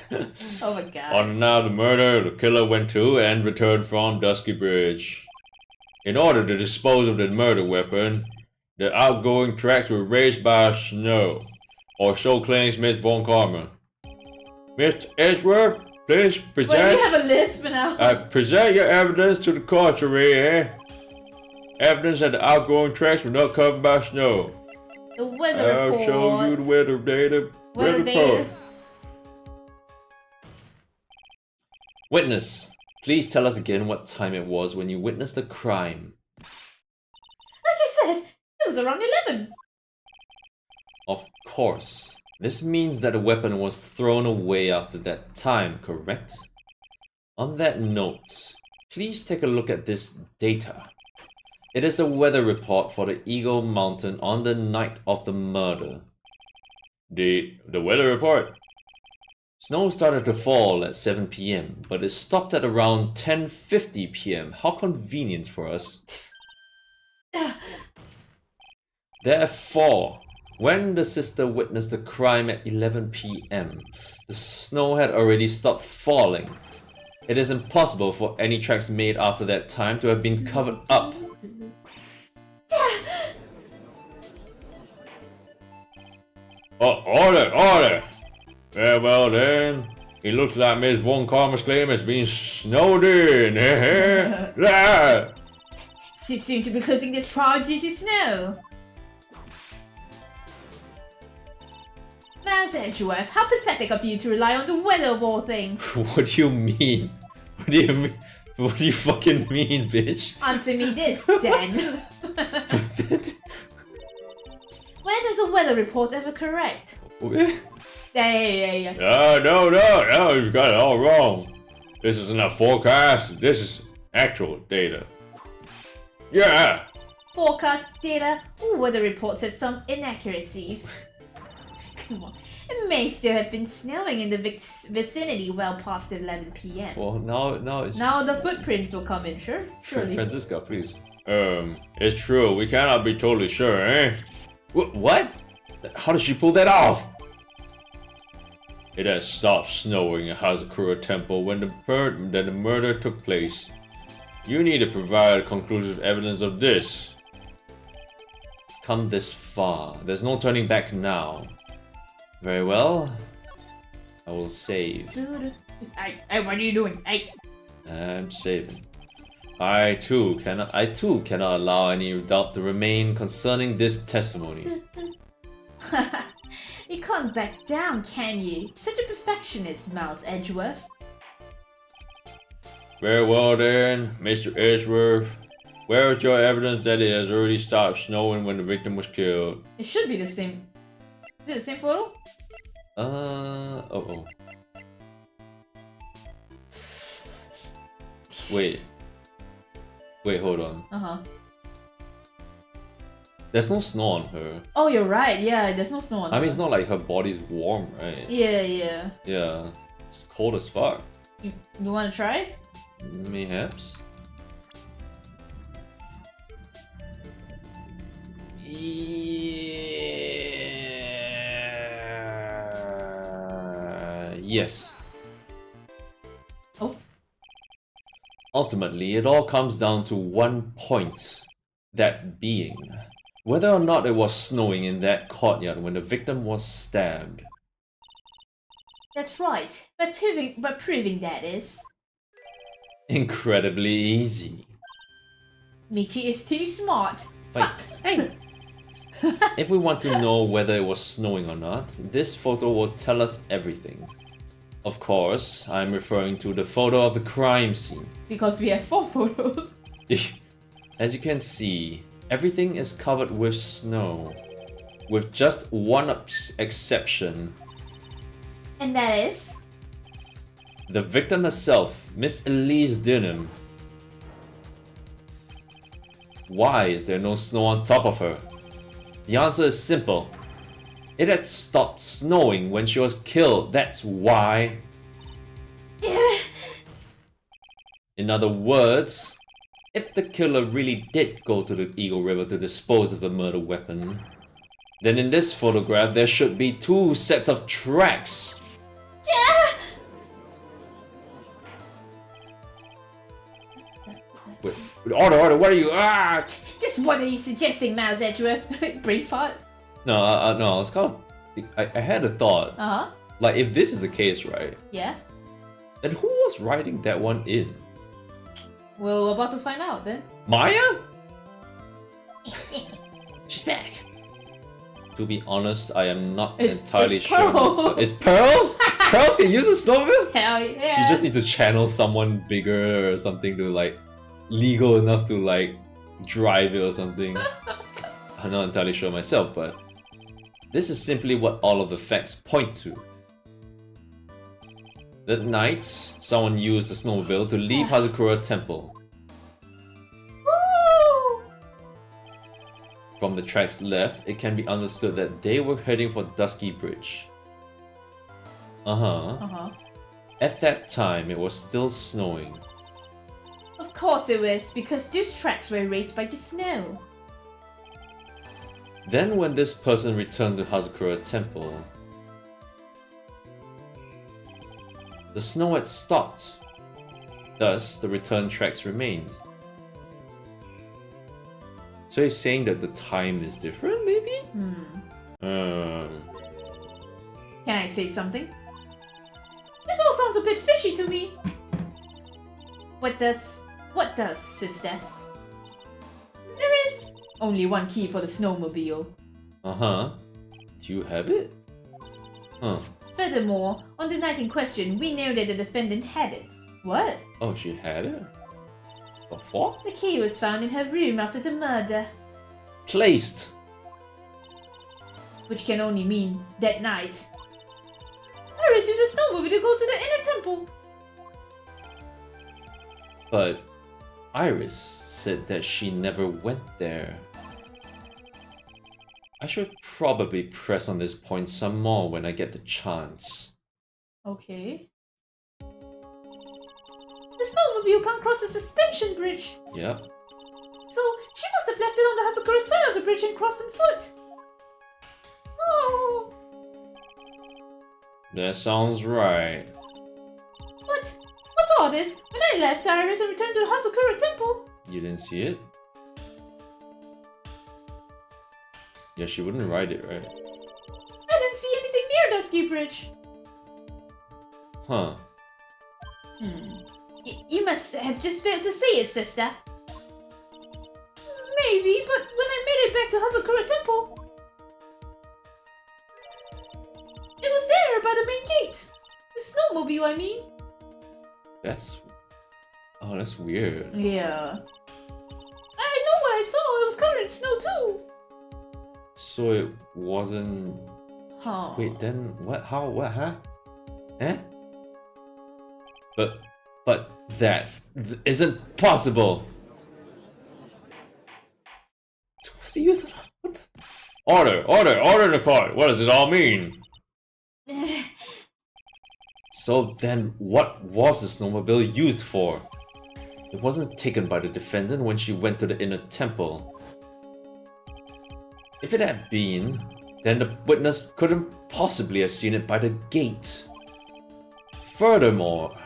Oh my god. On and now the murder, the killer went to and returned from Dusky Bridge. In order to dispose of the murder weapon, the outgoing tracks were raised by snow. Or so claims Miss Von Karma. Mr. Edgeworth, please present... Wait, you have a lisp now. Present your evidence to the contrary, eh? Evidence that the outgoing tracks were not covered by snow. The weather report. I'll show you the weather data. Weather report. Witness, please tell us again what time it was when you witnessed the crime. Like I said, it was around 11. Of course. This means that the weapon was thrown away after that time, correct? On that note, please take a look at this data. It is the weather report for the Eagle Mountain on the night of the murder. The weather report? Snow started to fall at 7 p.m, but it stopped at around 10:50 p.m. How convenient for us. Therefore, when the sister witnessed the crime at 11 p.m, the snow had already stopped falling. It is impossible for any tracks made after that time to have been covered up. Order! Very well then. It looks like Miss Von Karma's claim has been snowed in. Soon to be closing this trial due to snow. Mouse Edgeworth, how pathetic of you to rely on the weather of all things. What do you mean? What do you mean? What do you fucking mean, bitch? Answer me this, then. When is a weather report ever correct? Yeah. No, you've got it all wrong. This isn't a forecast, this is actual data. Yeah! Forecast data? Weather reports have some inaccuracies. Come on. It may still have been snowing in the vicinity well past 11 p.m. Well, now it's... Now the footprints will come in, surely. Francisca, please. It's true, we cannot be totally sure, eh? What? How did she pull that off? It has stopped snowing at Hazakura Temple when the murder took place. You need to provide conclusive evidence of this. Come this far. There's no turning back now. Very well. I will save. Hey, what are you doing? Hey. I'm saving. I too cannot allow any doubt to remain concerning this testimony. You can't back down, can you? Such a perfectionist, Mouse Edgeworth. Very well then, Mr. Edgeworth. Where is your evidence that it has already stopped snowing when the victim was killed? It should be the same. Is it the same photo? Oh. Wait, hold on. There's no snow on her. Oh, you're right. Yeah, there's no snow on her. I mean, it's not like her body's warm, right? Yeah. Yeah. It's cold as fuck. You want to try? Mayhaps. Yes. Oh. Ultimately, it all comes down to one point. That being, whether or not it was snowing in that courtyard when the victim was stabbed. That's right. By proving that is... Incredibly easy. Michi is too smart. Wait, Fuck. hey! If we want to know whether it was snowing or not, this photo will tell us everything. Of course, I'm referring to the photo of the crime scene. Because we have 4 photos. As you can see, everything is covered with snow, with just one exception. And that is? The victim herself, Miss Elise Dunham. Why is there no snow on top of her? The answer is simple. It had stopped snowing when she was killed, that's why. In other words, if the killer really did go to the Eagle River to dispose of the murder weapon, then in this photograph there should be 2 sets of tracks. Wait, order, what are you? Just what are you suggesting, Mouse Edgeworth? Brain fart? No, no, I was kind of... I had a thought. Uh-huh. Like, if this is the case, right? Yeah? Then who was writing that one in? Well, we're about to find out then. Maya? She's back. To be honest, I am not entirely sure. Pearl. It's Pearls? Pearls can use a snowmobile? Hell yeah. She just needs to channel someone bigger or something to like legal enough to like drive it or something. I'm not entirely sure myself, but this is simply what all of the facts point to. That night, someone used the snowmobile to leave Hazakura Temple. Woo! From the tracks left, it can be understood that they were heading for Dusky Bridge. Uh-huh. At that time, it was still snowing. Of course it was, because those tracks were erased by the snow. Then when this person returned to Hazakura Temple, the snow had stopped. Thus, the return tracks remained. So he's saying that the time is different, maybe? Can I say something? This all sounds a bit fishy to me. What does, sister? There is only one key for the snowmobile. Do you have it? Furthermore, on the night in question, we know that the defendant had it. What? Oh, she had it? Before? The key was found in her room after the murder. Placed! Which can only mean that night. Iris used a snowmobile to go to the inner temple. But Iris said that she never went there. I should probably press on this point some more when I get the chance. Okay. The snowmobile can't cross the suspension bridge. Yep. So she must have left it on the Hazakura side of the bridge and crossed on foot. Oh. That sounds right. What's all this? When I left Iris and returned to the Hazakura temple. You didn't see it? Yeah, she wouldn't ride it, right? I didn't see anything near Dusky Bridge. Huh. You must have just failed to see it, sister. Maybe, but when I made it back to Hazakura Temple, it was there by the main gate. The snowmobile, I mean. That's weird. Yeah. I know what I saw. It was covered in snow too. So it wasn't... Huh. Wait, then what? How? What? Huh? Eh? But that isn't possible. So what's the use of that? What the... Order the card. What does it all mean? So then, what was the snowmobile used for? It wasn't taken by the defendant when she went to the inner temple. If it had been, then the witness couldn't possibly have seen it by the gate. Furthermore,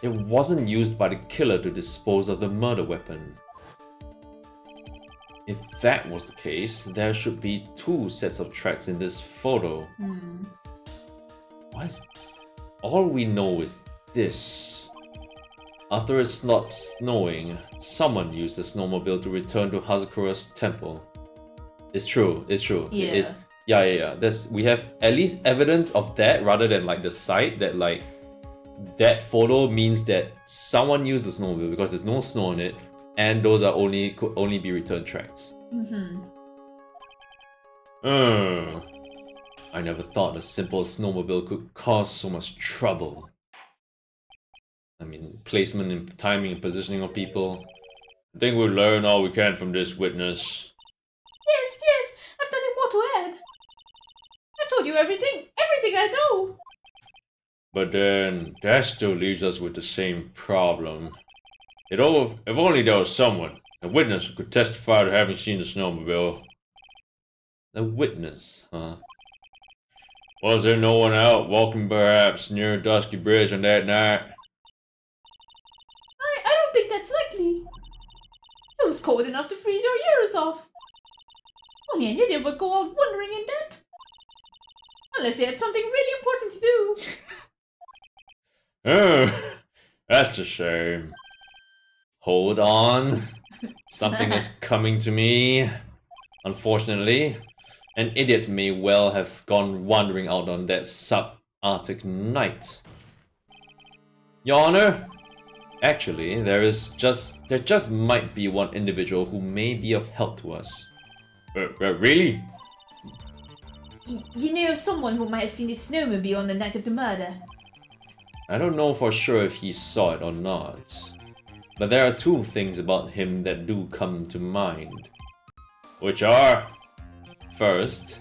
it wasn't used by the killer to dispose of the murder weapon. If that was the case, there should be 2 sets of tracks in this photo. Why is... All we know is this. After it stopped snowing, someone used the snowmobile to return to Hazakura's temple. It's true, it's true. Yeah. Yeah. We have at least evidence of that rather than like the site that like that photo means that someone used the snowmobile because there's no snow on it, and those are could only be return tracks. I never thought a simple snowmobile could cause so much trouble. I mean, placement and timing and positioning of people. I think we'll learn all we can from this witness. Yes, I've nothing more to add. I've told you everything I know. But then, that still leaves us with the same problem. If only there was someone, a witness who could testify to having seen the snowmobile. A witness, huh? Was there no one out walking perhaps near Dusky Bridge on that night? I don't think that's likely. It was cold enough to freeze your ears off. Only an idiot would go out wandering in that. Unless they had something really important to do. Oh, that's a shame. Hold on. Something is coming to me. Unfortunately, an idiot may well have gone wandering out on that sub-Arctic night. Your Honor, actually, there just might be one individual who may be of help to us. Really? You know of someone who might have seen the snowmobile on the night of the murder? I don't know for sure if he saw it or not. But there are 2 things about him that do come to mind. Which are, first,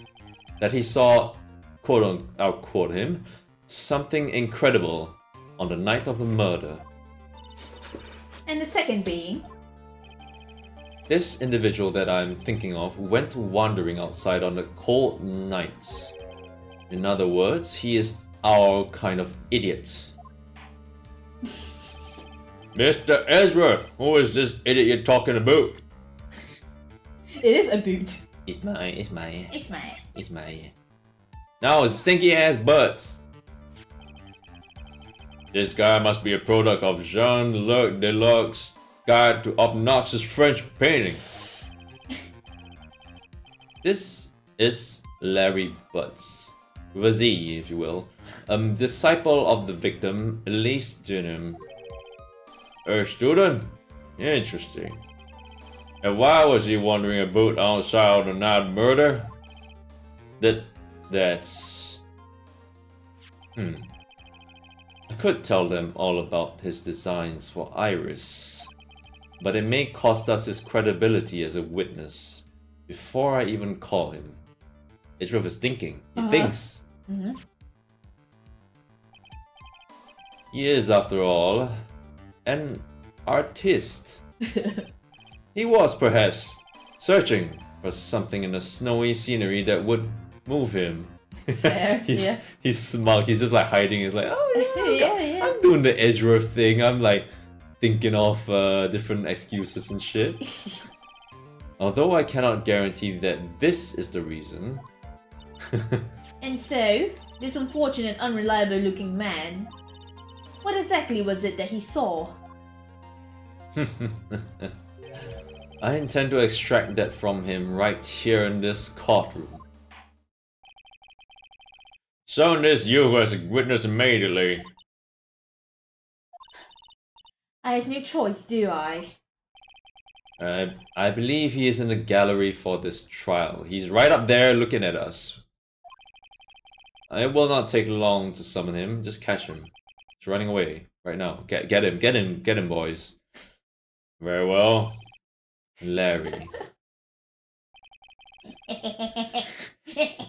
that he saw, I'll quote him, something incredible on the night of the murder. And the second being? This individual that I'm thinking of went wandering outside on a cold night. In other words, he is our kind of idiot. Mr. Edgeworth, who is this idiot you're talking about? It is a boot. It's my. Now, stinky ass butts. This guy must be a product of Jean-Luc Deluxe Guide to Obnoxious French Painting. This is Larry Butts, with a Z, if you will, disciple of the victim, Elise Dunham. Her student? Interesting. And why was he wandering about outside on the night of murder? That's... I could tell them all about his designs for Iris, but it may cost us his credibility as a witness before I even call him. Idrov is thinking. He thinks. He is, after all, an artist. He was perhaps searching for something in the snowy scenery that would move him. Fair, He's smug, he's just like hiding, he's like, oh yeah. I'm doing the Edgeworth thing, I'm like thinking of different excuses and shit. Although I cannot guarantee that this is the reason. And so, this unfortunate, unreliable looking man, what exactly was it that he saw? I intend to extract that from him right here in this courtroom. Summon this you as a witness immediately. I have no choice, do I? I believe he is in the gallery for this trial. He's right up there looking at us. It will not take long to summon him. Just catch him. He's running away right now. Get him, boys. Very well. Larry.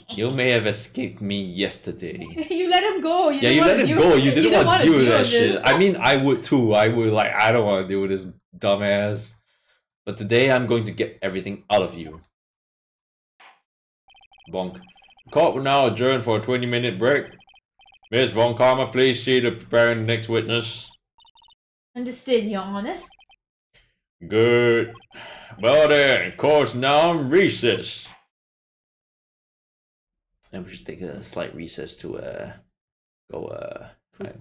You may have escaped me yesterday. You let him go. You let him go. You didn't want to deal with that shit. I mean, I would too. I would I don't want to deal with this dumbass. But today I'm going to get everything out of you. Bonk. Court will now adjourn for a 20-minute break. Ms. Von Karma, please see to preparing the next witness. Understood, Your Honor. Good. Well then, court's now in recess. And we should take a slight recess to go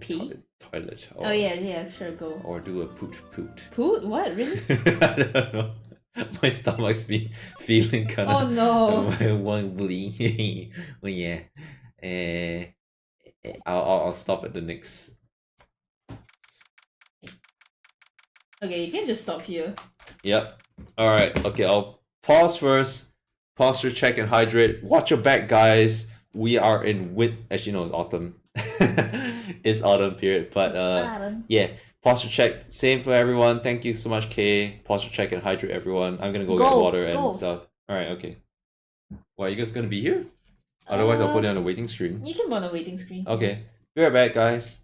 pee? Toilet. Or, oh yeah, sure, go. Or do a poot. Poot? What? Really? I don't know. My stomach's been feeling kind of. Oh no. Wobbly. Oh yeah. I'll stop at the next. Okay, you can just stop here. Yep. Alright, okay, I'll pause first. Posture check and hydrate. Watch your back, guys. We are in actually no, it's autumn. It's autumn period. But yeah. Posture check. Same for everyone. Thank you so much, Kay. Posture check and hydrate everyone. I'm gonna go get water and stuff. Alright, okay. Well, are you guys gonna be here? Otherwise I'll put it on the waiting screen. You can put on the waiting screen. Okay. Be right back, guys.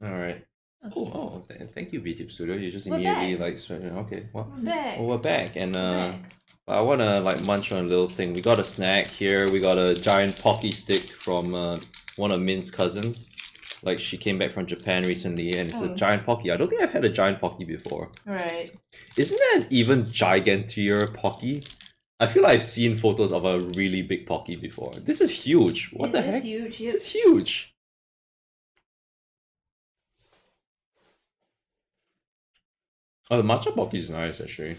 Alright. Okay. Oh, thank you, VTube Studio. You just immediately like, okay, well, we're back, and I wanna like munch on a little thing. We got a snack here. We got a giant Pocky stick from one of Min's cousins. Like she came back from Japan recently, and it's a giant Pocky. I don't think I've had a giant Pocky before. Right. Isn't that even gigantier Pocky? I feel like I've seen photos of a really big Pocky before. This is huge. What the heck? Huge. It's huge. Oh, the matcha Pocky is nice, actually.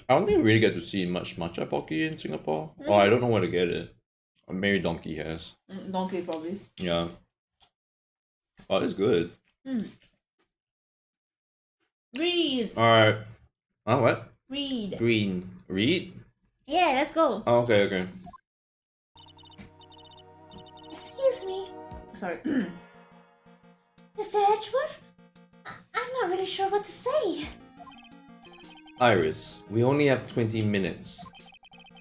I don't think we really get to see much matcha Pocky in Singapore. Oh, I don't know where to get it. Maybe Donkey has. Donkey, probably. Yeah. Oh, it's good. Read! Alright. What? Read. Green. Read? Yeah, let's go. Oh, okay. Excuse me. Sorry. Mr. Edgeworth? I'm not really sure what to say. Iris, we only have 20 minutes.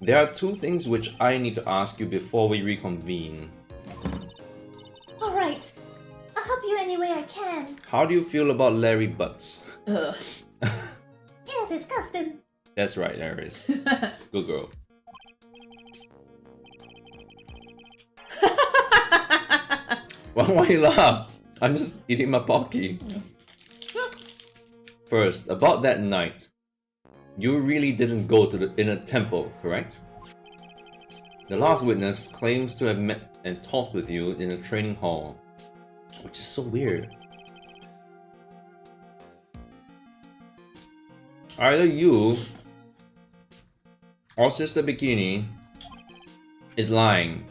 There are two things which I need to ask you before we reconvene. How do you feel about Larry butts? Ugh. Yeah, disgusting. That's right, Iris. Good girl. Why you laugh? I'm just eating my Pocky. First, about that night. You really didn't go to the inner temple, correct? The last witness claims to have met and talked with you in a training hall. Which is so weird. Either you or Sister Bikini is lying.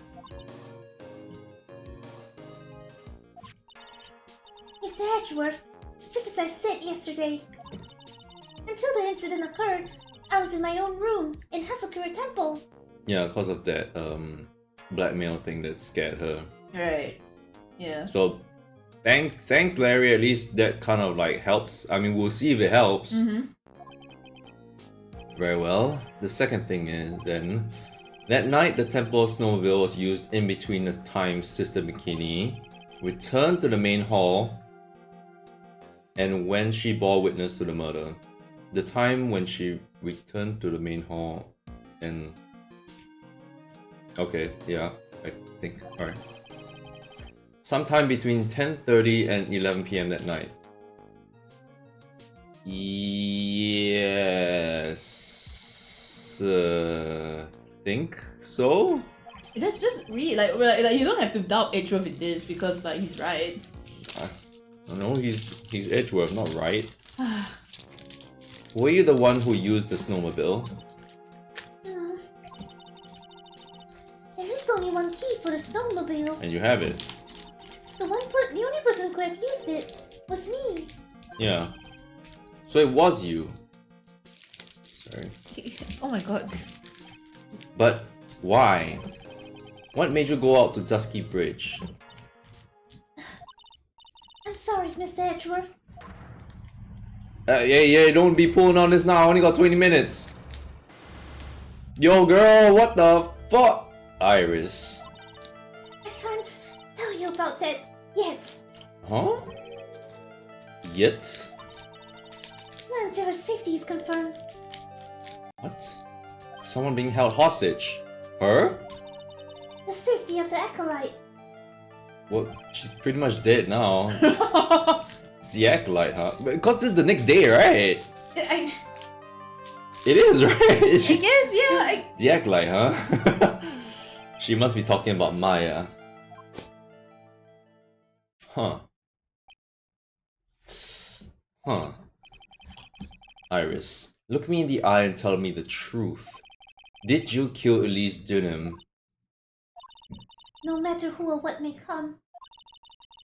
Mr. Edgeworth, it's just as I said yesterday. Until the incident occurred, I was in my own room in Hasakura Temple. Yeah, because of that blackmail thing that scared her. Right. Yeah. So thanks Larry, at least that kind of like helps. I mean, we'll see if it helps. Very well. The second thing is then, that night the temple snowmobile was used in between the times Sister Bikini returned to the main hall and when she bore witness to the murder. The time when she returned to the main hall and... Okay, yeah, I think, alright. Sometime between 10:30 and 11 PM that night. Yes... think so? That's just really like you don't have to doubt Edgeworth in this because like he's right. I don't know, he's Edgeworth, not right. Were you the one who used the snowmobile? There is only one key for the snowmobile. And you have it. The only person who could have used it was me. Yeah. So it was you. Sorry. Oh my god. But why? What made you go out to Dusky Bridge? I'm sorry, Mr. Edgeworth. Yeah, don't be pulling on this now. I only got 20 minutes. Yo, girl, what the fuck? Iris. I can't tell you about that yet. Huh? Yet? Not until her safety is confirmed. What? Someone being held hostage? Her? The safety of the acolyte. Well, she's pretty much dead now. The acolyte, huh? Because this is the next day, right? It is, right? I guess, yeah. The acolyte, huh? She must be talking about Maya. Huh. Huh. Iris, look me in the eye and tell me the truth. Did you kill Elise Dunham? No matter who or what may come,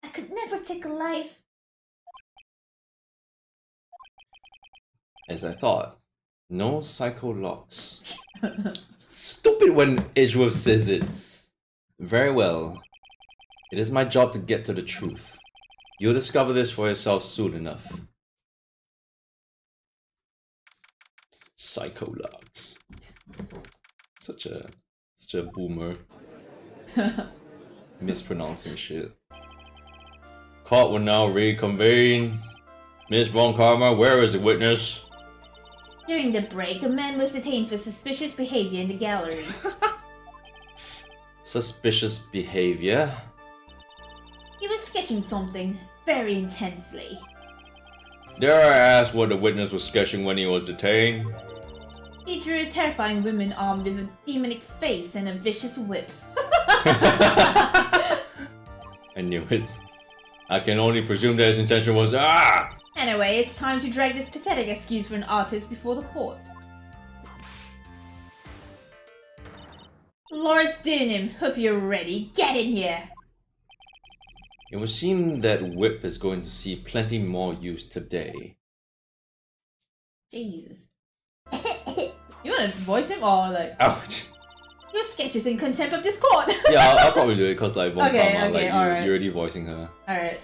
I could never take a life. As I thought. No psycho locks. Stupid when Edgeworth says it. Very well. It is my job to get to the truth. You'll discover this for yourself soon enough. Psycho locks. Such a boomer. Mispronouncing shit. Court will now reconvene. Miss Von Karma, where is the witness? During the break, a man was detained for suspicious behavior in the gallery. Suspicious behavior? He was sketching something very intensely. Dare I ask what the witness was sketching when he was detained? He drew a terrifying woman armed with a demonic face and a vicious whip. I knew it. I can only presume that his intention was Anyway, it's time to drag this pathetic excuse for an artist before the court. Lawrence Dunham, hope you're ready. Get in here! It would seem that whip is going to see plenty more use today. Jesus. You wanna voice him or like... Ouch! Your sketch is in contempt of this court! Yeah, I'll probably do it because like Von Karma, like alright. you're already voicing her. Alright.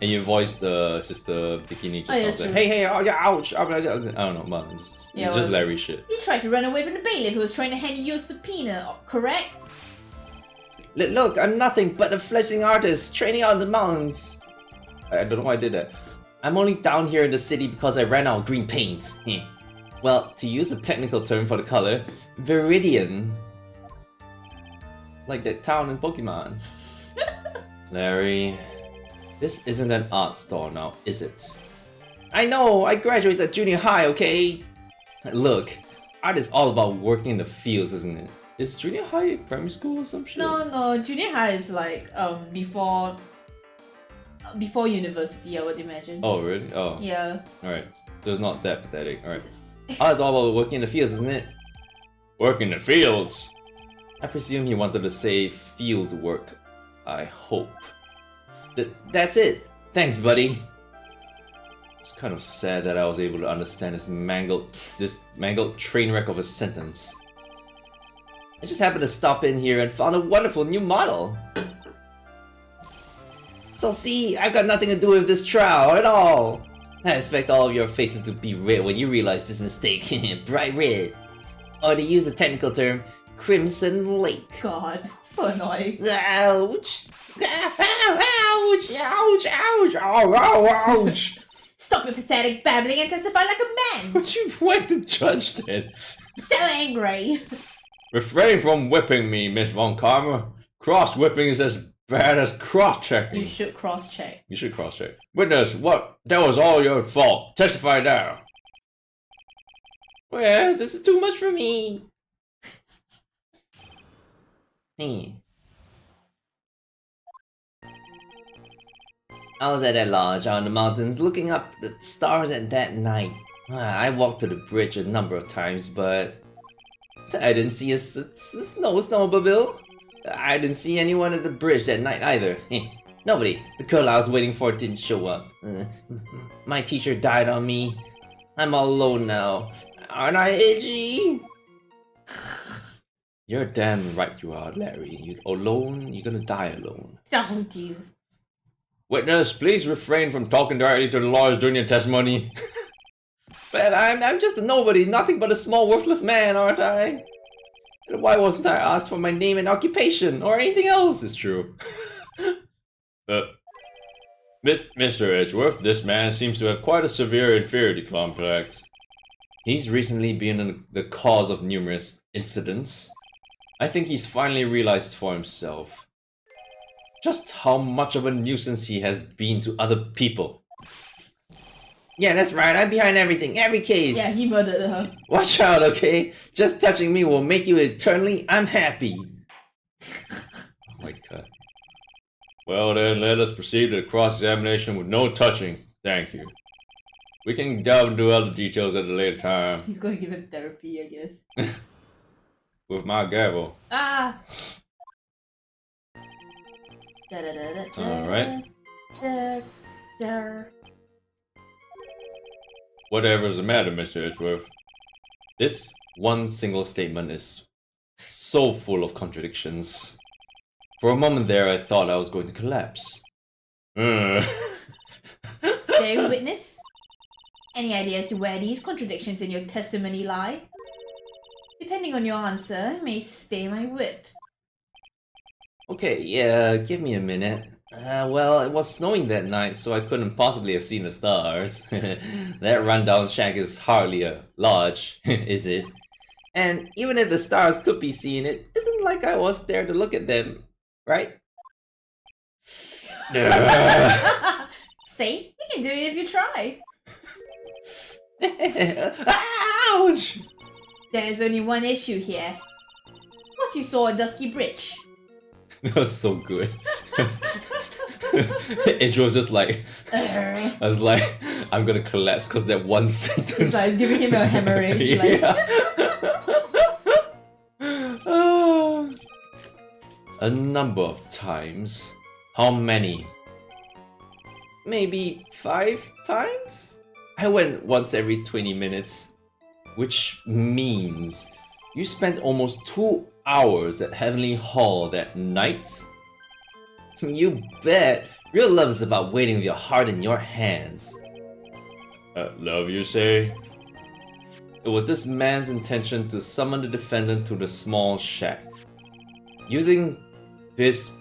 And you voiced the Sister Bikini just now. True. Hey, oh yeah, ouch! I don't know, man. It's just Larry shit. You tried to run away from the bailiff who was trying to hand you a subpoena, correct? Look, I'm nothing but a fledgling artist training out in the mountains. I don't know why I did that. I'm only down here in the city because I ran out of green paint. Well, to use the technical term for the color, Viridian. Like that town in Pokemon. Larry, this isn't an art store now, is it? I know, I graduated junior high, okay? Look, art is all about working in the fields, isn't it? Is junior high primary school or some shit? No, junior high is like before university, I would imagine. Oh really? Oh. Yeah. Alright. So it's not that pathetic. Alright. Art is all about working in the fields, isn't it? Work in the fields? I presume he wanted to say field work. I hope. That's it! Thanks, buddy! It's kind of sad that I was able to understand this mangled train wreck of a sentence. I just happened to stop in here and found a wonderful new model. So see, I've got nothing to do with this trial at all. I expect all of your faces to be red when you realize this mistake. Bright red. Or to use the technical term, Crimson Lake. God, so annoying. Ouch! Ouch! Ouch! Ouch! Ouch! Stop your pathetic babbling and testify like a man! But you went to judge then. So angry! Refrain from whipping me, Miss Von Karma. Cross-whipping is as bad as cross-checking. You should cross-check. You should cross-check. Witness, what? That was all your fault. Testify now. Well, this is too much for me. I was at that lodge out in the mountains looking up the stars at that night. I walked to the bridge a number of times, but I didn't see a snowmobile. I didn't see anyone at the bridge that night either. Nobody. The girl I was waiting for didn't show up. My teacher died on me. I'm all alone now. Aren't I itchy? You're damn right you are, Larry. You're alone, you're gonna die alone. Oh, jeez. Witness, please refrain from talking directly to the lawyers during your testimony. But I'm just a nobody, nothing but a small worthless man, aren't I? Why wasn't I asked for my name and occupation, or anything else? It's true. Mr. Edgeworth, this man seems to have quite a severe inferiority complex. He's recently been the cause of numerous incidents. I think he's finally realized for himself just how much of a nuisance he has been to other people. Yeah, that's right, I'm behind everything, every case. Yeah, he murdered her. Watch out, okay? Just touching me will make you eternally unhappy. Oh my god. Well then, let us proceed to the cross-examination with no touching. Thank you. We can delve into other details at a later time. He's going to give him therapy, I guess. With my gavel. Ah! Alright. Whatever's the matter, Mr. Edgeworth. This one single statement is so full of contradictions. For a moment there, I thought I was going to collapse. So, witness? Any idea as to where these contradictions in your testimony lie? Depending on your answer, I may stay my whip. Okay, yeah, give me a minute. Well, it was snowing that night, so I couldn't possibly have seen the stars. That rundown shack is hardly a lodge, is it? And even if the stars could be seen, it isn't like I was there to look at them, right? See? You can do it if you try. Ouch! There's only one issue here. What you saw at Dusky Bridge? That was so good. It was just like, I was like, I'm gonna collapse because that one sentence. It's like giving him a hemorrhage. Yeah. A number of times. How many? Maybe 5 times? I went once every 20 minutes. Which means you spent almost 2 hours at Heavenly Hall that night? You bet! Real love is about waiting with your heart in your hands. Love, you say? It was this man's intention to summon the defendant to the small shack. Using this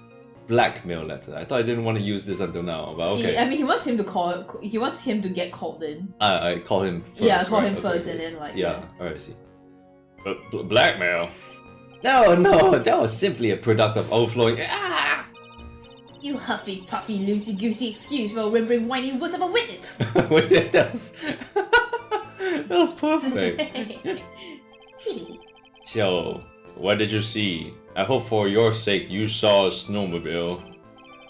blackmail letter. I thought I didn't want to use this until now, but okay. I mean, he wants him to call. He wants him to get called in. I call him first. Yeah, call right? him first, okay, and then like. Yeah. Alright, I see. Blackmail? No, that was simply a product of overflowing. Ah! You huffy puffy loosey goosey excuse for a whimpering whiny wuss of a witness. Wait, that was perfect. So, what did you see? I hope for your sake you saw a snowmobile.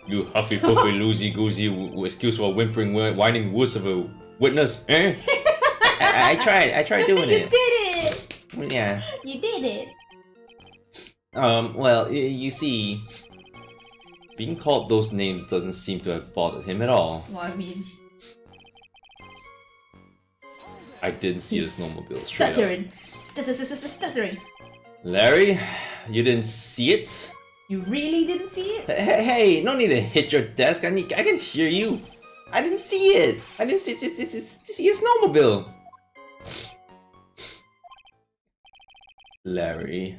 You huffy puffy loosey goosey excuse for a whimpering whining wuss of a witness. Eh? I tried doing it. You did it! Yeah. You did it! Well, you see, being called those names doesn't seem to have bothered him at all. Well, I mean, I didn't see the snowmobile straight Stuttering. Stuttering. Larry, you didn't see it? You really didn't see it? Hey, no need to hit your desk. I can hear you. I didn't see it. I didn't see a snowmobile. Larry,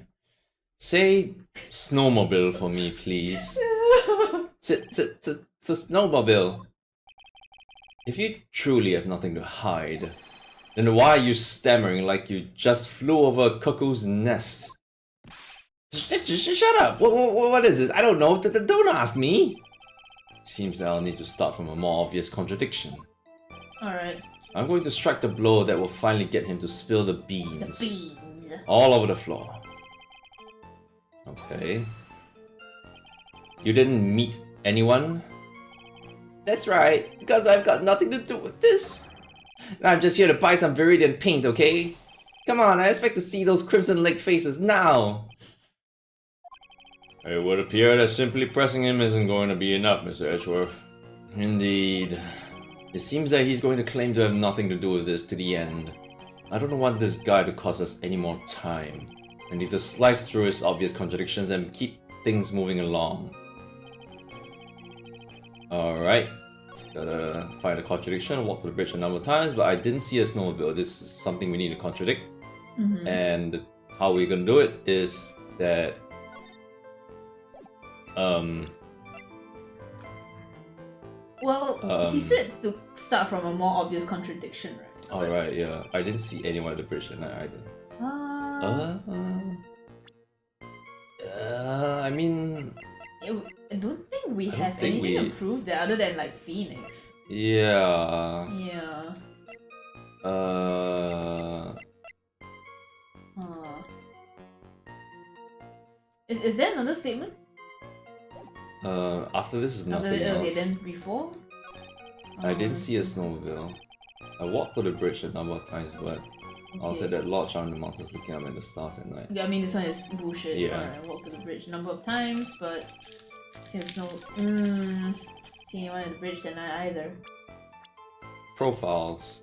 say snowmobile for me, please. It's a snowmobile. If you truly have nothing to hide, then why are you stammering like you just flew over a cuckoo's nest? Shut up! What is this? I don't know. Don't ask me. Seems that I'll need to start from a more obvious contradiction. alright. I'm going to strike the blow that will finally get him to spill the beans. All over the floor. Okay. You didn't meet anyone? That's right, because I've got nothing to do with this. I'm just here to buy some Viridian paint, okay? Come on, I expect to see those Crimson Lake faces now. It would appear that simply pressing him isn't going to be enough, Mr. Edgeworth. Indeed. It seems that he's going to claim to have nothing to do with this to the end. I don't want this guy to cost us any more time. I need to slice through his obvious contradictions and keep things moving along. Alright. Just gotta find a contradiction, walk to the bridge a number of times, but I didn't see a snowmobile. This is something we need to contradict. And how we're gonna do it is that well, he said to start from a more obvious contradiction, right? Alright, yeah. I didn't see anyone at the bridge that night either. I mean... I don't think we have anything to prove that other than like Phoenix. Yeah. Yeah. Is there another statement? After this is nothing else. Okay, then before? I didn't see a snowmobile. I walked to the bridge a number of times, but I was at that lodge on the mountains looking up at the stars at night. Yeah, I mean this one is bullshit. Yeah. I walked to the bridge a number of times, but since no see anyone at the bridge that night either. Profiles.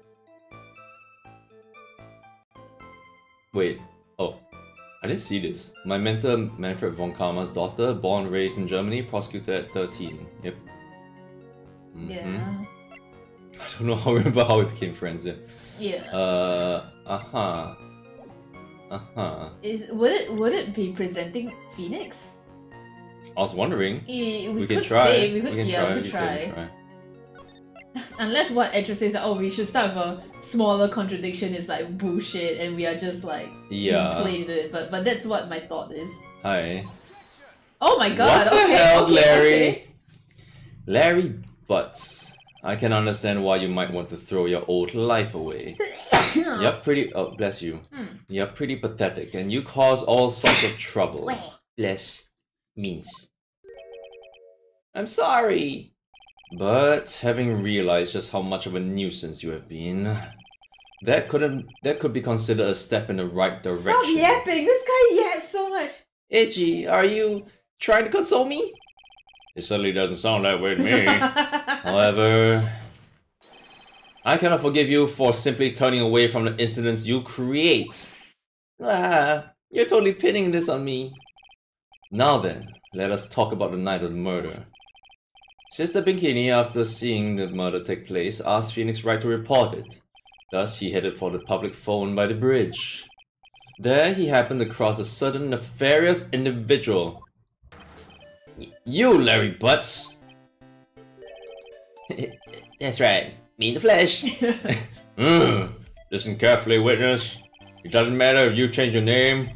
Wait. Oh. I didn't see this. My mentor, Manfred von Karma's daughter, born and raised in Germany, prosecuted at 13. Yep. Yeah. I don't know how remember how we became friends yet. Yeah. Would it be presenting Phoenix? I was wondering. We can could try. Say, we could try. Unless what Edge says, oh, we should start with a smaller contradiction is like bullshit, and we are just like played it. But that's what my thought is. Hi. Oh my god! What the okay, hell, okay, Larry? Okay. Larry Butts. I can understand why you might want to throw your old life away. You're pretty. Oh, bless you. You're pretty pathetic, and you cause all sorts of trouble. Bless means. I'm sorry. But having realized just how much of a nuisance you have been, that could be considered a step in the right direction. Stop yapping! This guy yaps so much. Itchy, are you trying to console me? It certainly doesn't sound that way to me. However, I cannot forgive you for simply turning away from the incidents you create. You're totally pinning this on me. Now then, let us talk about the night of the murder. Sister Bikini, after seeing the murder take place, asked Phoenix Wright to report it. Thus, he headed for the public phone by the bridge. There, he happened across a certain nefarious individual. You, Larry Butts! That's right, me in the flesh. Listen carefully, witness. It doesn't matter if you change your name.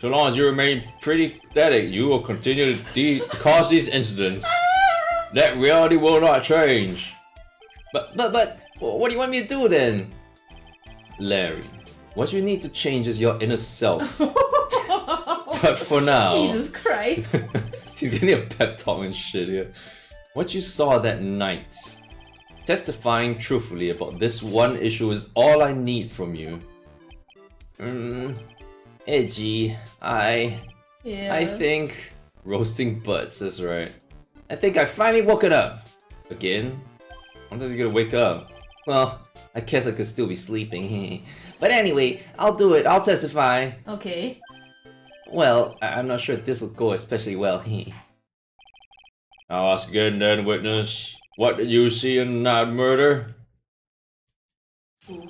So long as you remain pretty pathetic, you will continue to cause these incidents. That reality will not change. But, what do you want me to do then? Larry, what you need to change is your inner self. But for now... Jesus Christ. He's getting a pep talk and shit here. What you saw that night. Testifying truthfully about this one issue is all I need from you. Edgy. I think... Roasting butts, that's right. I think I finally woken up. Again? When is he gonna wake up? Well, I guess I could still be sleeping. But anyway, I'll do it. I'll testify. Okay. Well, I'm not sure this will go especially well. I'll ask again then, witness. What did you see in that murder? Ooh.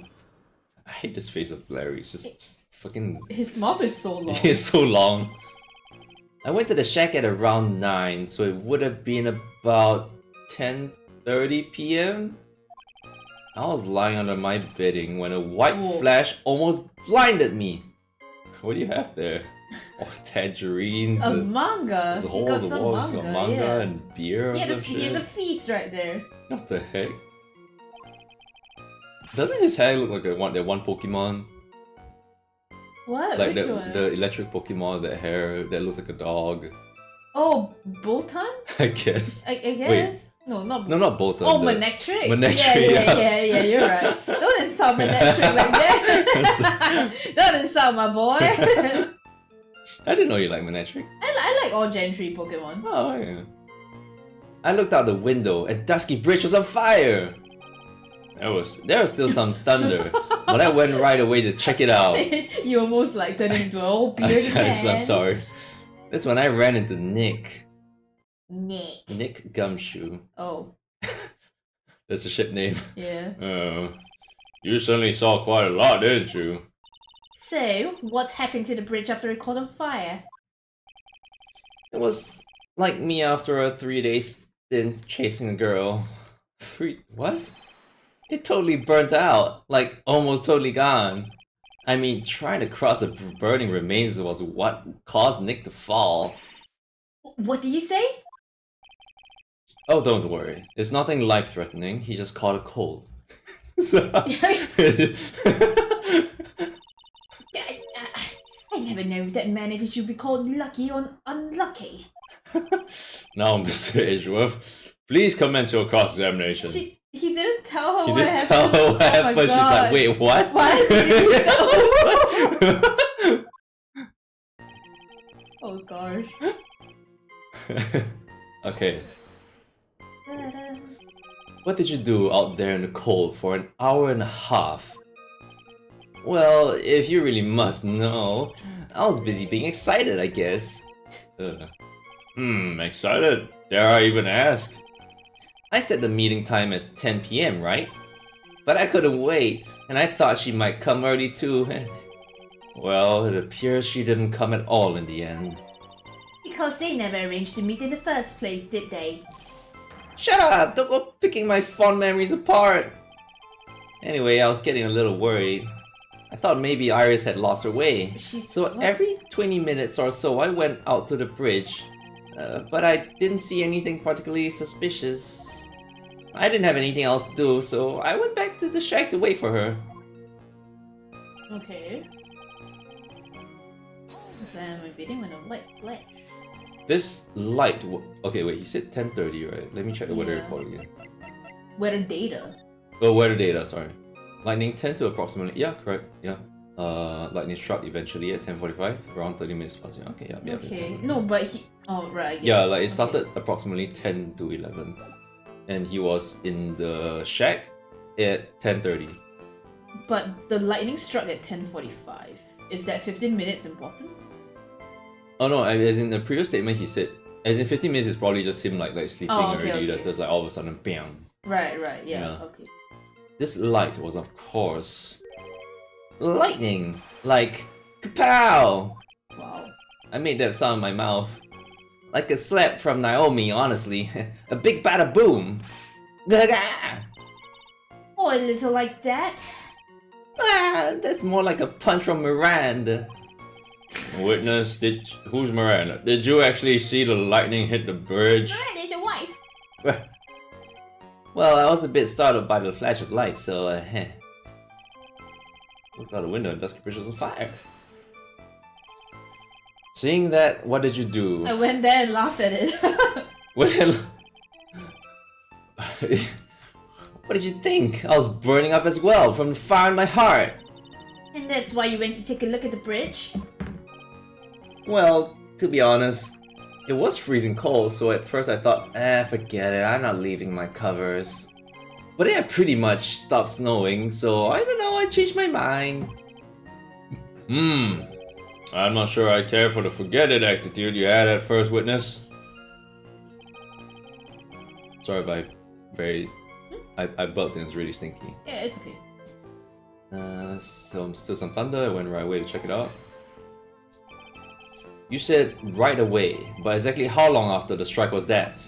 I hate this face of Larry. It's just fucking... His mouth is so long. It's so long. I went to the shack at around 9, so it would have been about 10:30 p.m. I was lying under my bedding when a white flash almost blinded me. What do you have there? Oh, tangerines. A manga. There's a whole of the wall. He's got manga and beer. Yeah, he has a feast right there. What the heck? Doesn't his hair look like that one Pokemon? What? Like Which one? the electric Pokemon, that hair that looks like a dog. Oh, Botan? I guess. I guess. Wait. No, not Botan. No, not Botan. Oh, Manectric? Manectric, yeah, you're right. Don't insult Manectric like that. Don't insult my boy. I didn't know you liked Manectric. I like all Gen 3 Pokemon. Oh, yeah. I looked out the window and Dusky Bridge was on fire! There was still some thunder, but I went right away to check it out. You almost like turned into an old bearded man. I'm sorry. That's when I ran into Nick. Nick Gumshoe. Oh. That's a ship name. Yeah. You certainly saw quite a lot, didn't you? So, what happened to the bridge after it caught on fire? It was like me after a 3-day stint chasing a girl. What? It totally burnt out. Like, almost totally gone. I mean, trying to cross the burning remains was what caused Nick to fall. What did you say? Oh, don't worry. It's nothing life-threatening. He just caught a cold. So... I never know that man if he should be called lucky or unlucky. Now, Mr. Edgeworth, please commence your cross-examination. He didn't tell her he what didn't happened. tell her what Oh happened. She's like, wait, what? What? Oh gosh. Okay. What did you do out there in the cold for an hour and a half? Well, if you really must know, I was busy being excited, I guess. Excited? Dare I even ask? I set the meeting time as 10 p.m., right? But I couldn't wait, and I thought she might come early too. Well, it appears she didn't come at all in the end. Because they never arranged to meet in the first place, did they? Shut up! Don't go picking my fond memories apart! Anyway, I was getting a little worried. I thought maybe Iris had lost her way. Every 20 minutes or so I went out to the bridge. But I didn't see anything particularly suspicious. I didn't have anything else to do, so I went back to the shack to wait for her. Okay. Then we're beating with a white flash. This light... Okay, wait, he said 10:30, right? Let me check the weather report again. Weather data? Oh, weather data, sorry. Lightning 10 to approximately... Yeah, correct, yeah. Lightning struck eventually at 10:45, around 30 minutes past. Yeah, okay, yeah. Okay, no, but he... Oh, right, yes. Yeah, like it started approximately 10 to 11. And he was in the shack at 10:30. But the lightning struck at 10:45. Is that 15 minutes important? Oh no, as in the previous statement he said, as in 15 minutes is probably just him like sleeping already, that there's like all of a sudden, bam. Right, yeah, okay. This light was of course... lightning! Like, kapow! Wow. I made that sound in my mouth. Like a slap from Naomi, honestly. A big bada boom. Oh, a little like that? That's more like a punch from Miranda. Witness, who's Miranda? Did you actually see the lightning hit the bridge? Miranda's your wife. Well, I was a bit startled by the flash of light, so looked out the window and Dusky Bridge was on fire. Seeing that, what did you do? I went there and laughed at it. What did you think? I was burning up as well from the fire in my heart. And that's why you went to take a look at the bridge? Well, to be honest, it was freezing cold, so at first I thought, forget it, I'm not leaving my covers. But it had pretty much stopped snowing, so I don't know, I changed my mind. I'm not sure I care for the forget it attitude you had at first, Witness. Sorry if I burped and it's really stinky. Yeah, it's okay. So still some thunder, I went right away to check it out. You said right away, but exactly how long after the strike was that?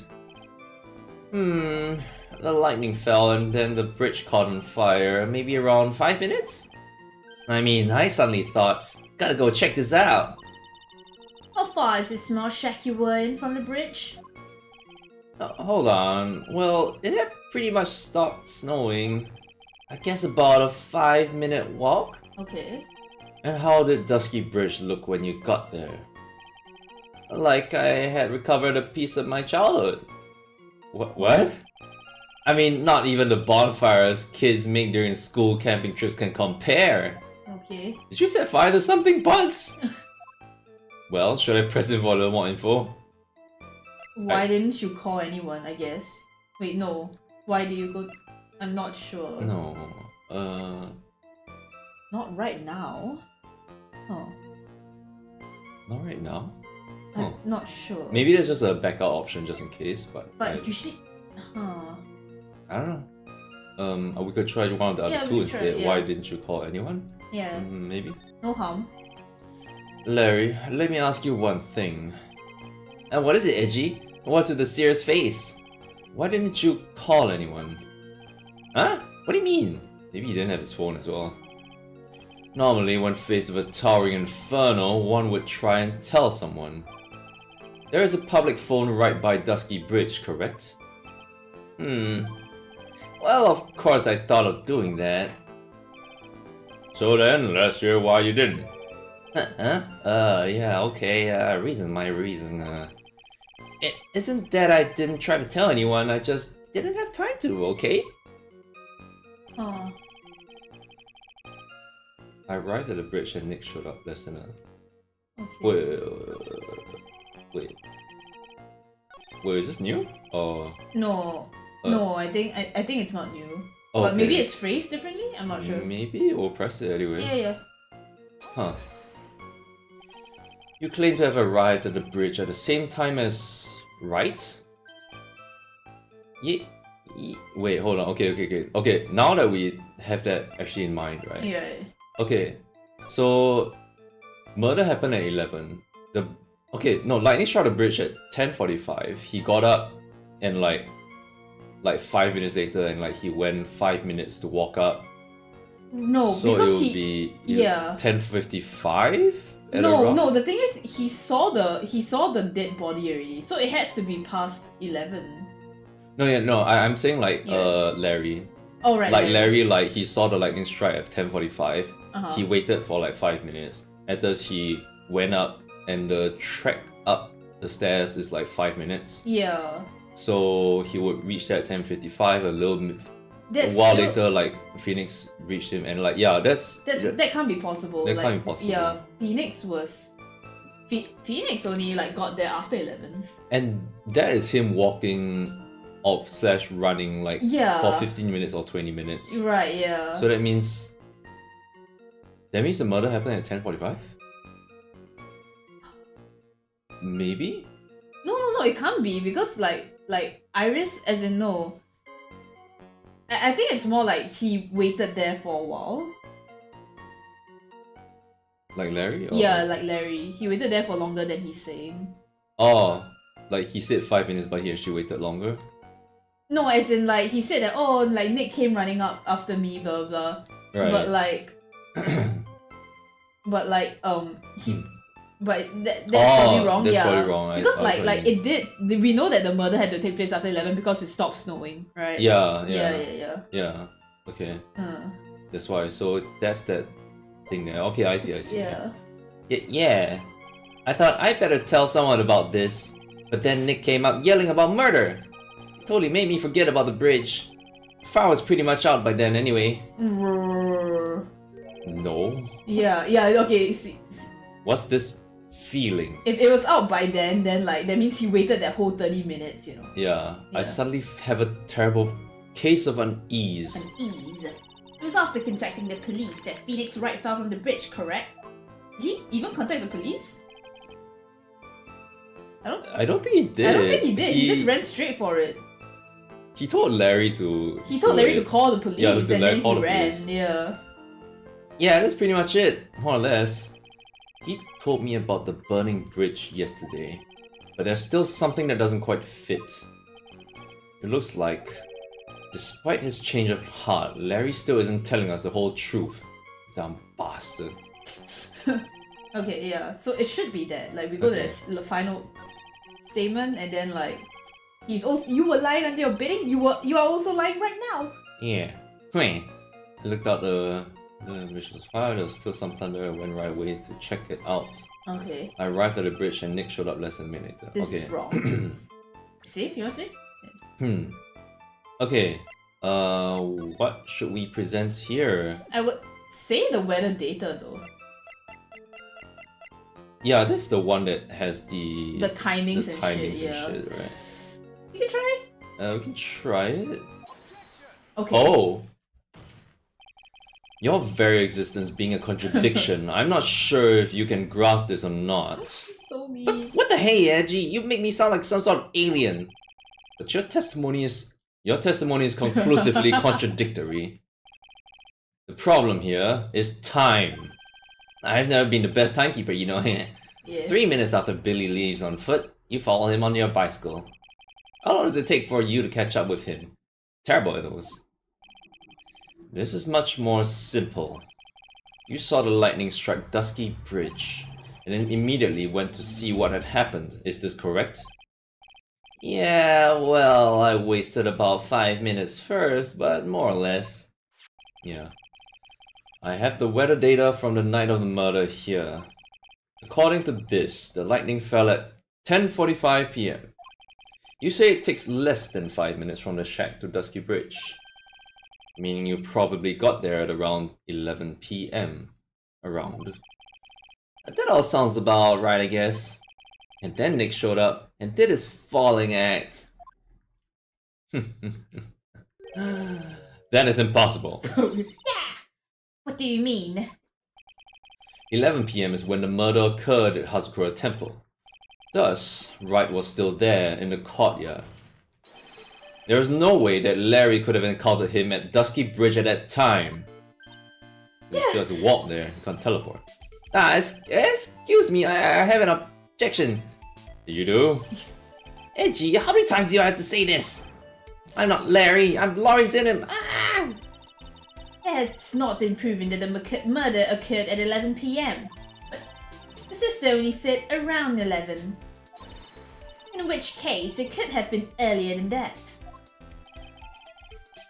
The lightning fell and then the bridge caught on fire, maybe around 5 minutes? I mean, I suddenly thought, gotta go check this out. How far is this small shack you were in from the bridge? Hold on, well, it had pretty much stopped snowing. I guess about a 5-minute walk? Okay. And how did Dusky Bridge look when you got there? Like I had recovered a piece of my childhood. What? I mean, not even the bonfires kids make during school camping trips can compare. Okay. Did you set fire to something, Buds? Well, should I press in for a little more info? Why didn't you call anyone, I guess? Wait, no. Why did you go... I'm not sure. No, Not right now. Oh. Not right now? I'm not sure. Maybe there's just a backup option just in case, but usually... Huh. I don't know. We could try one of the other two instead. Yeah. Why didn't you call anyone? Yeah. Maybe. No harm. Larry, let me ask you one thing. And what is it, Edgy? What's with the serious face? Why didn't you call anyone? Huh? What do you mean? Maybe he didn't have his phone as well. Normally, when faced with a towering inferno, one would try and tell someone. There is a public phone right by Dusky Bridge, correct? Well, of course I thought of doing that. So then, let's hear why you didn't. Yeah, okay, my reason. It isn't that I didn't try to tell anyone, I just didn't have time to, okay? Oh. I arrived at the bridge and Nick showed up, listener. Okay. Wait, is this new? Or... No. No, I think it's not new. Okay. But maybe it's phrased differently? I'm not sure. Maybe? We'll press it anyway. Yeah. Huh. You claim to have arrived at the bridge at the same time as Wright? Wait, hold on. Okay, now that we have that actually in mind, right? Yeah. Okay, so murder happened at 11. Lightning struck the bridge at 10:45. He got up and like 5 minutes later, and like he went 5 minutes to walk up. No, so because it would be 10:55. No. The thing is, he saw the dead body already, so it had to be past 11. No. I'm saying Larry. Oh right. Like Larry, he saw the lightning strike at 10:45. Uh-huh. He waited for like 5 minutes. After he went up, and the trek up the stairs is like 5 minutes. Yeah. So he would reach that 10:55 a while later, like Phoenix reached him, and like that can't be possible. That can't be possible. Yeah, Phoenix only like got there after 11. And that is him walking / running like for 15 minutes or 20 minutes. Right. Yeah. So that means the murder happened at 10:45. Maybe. No, it can't be because like Iris, as in no. I think it's more like he waited there for a while. Like Larry? Or... Yeah, like Larry. He waited there for longer than he's saying. Oh, Like he said 5 minutes, but he actually waited longer. No, as in like he said that like Nick came running up after me, blah blah. Right. But like, but that's probably wrong. That's yeah, probably wrong. because like it did. We know that the murder had to take place after 11 because it stopped snowing, right? Yeah. Yeah. Okay. That's why. So that's that thing there. Okay, I see. Yeah. Yeah. I thought I better tell someone about this, but then Nick came up yelling about murder. It totally made me forget about the bridge. The fire was pretty much out by then anyway. No. Yeah. Okay. What's this feeling? If it was out by then like that means he waited that whole 30 minutes, you know. Yeah. I suddenly have a terrible case of unease. Unease. It was after contacting the police that Phoenix Wright fell from the bridge, correct? Did he even contact the police? I don't think he did. I don't think he did. He just ran straight for it. He told Larry to. He told Larry to call the police, and then he ran. Police. Yeah. Yeah, that's pretty much it, more or less. He told me about the burning bridge yesterday, but there's still something that doesn't quite fit. It looks like, despite his change of heart, Larry still isn't telling us the whole truth. Dumb bastard. Okay, yeah. So it should be that. Like we go to the final statement, and then like he's also you were lying under your bidding. You are also lying right now. Yeah. I looked out the bridge was fire. There was still some thunder. I went right away to check it out. Okay. I arrived at the bridge and Nick showed up less than a minute later. This is wrong. Safe? You want safe? Okay. What should we present here? I would say the weather data though. Yeah, this is the one that has the timings and shit, right? You can try. We can try it. Okay. Oh. Your very existence being a contradiction. I'm not sure if you can grasp this or not. So mean. But what the hey, Edgy? You make me sound like some sort of alien. But your testimony is conclusively contradictory. The problem here is time. I've never been the best timekeeper, you know. Yeah. 3 minutes after Billy leaves on foot, you follow him on your bicycle. How long does it take for you to catch up with him? Terrible are those. This is much more simple. You saw the lightning strike Dusky Bridge, and then immediately went to see what had happened. Is this correct? Yeah, well, I wasted about 5 minutes first, but more or less. Yeah. I have the weather data from the night of the murder here. According to this, the lightning fell at 10:45 PM. You say it takes less than 5 minutes from the shack to Dusky Bridge, meaning you probably got there at around 11 PM. Around. That all sounds about right, I guess. And then Nick showed up and did his falling act. That is impossible. What do you mean? 11 PM is when the murder occurred at Hazakura Temple. Thus, Wright was still there in the courtyard. There is no way that Larry could have encountered him at Dusky Bridge at that time. He still has to walk there, he can't teleport. Excuse me, I have an objection. You do? Edgy, how many times do I have to say this? I'm not Larry, I'm Laurie's denim. It's not been proven that the murder occurred at 11 PM. But the sister only said around 11. In which case, it could have been earlier than that.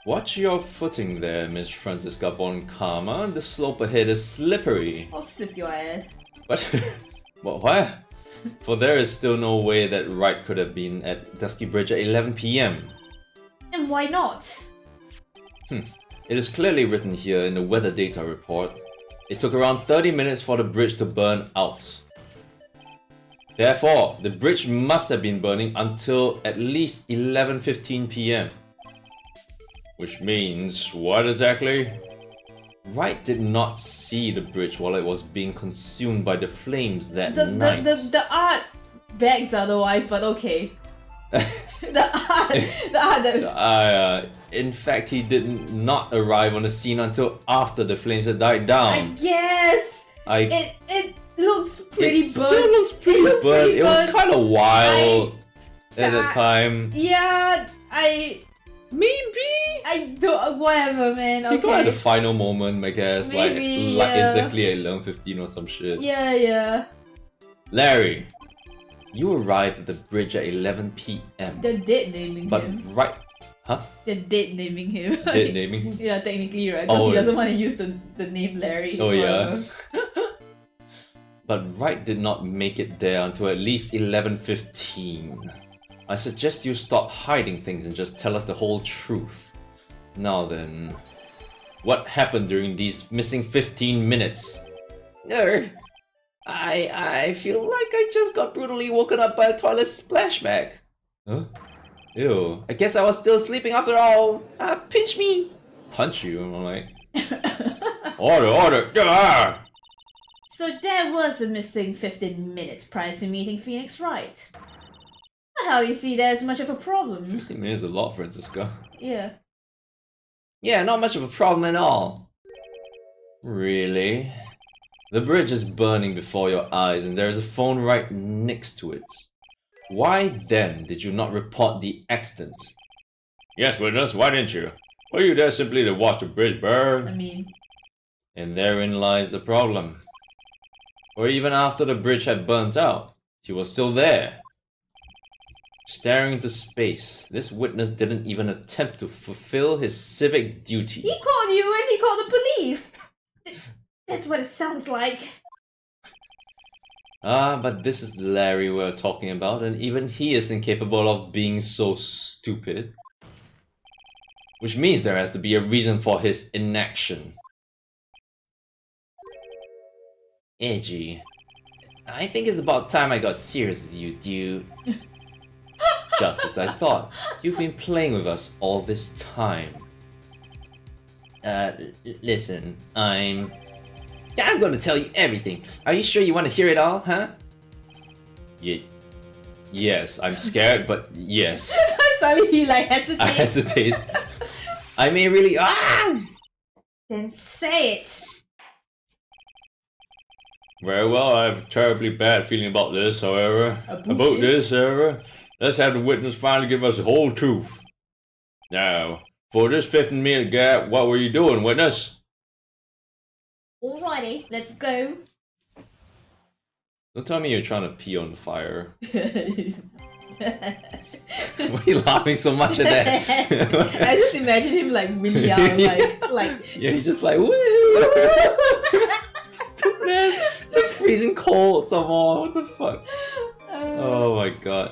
Watch your footing there, Miss Francisca Von Karma. The slope ahead is slippery. I'll slip your ass. What? What? For there is still no way that Wright could have been at Dusky Bridge at 11 PM. And why not? It is clearly written here in the weather data report. It took around 30 minutes for the bridge to burn out. Therefore, the bridge must have been burning until at least 11:15 PM. Which means, what exactly? Wright did not see the bridge while it was being consumed by the flames that night. The art begs otherwise, but okay. In fact, he did not arrive on the scene until after the flames had died down. I guess! It looks pretty burnt. It still looks pretty burnt. It was kind of wild. at the time. Yeah, Maybe. I don't. Whatever, man. He Okay. got at the final moment, I guess. Maybe, like yeah. exactly at 11:15 or some shit. Yeah. Larry, you arrived at the bridge at 11 p.m. They're dead naming But him. right. Huh? They're dead naming him. Dead naming him? Yeah, technically, right? Because Oh, he doesn't want to use the name Larry. Oh, yeah. whatever. But Wright did not make it there until at least 11:15. I suggest you stop hiding things and just tell us the whole truth. Now then, what happened during these missing 15 minutes? I feel like I just got brutally woken up by a toilet splashback. Huh? Ew, I guess I was still sleeping after all. Pinch me! Punch you? I'm like... Order! Ah! So there was a missing 15 minutes prior to meeting Phoenix Wright. Well, you see, there's much of a problem. 15 minutes is a lot, Francisca. Yeah. Yeah, not much of a problem at all. Really? The bridge is burning before your eyes and there is a phone right next to it. Why then did you not report the accident? Yes, witness, why didn't you? Were you there simply to watch the bridge burn? I mean... And therein lies the problem. For even after the bridge had burnt out, he was still there. Staring into space, this witness didn't even attempt to fulfill his civic duty. He called you and he called the police! That's what it sounds like. But this is Larry we're talking about, and even he is incapable of being so stupid. Which means there has to be a reason for his inaction. Edgy. I think it's about time I got serious with you, dude. Just as I thought. You've been playing with us all this time. Listen, I'm gonna tell you everything. Are you sure you want to hear it all, huh? Yes, I'm scared, but yes. Sorry, he like hesitates. I hesitate. I may really... Then say it. Very well, I have a terribly bad feeling about this, however. Let's have the witness finally give us the whole truth. Now, for this 15-minute gap, what were you doing, witness? Alrighty, let's go. Don't tell me you're trying to pee on the fire. Why are you laughing so much at that? I just imagine him like really out, like yeah, he's just like woo. Stupid ass. You're freezing cold some more. What the fuck? Oh my god.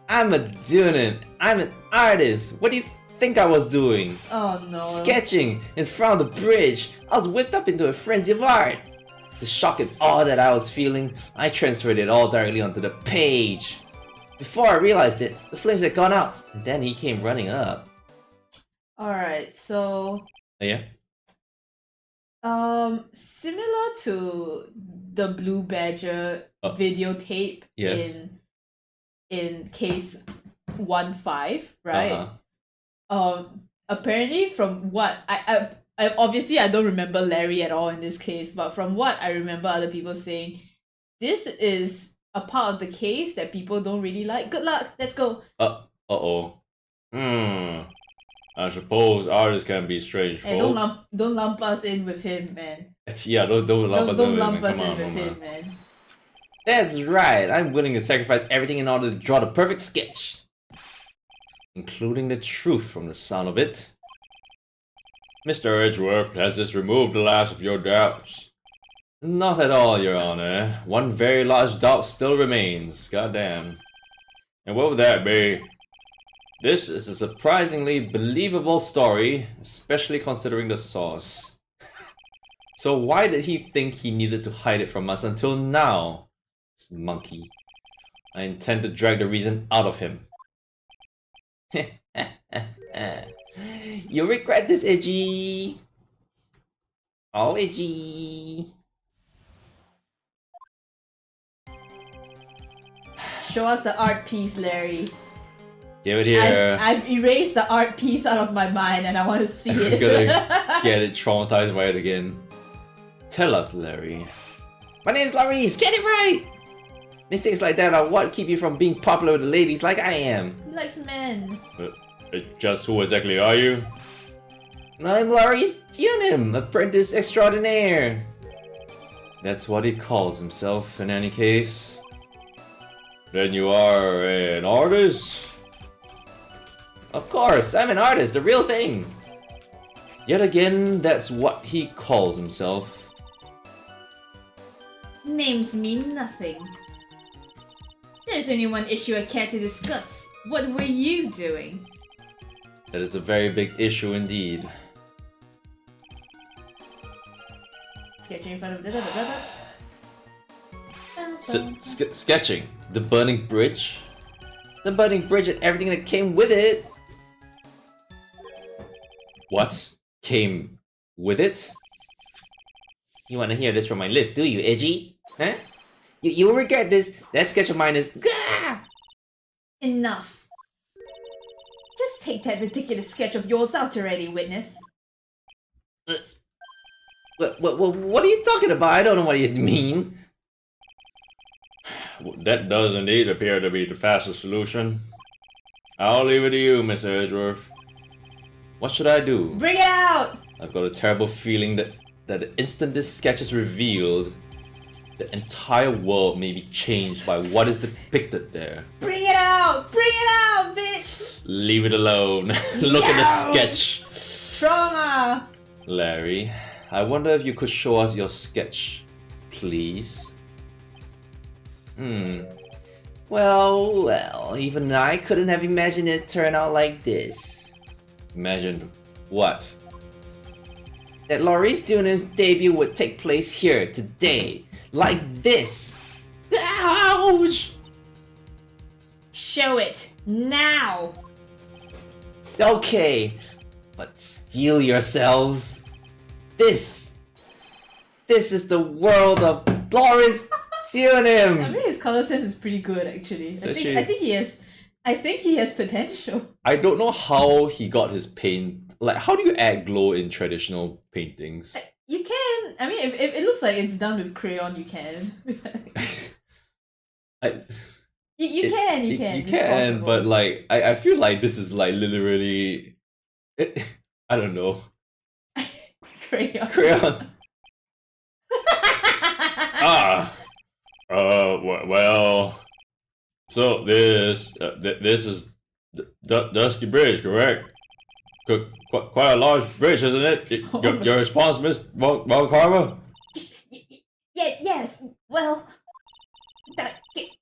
I'm an artist. What do you think I was doing? Oh no. Sketching in front of the bridge. I was whipped up into a frenzy of art. The shock and awe that I was feeling, I transferred it all directly onto the page. Before I realized it, the flames had gone out, and then he came running up. Alright, so... Oh, yeah? Similar to the Blue Badger videotape yes. in case 1-5, right? Apparently from what I obviously I don't remember Larry at all in this case, but from what I remember other people saying, this is a part of the case that people don't really like. Good luck, let's go. Uh-oh. I suppose artists can be strange Hey, folk. don't lump us in with him, man. Yeah, don't lump us in with him, man. That's right, I'm willing to sacrifice everything in order to draw the perfect sketch. Including the truth from the sound of it. Mr. Edgeworth, has this removed the last of your doubts? Not at all, Your Honor. One very large doubt still remains. Goddamn. And what would that be? This is a surprisingly believable story, especially considering the source. So why did he think he needed to hide it from us until now? This monkey. I intend to drag the reason out of him. You'll regret this, Edgy. Oh, Edgy. Show us the art piece, Larry. Give it here. I've erased the art piece out of my mind and I want to see it. I'm gonna get it traumatized by it again. Tell us, Larry. My name's Laurice, get it right! Mistakes like that are what keep you from being popular with the ladies like I am. He likes men. Just who exactly are you? I'm Laurie's Tunim, apprentice extraordinaire. That's what he calls himself in any case. Then you are an artist? Of course, I'm an artist, the real thing. Yet again, that's what he calls himself. Names mean nothing. There's only one issue I care to discuss. What were you doing? That is a very big issue indeed. Sketching in front of the sketching? The burning bridge? The burning bridge and everything that came with it? What? Came with it? You wanna hear this from my lips, do you, Edgy? Huh? You will regret this. That sketch of mine is... Gah! Enough. Just take that ridiculous sketch of yours out already, Witness. What are you talking about? I don't know what you mean. That does indeed appear to be the fastest solution. I'll leave it to you, Mr. Edgeworth. What should I do? Bring it out! I've got a terrible feeling that the instant this sketch is revealed, the entire world may be changed by what is depicted there. Bring it out! Bring it out, bitch! Leave it alone. Look at the sketch. Trauma! Larry, I wonder if you could show us your sketch, please. Well, even I couldn't have imagined it turn out like this. Imagined what? That Laurice Dunham's debut would take place here, today. Like this. Ouch! Show it, now! Okay, but steel yourselves. This is the world of Laurice Dunham! I mean, his color sense is pretty good, actually. So I think he has potential. I don't know how he got his paint. Like, how do you add glow in traditional paintings? You can. I mean, if it looks like it's done with crayon, you can. You can. You can, but like, I feel like this is like literally, I don't know. Crayon. Well, so this is Dusky Bridge, correct? Quite a large bridge, isn't it? Your response, Miss Von Karma? Yes, well,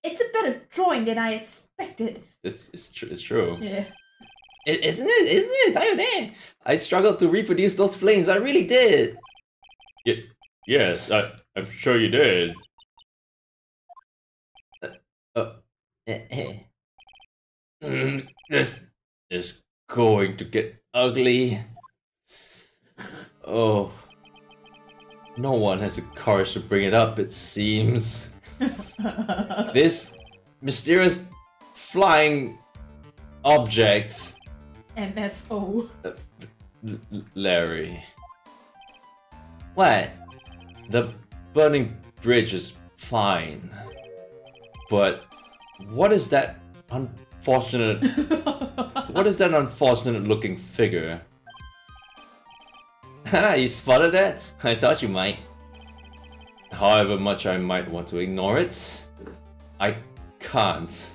it's a better drawing than I expected. It's true. Yeah. Isn't it? I know. I struggled to reproduce those flames. I really did. Yes, I'm sure you did. This is going to get ugly. Oh. No one has the courage to bring it up, it seems. This mysterious flying object. MFO. Larry. What? The burning bridge is fine. But what is that unfortunate... what is that unfortunate looking figure? Ha, you spotted that? I thought you might. However much I might want to ignore it, I can't.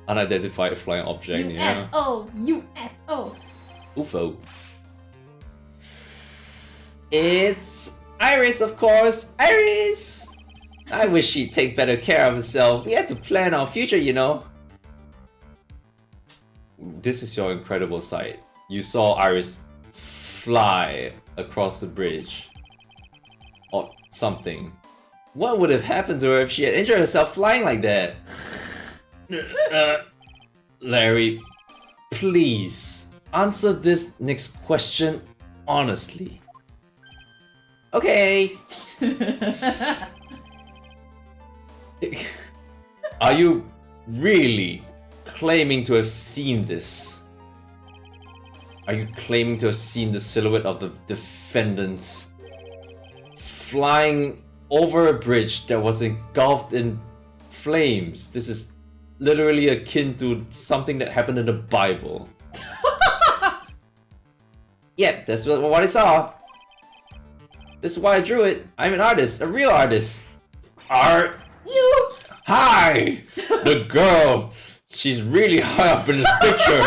Unidentified flying object, you know? UFO! UFO. It's Iris, of course! Iris! I wish she'd take better care of herself. We have to plan our future, you know. This is your incredible sight. You saw Iris fly across the bridge. Or something. What would have happened to her if she had injured herself flying like that? Larry, please answer this next question honestly. Okay. Are you really claiming to have seen this? Are you claiming to have seen the silhouette of the defendant flying over a bridge that was engulfed in flames. This is literally akin to something that happened in the Bible. Yep, that's what I saw. This is why I drew it. I'm an artist, a real artist. Art. You. Hi! The girl. She's really high up in this picture.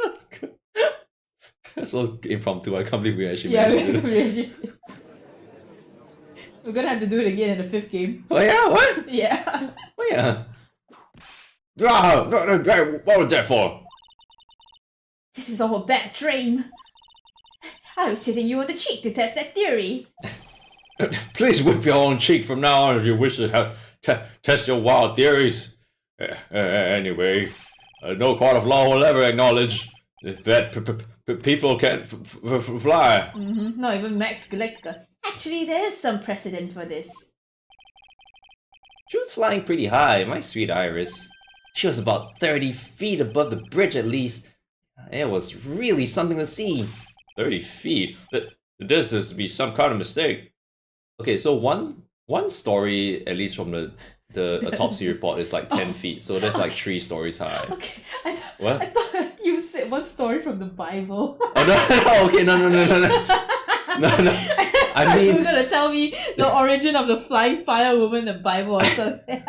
That's good. That's so impromptu. I can't believe we actually mentioned it. We're gonna have to do it again in the 5th game. Oh yeah? What? Yeah. Oh yeah. What was that for? This is all a bad dream. I was hitting you on the cheek to test that theory. Please whip your own cheek from now on if you wish to test your wild theories. Anyway, no court of law will ever acknowledge that people can't fly. Not even Max Galactica. Actually, there is some precedent for this. She was flying pretty high, my sweet Iris. She was about 30 feet above the bridge at least. It was really something to see. 30 feet? This has to be some kind of mistake. Okay, so one story, at least from the autopsy report, is like 10 feet, so that's like 3 stories high. Okay, I thought you said one story from the Bible. Oh no, okay, no. I mean, you're gonna tell me the origin of the flying fire woman in the Bible or something.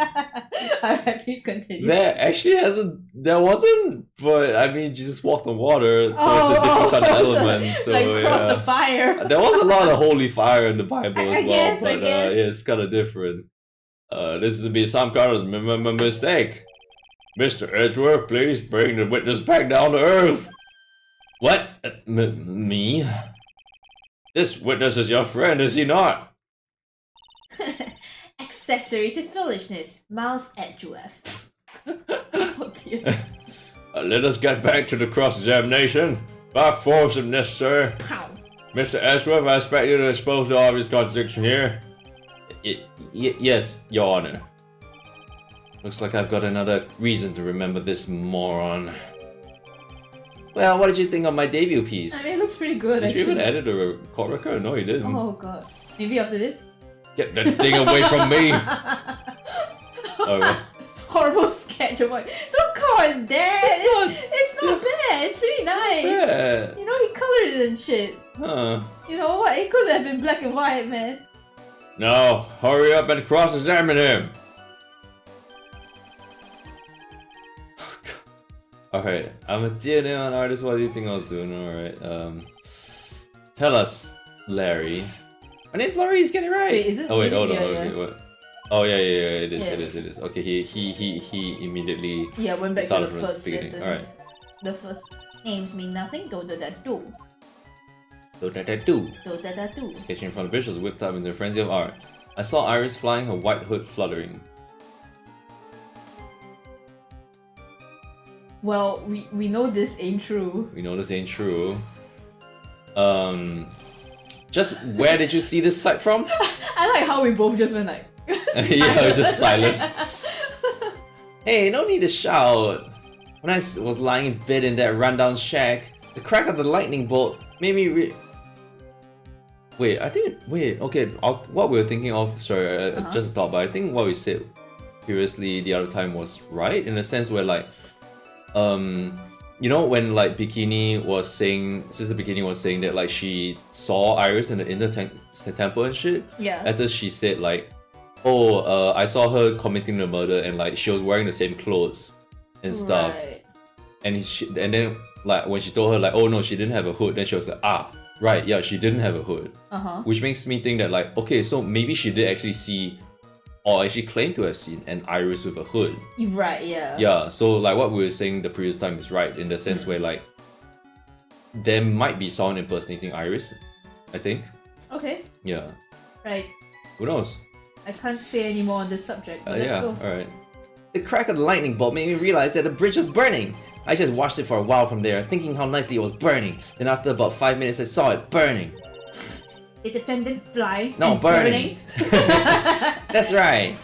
Alright, please continue. There wasn't, but I mean, you just walked on water, so it's a different kind of element. So like cross the fire. There was a lot of holy fire in the Bible as I well, guess. but yeah, it's kind of different. This would be some kind of mistake. Mr. Edgeworth, please bring the witness back down to Earth. What? Me? This witness is your friend, is he not? Accessory to foolishness, Miles Edgeworth. Oh dear. Let us get back to the cross-examination. By force if necessary. Pow. Mr. Edgeworth, I expect you to expose the obvious contradiction here. Yes, Your Honor. Looks like I've got another reason to remember this moron. Well, what did you think of my debut piece? I mean, it looks pretty good. Did you even edit a court record? No, you didn't. Oh god. Maybe after this? Get that thing away from me! Oh, horrible sketch of like, don't call it that! It's not bad, it's pretty nice! Yeah. You know, he colored it and shit. Huh. You know what? It could have been black and white, man. No, hurry up and cross-examine him! Alright, I'm a DNA artist, what do you think I was doing? Alright, tell us, Larry. My name's Larry, he's getting it right! Wait, is it? Oh wait, hold on, yeah, okay, what? Oh yeah, it is, Yeah. it is. Okay, he immediately... Yeah, went back to started the from the first beginning. sentence. The first names mean nothing, do da da do. Do da da do. Do da da do. Sketching from the bridge was whipped up into a frenzy of art. I saw Iris flying, her white hood fluttering. Well, we know this ain't true. We know this ain't true. Just where did you see this site from? I like how we both just went like... Yeah, we're just silent. Hey, no need to shout. When I was lying in bed in that rundown shack, the crack of the lightning bolt made me okay, what we were thinking of, sorry, just a thought, but I think what we said previously the other time was right, in a sense where like, you know when like Bikini was saying, Sister Bikini was saying that like she saw Iris in the inner temple and shit? Yeah. After she said like, oh, I saw her committing the murder and like she was wearing the same clothes and stuff. Right. And then like when she told her like, oh no, she didn't have a hood, then she was like, ah, right, yeah, she didn't have a hood. Which makes me think that like, okay, so maybe she did actually see, or actually claim to have seen an Iris with a hood. Right, yeah. Yeah, so like what we were saying the previous time is right, in the sense where like, there might be someone impersonating Iris, I think. Okay. Yeah. Right. Who knows? I can't say any more on this subject, but let's yeah, go. Alright. The crack of the lightning bolt made me realize that the bridge was burning. I just watched it for a while from there, thinking how nicely it was burning. Then after about 5 minutes I saw it burning. The defendant fly. No, and burning. That's right.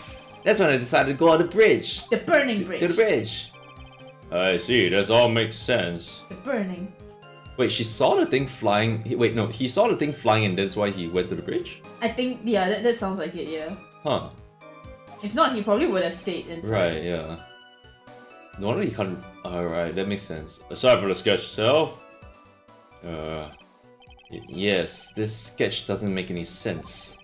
That's when I decided to go on the bridge. The burning bridge. To the bridge. I see, that all makes sense. The burning. Wait, she saw the thing flying. Wait, no, he saw the thing flying and that's why he went to the bridge? I think, yeah, that sounds like it, yeah. Huh. If not, he probably would have stayed inside. Right, yeah. No wonder he can't... Alright, that makes sense. Aside from the sketch itself... yes, this sketch doesn't make any sense.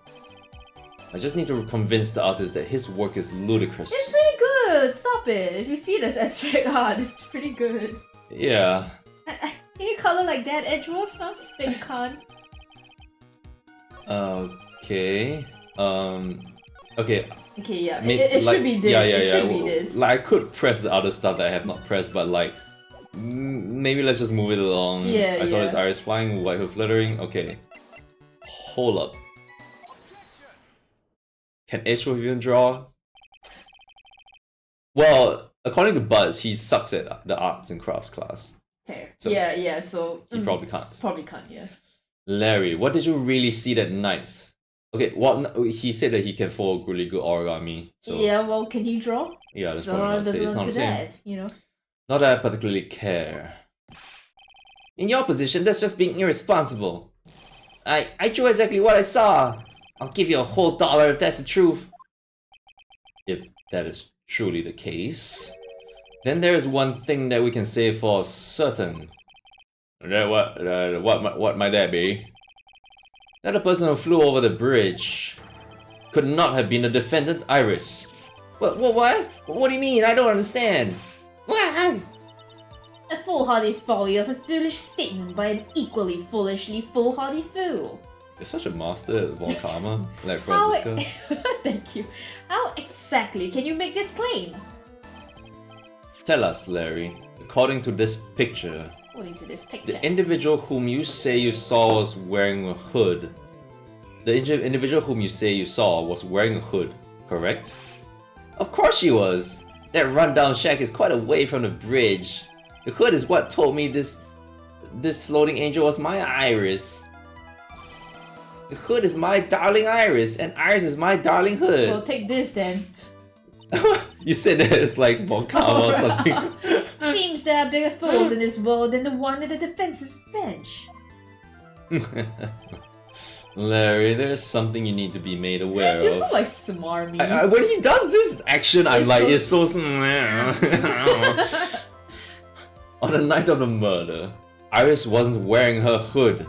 I just need to convince the artist that his work is ludicrous. It's pretty good! Stop it! If you see it as abstract art, it's pretty good. Yeah. Can you color like that, Edgeworth? Huh? That you can't. Okay. Okay. Okay, yeah. It should be this. It should be this. Like, I could press the other stuff that I have not pressed, but like... maybe let's just move it along. Yeah, I saw this iris flying, white hood fluttering. Okay. Hold up. Can Edgeworth even draw? Well, according to Buzz, he sucks at the arts and crafts class. Fair. So yeah, so... he probably can't. Probably can't, yeah. Larry, what did you really see that night? Okay, he said that he can follow really good origami. So yeah, well, can he draw? yeah, that's so probably not say. It's not the same. that, you know? Not that I particularly care. In your position, that's just being irresponsible. I drew exactly what I saw. I'll give you a whole $1 if that's the truth. If that is truly the case, then there is one thing that we can say for certain. What might that be? That the person who flew over the bridge could not have been the defendant Iris. What? What do you mean? I don't understand. What? A foolhardy folly of a foolish statement by an equally foolishly foolhardy fool. You're such a master at Von Karma, like Francisco. Thank you. How exactly can you make this claim? Tell us, Larry. According to this picture, the individual whom you say you saw was wearing a hood. The individual whom you say you saw was wearing a hood, correct? Of course she was! That rundown shack is quite away from the bridge. The hood is what told me this floating angel was my Iris. The hood is my darling Iris, and Iris is my darling hood. Well, take this then. You said that it's like Von Karma or something. Seems there are bigger fools in this world than the one at the defense's bench. Larry, there's something you need to be made aware of. You're so like smarmy. When he does this action, I'm like, it's so... On the night of the murder, Iris wasn't wearing her hood.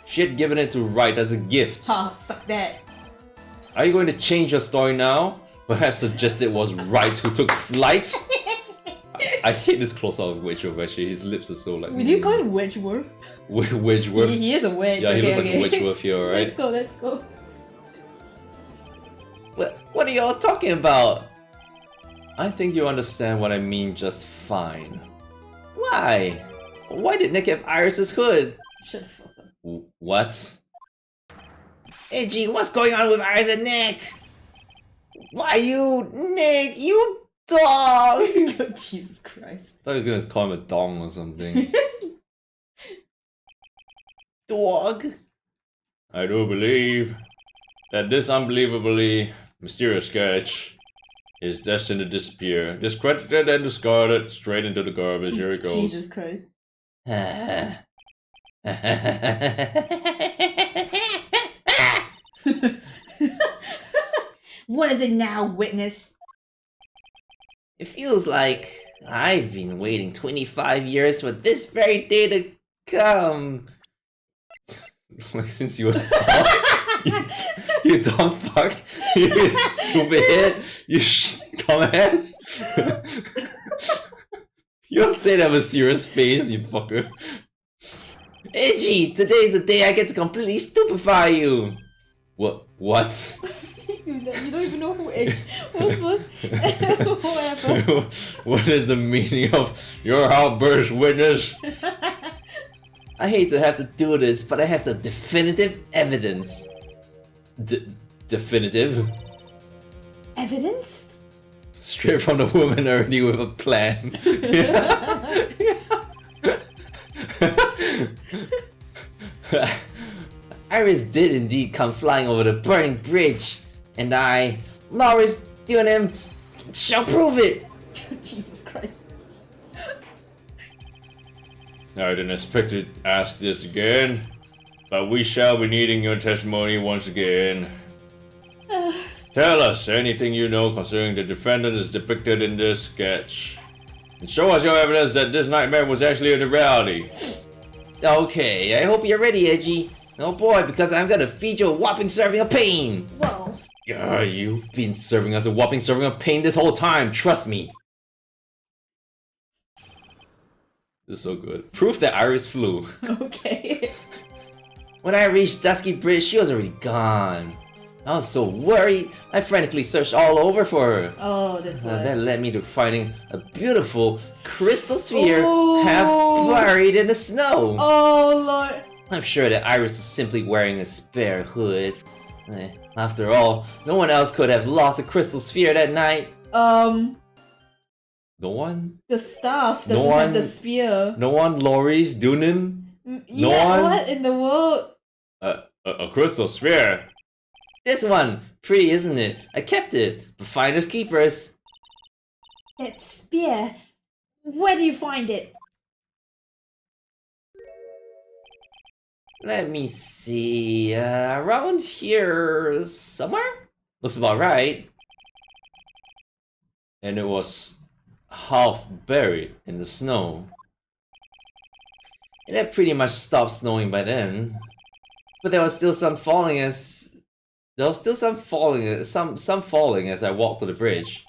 She had given it to Wright as a gift. Ha, suck that. Are you going to change your story now? Perhaps suggest it was Wright who took flight? I hate this close-up of Wedgeworth actually, his lips are so like... Would you call him Wedgeworth? Wedgeworth? He is a wedge. Yeah, he okay, looks like a Wedgeworth here, right? Let's go. What are y'all talking about? I think you understand what I mean just fine. Why? Why did Nick have Iris's hood? Shut the fuck up. What? Hey G, what's going on with Iris and Nick? Why you... Nick, you dog! Jesus Christ. I thought he was gonna call him a dong or something. Dog? I do believe that this unbelievably mysterious sketch is destined to disappear. Discredited and discarded straight into the garbage. Here it goes. Jesus Christ. What is it now, witness? It feels like I've been waiting 25 years for this very day to come. Like, since you were you dumb fuck, you stupid, you dumbass. You don't say that with a serious face, you fucker. Edgy, today's the day I get to completely stupefy you. What? You don't even know who was whatever. What is the meaning of your outburst, witness? I hate to have to do this, but I have some definitive evidence. Definitive? Evidence? Straight from the woman already with a plan. Iris did indeed come flying over the burning bridge, and I, Lawrence Dunham, shall prove it! Jesus Christ. I didn't expect to ask this again, but we shall be needing your testimony once again. Tell us anything you know concerning the defendant as depicted in this sketch. And show us your evidence that this nightmare was actually a reality. Okay, I hope you're ready, Edgy. Oh boy, because I'm gonna feed you a whopping serving of pain! Whoa. Yeah, you've been serving us a whopping serving of pain this whole time, trust me! This is so good. Proof that Iris flew. Okay. When I reached Dusky Bridge, she was already gone. I was so worried, I frantically searched all over for her. Oh, that's why. That led me to finding a beautiful crystal sphere Ooh. half buried in the snow. Oh, Lord. I'm sure that Iris is simply wearing a spare hood. After all, no one else could have lost a crystal sphere that night. No one? The staff doesn't have the sphere. No one? Loris? Dunin? Yeah, No one? what in the world? A crystal sphere? This one! Pretty, isn't it? I kept it, but finders keepers. That spear. Where do you find it? Let me see. Around here somewhere? Looks about right. And it was half buried in the snow. It had pretty much stopped snowing by then. But there was still some falling as some falling as I walked to the bridge.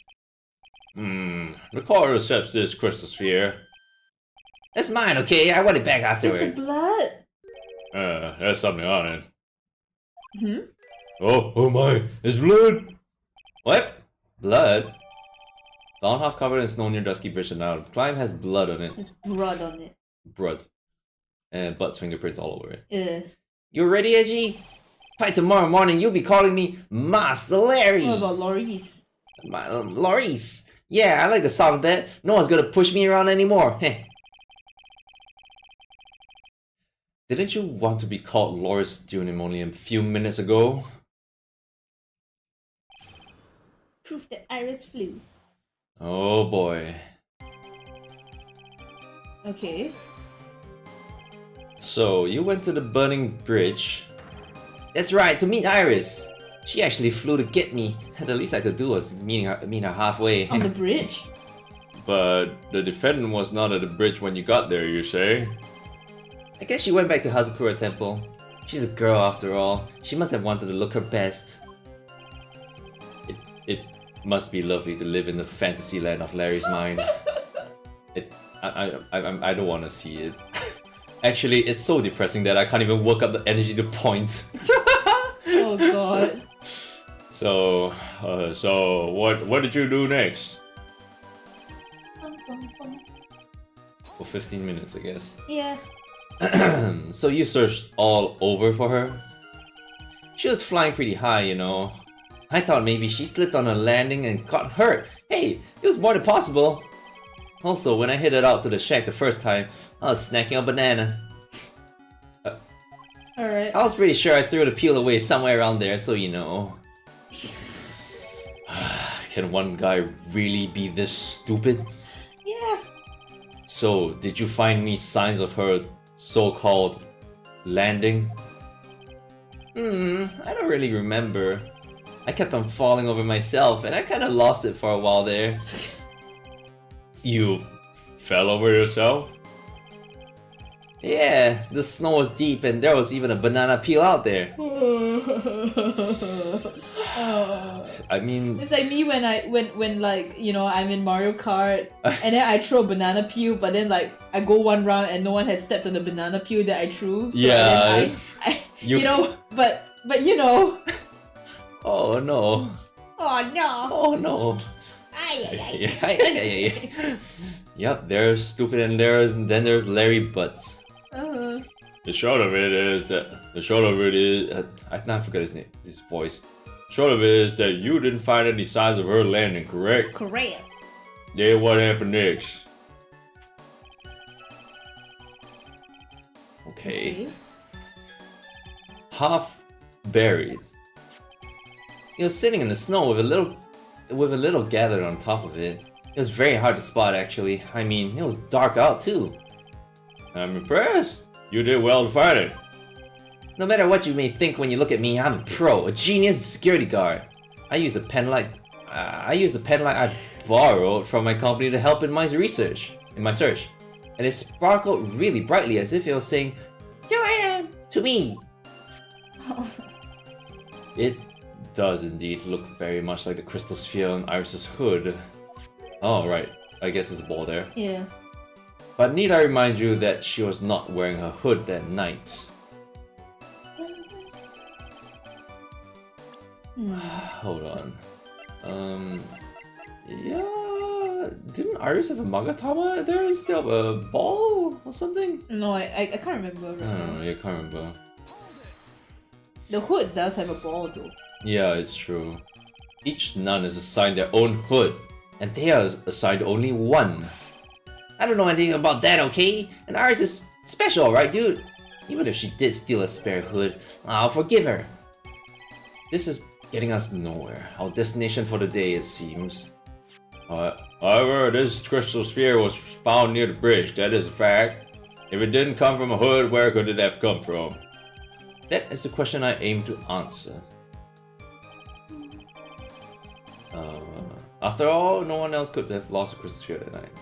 The caller accepts this crystal sphere. That's mine, okay? I want it back afterward. It's the blood. There's something on it. Hmm? Oh my, it's blood! What? Blood? Found half covered in snow near Dusky Bridge and now. Climb has blood on it. There's blood on it. Blood. And Butt's fingerprints all over it. Ugh. You ready, Edgy? By tomorrow morning, you'll be calling me Master Larry! What about Loris? Loris! Yeah, I like the sound of that. No one's gonna push me around anymore. Heh. Didn't you want to be called Loris Dunim only a few minutes ago? Proof that Iris flew. Oh boy. Okay. So, you went to the burning bridge. That's right, to meet Iris. She actually flew to get me. The least I could do was meet her halfway. On the bridge? But the defendant was not at the bridge when you got there, you say? I guess she went back to Hazakura Temple. She's a girl after all. She must have wanted to look her best. It must be lovely to live in the fantasy land of Larry's mind. I don't want to see it. Actually, it's so depressing that I can't even work up the energy to point. Oh god. So what did you do next? For 15 minutes, I guess. Yeah. So you searched all over for her? She was flying pretty high, you know. I thought maybe she slipped on a landing and got hurt. Hey, it was more than possible. Also, when I headed out to the shack the first time, I was snacking a banana. Alright. I was pretty sure I threw the peel away somewhere around there, so you know. Can one guy really be this stupid? Yeah. So, did you find any signs of her so-called landing? I don't really remember. I kept on falling over myself and I kinda lost it for a while there. You fell over yourself? Yeah, the snow was deep and there was even a banana peel out there. I mean, it's like me when like, you know, I'm in Mario Kart and then I throw a banana peel, but then like I go one round and no one has stepped on the banana peel that I threw. So yeah, then I you know, but you know. Oh no. Oh no. Oh no. Yep, there's stupid and then there's Larry Butts. The short of it is I forgot his voice. Short of it is that you didn't find any signs of her landing, correct? Correct. Then what happened next? Okay. Half buried. He was sitting in the snow with a little gathered on top of it. It was very hard to spot actually. I mean, it was dark out too. I'm impressed. You did well to find it. No matter what you may think when you look at me, I'm a pro, a genius security guard. I used the pen light I borrowed from my company to help in my search. And it sparkled really brightly as if it was saying, "Here I am, to me." It does indeed look very much like the crystal sphere on Iris's hood. Oh, right. I guess there's a ball there. Yeah. But need I remind you that she was not wearing her hood that night? Hold on. Yeah... Didn't Iris have a Magatama there instead of a ball or something? No, I can't remember. I don't know, you can't remember. The hood does have a ball though. Yeah, it's true. Each nun is assigned their own hood, and they are assigned only one. I don't know anything about that, okay? And Iris is special, right, dude? Even if she did steal a spare hood, I'll forgive her. This is getting us nowhere. Our destination for the day, it seems. However, this crystal sphere was found near the bridge, that is a fact. If it didn't come from a hood, where could it have come from? That is the question I aim to answer. After all, no one else could have lost a crystal sphere that night.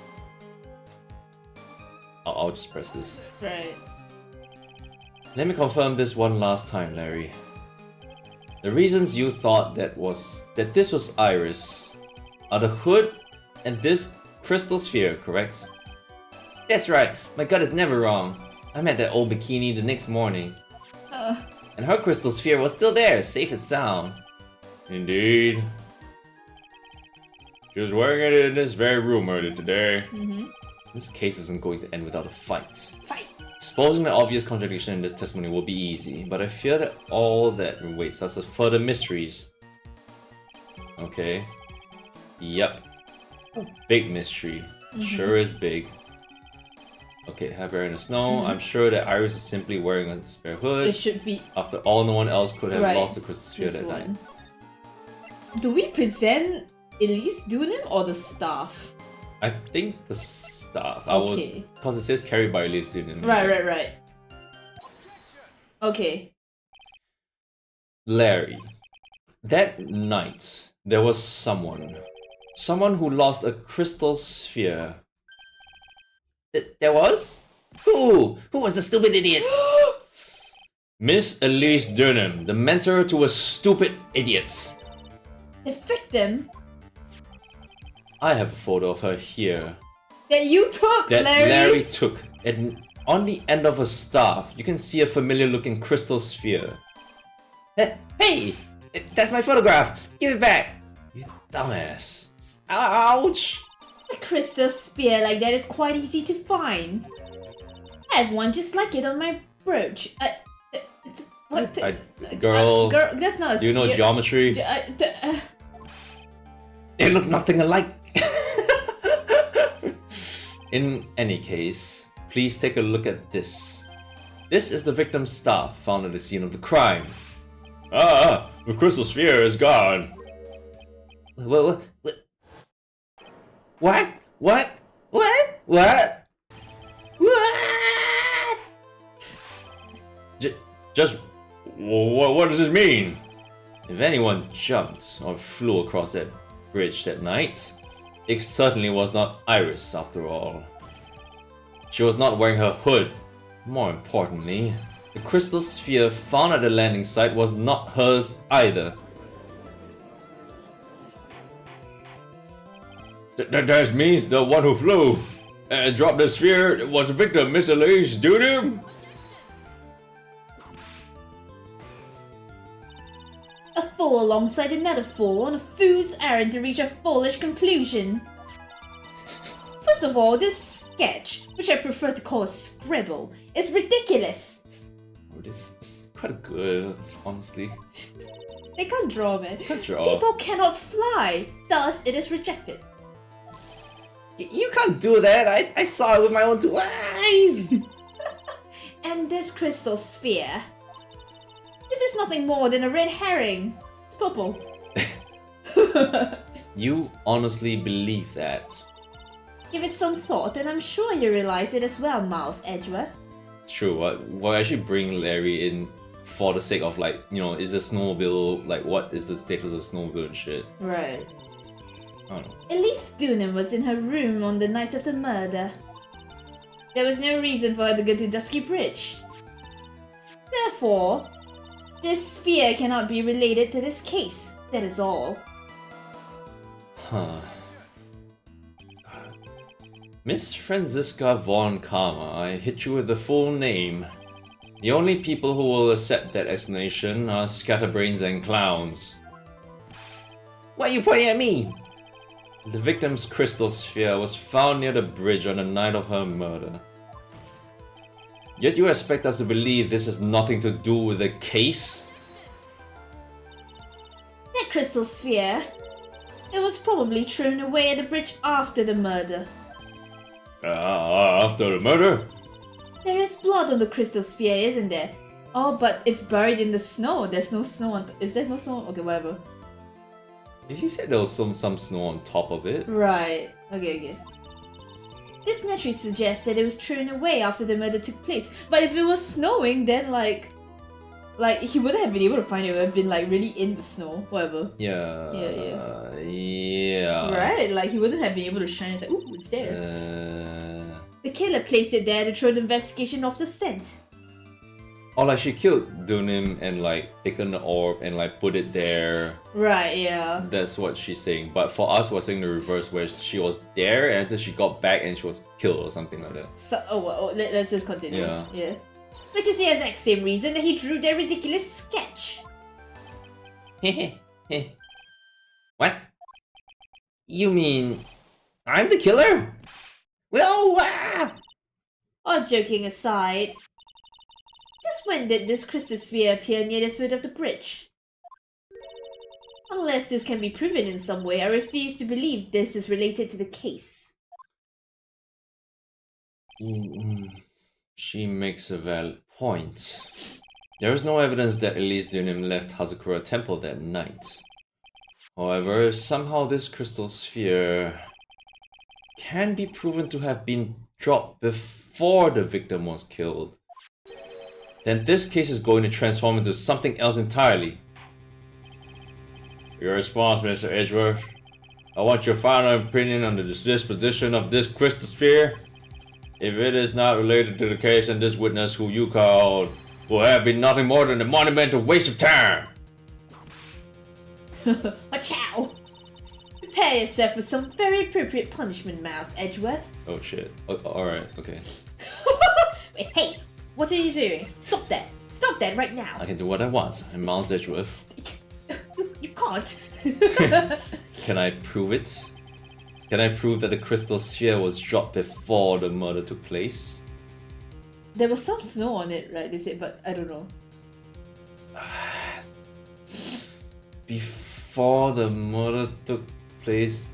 I'll just press this. Right. Let me confirm this one last time, Larry. The reasons you thought that this was Iris are the hood and this crystal sphere, correct? That's right, my gut is never wrong. I met that old bikini the next morning. And her crystal sphere was still there, safe and sound. Indeed. She was wearing it in this very room earlier today. This case isn't going to end without a fight. Fight! Exposing the obvious contradiction in this testimony will be easy, but I fear that all that awaits us are further mysteries. Okay. Yep. A big mystery. Sure is big. Okay, have her in the snow. I'm sure that Iris is simply wearing a spare hood. It should be. After all, no one else could have lost the crystal sphere that night. Do we present Elise Dunim or the staff? I think the staff. Okay. Because it says carried by Elise Dunim. Right. Okay. Larry. That night, there was someone who lost a crystal sphere. There was? Who? Who was the stupid idiot? Miss Elise Durham, the mentor to a stupid idiot. The victim? I have a photo of her here. That you took, that Larry? Larry took. And on the end of her staff, you can see a familiar looking crystal sphere. Hey! That's my photograph! Give it back! You dumbass. Ouch! A crystal sphere like that is quite easy to find. I have one just like it on my brooch. Girl, that's not a do you know geometry? They look nothing alike. In any case, please take a look at this. This is the victim's staff found at the scene of the crime. The crystal sphere is gone. What? Just what does this mean? If anyone jumped or flew across that bridge that night, it certainly was not Iris after all. She was not wearing her hood. More importantly, the crystal sphere found at the landing site was not hers either. That means the one who flew and dropped the sphere was the victim, Miss Elise Durham. A fool alongside another fool on a fool's errand to reach a foolish conclusion. First of all, this sketch, which I prefer to call a scribble, is ridiculous. Oh, this is quite good, honestly. They can't draw, man. Can't draw. People cannot fly, thus it is rejected. You can't do that. I saw it with my own two eyes. And this crystal sphere. This is nothing more than a red herring. It's purple. You honestly believe that? Give it some thought and I'm sure you realize it as well, Miles Edgeworth. True, we'll actually bring Larry in for the sake of like, you know, is the snowmobile, like what is the status of snowmobile and shit. Right. I don't know. Elise Dunham was in her room on the night of the murder. There was no reason for her to go to Dusky Bridge. Therefore, this sphere cannot be related to this case. That is all. Huh. Miss Franziska von Karma, I hit you with the full name. The only people who will accept that explanation are scatterbrains and clowns. Why are you pointing at me? The victim's crystal sphere was found near the bridge on the night of her murder. Yet you expect us to believe this has nothing to do with the case? That crystal sphere, it was probably thrown away at the bridge after the murder. After the murder? There is blood on the crystal sphere, isn't there? Oh, but it's buried in the snow. There's no snow on... Is there no snow? Okay, whatever. He said there was some snow on top of it. Right. Okay. This naturally suggests that it was thrown away after the murder took place. But if it was snowing, then like he wouldn't have been able to find it. It would have been like really in the snow. Whatever. Yeah. Right? Like he wouldn't have been able to shine. It's like, ooh, it's there. The killer placed it there to throw the investigation off the scent. Or like she killed Dunham and like taken the orb and like put it there. Right, yeah. That's what she's saying. But for us, we're saying the reverse, where she was there and until she got back and she was killed or something like that. So, let's just continue. Yeah. Which is the exact same reason that he drew that ridiculous sketch. What? You mean I'm the killer? Well, All joking aside, just when did this crystal sphere appear near the foot of the bridge? Unless this can be proven in some way, I refuse to believe this is related to the case. She makes a valid point. There is no evidence that Elise Dunham left Hazakura Temple that night. However, somehow this crystal sphere can be proven to have been dropped before the victim was killed. Then this case is going to transform into something else entirely. Your response, Mr. Edgeworth. I want your final opinion on the disposition of this crystal sphere. If it is not related to the case, then this witness who you called will have been nothing more than a monumental waste of time. Ciao! Prepare yourself for some very appropriate punishment, Mouse Edgeworth. Oh shit. Alright, okay. Wait, hey! What are you doing? Stop that! Stop that right now! I can do what I want. I'm Mouse Edgeworth. You can't! Can I prove it? Can I prove that the crystal sphere was dropped before the murder took place? There was some snow on it, right? They said, but I don't know. Before the murder took place...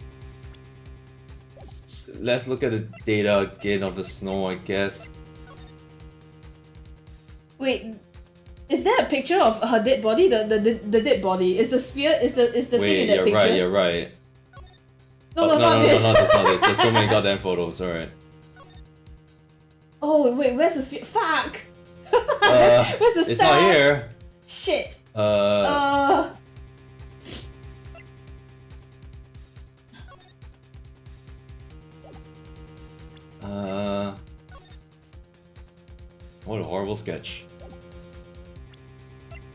Let's look at the data again of the snow, I guess. Wait, is there a picture of her dead body? The dead body. Is the sphere, is the thing in that picture? Wait, you're right. No, not this. Not this. There's so many goddamn photos, alright. Oh, wait, where's the sphere? Fuck! Where's the It's not here. Shit. What a horrible sketch.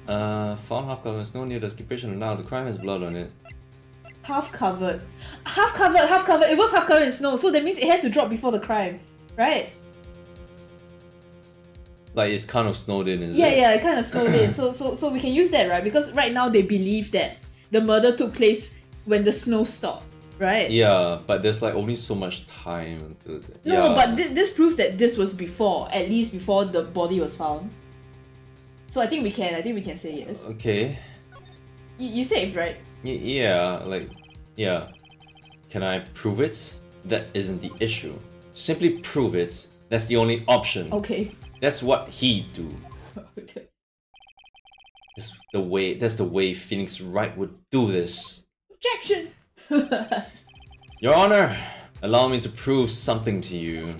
Found half covered in snow near the occupation now. The crime has blood on it. Half covered. Half covered. It was half covered in snow, so that means it has to drop before the crime, right? Like it's kind of snowed in, is it? Yeah, it kind of snowed in. So we can use that, right? Because right now they believe that the murder took place when the snow stopped, right? Yeah, but there's like only so much time. No, but this proves that this was before, at least before the body was found. So I think we can say yes. Okay. You saved, right? Yeah. Can I prove it? That isn't the issue. Simply prove it. That's the only option. Okay. That's what he'd do. That's the way Phoenix Wright would do this. Objection! Your Honor, allow me to prove something to you.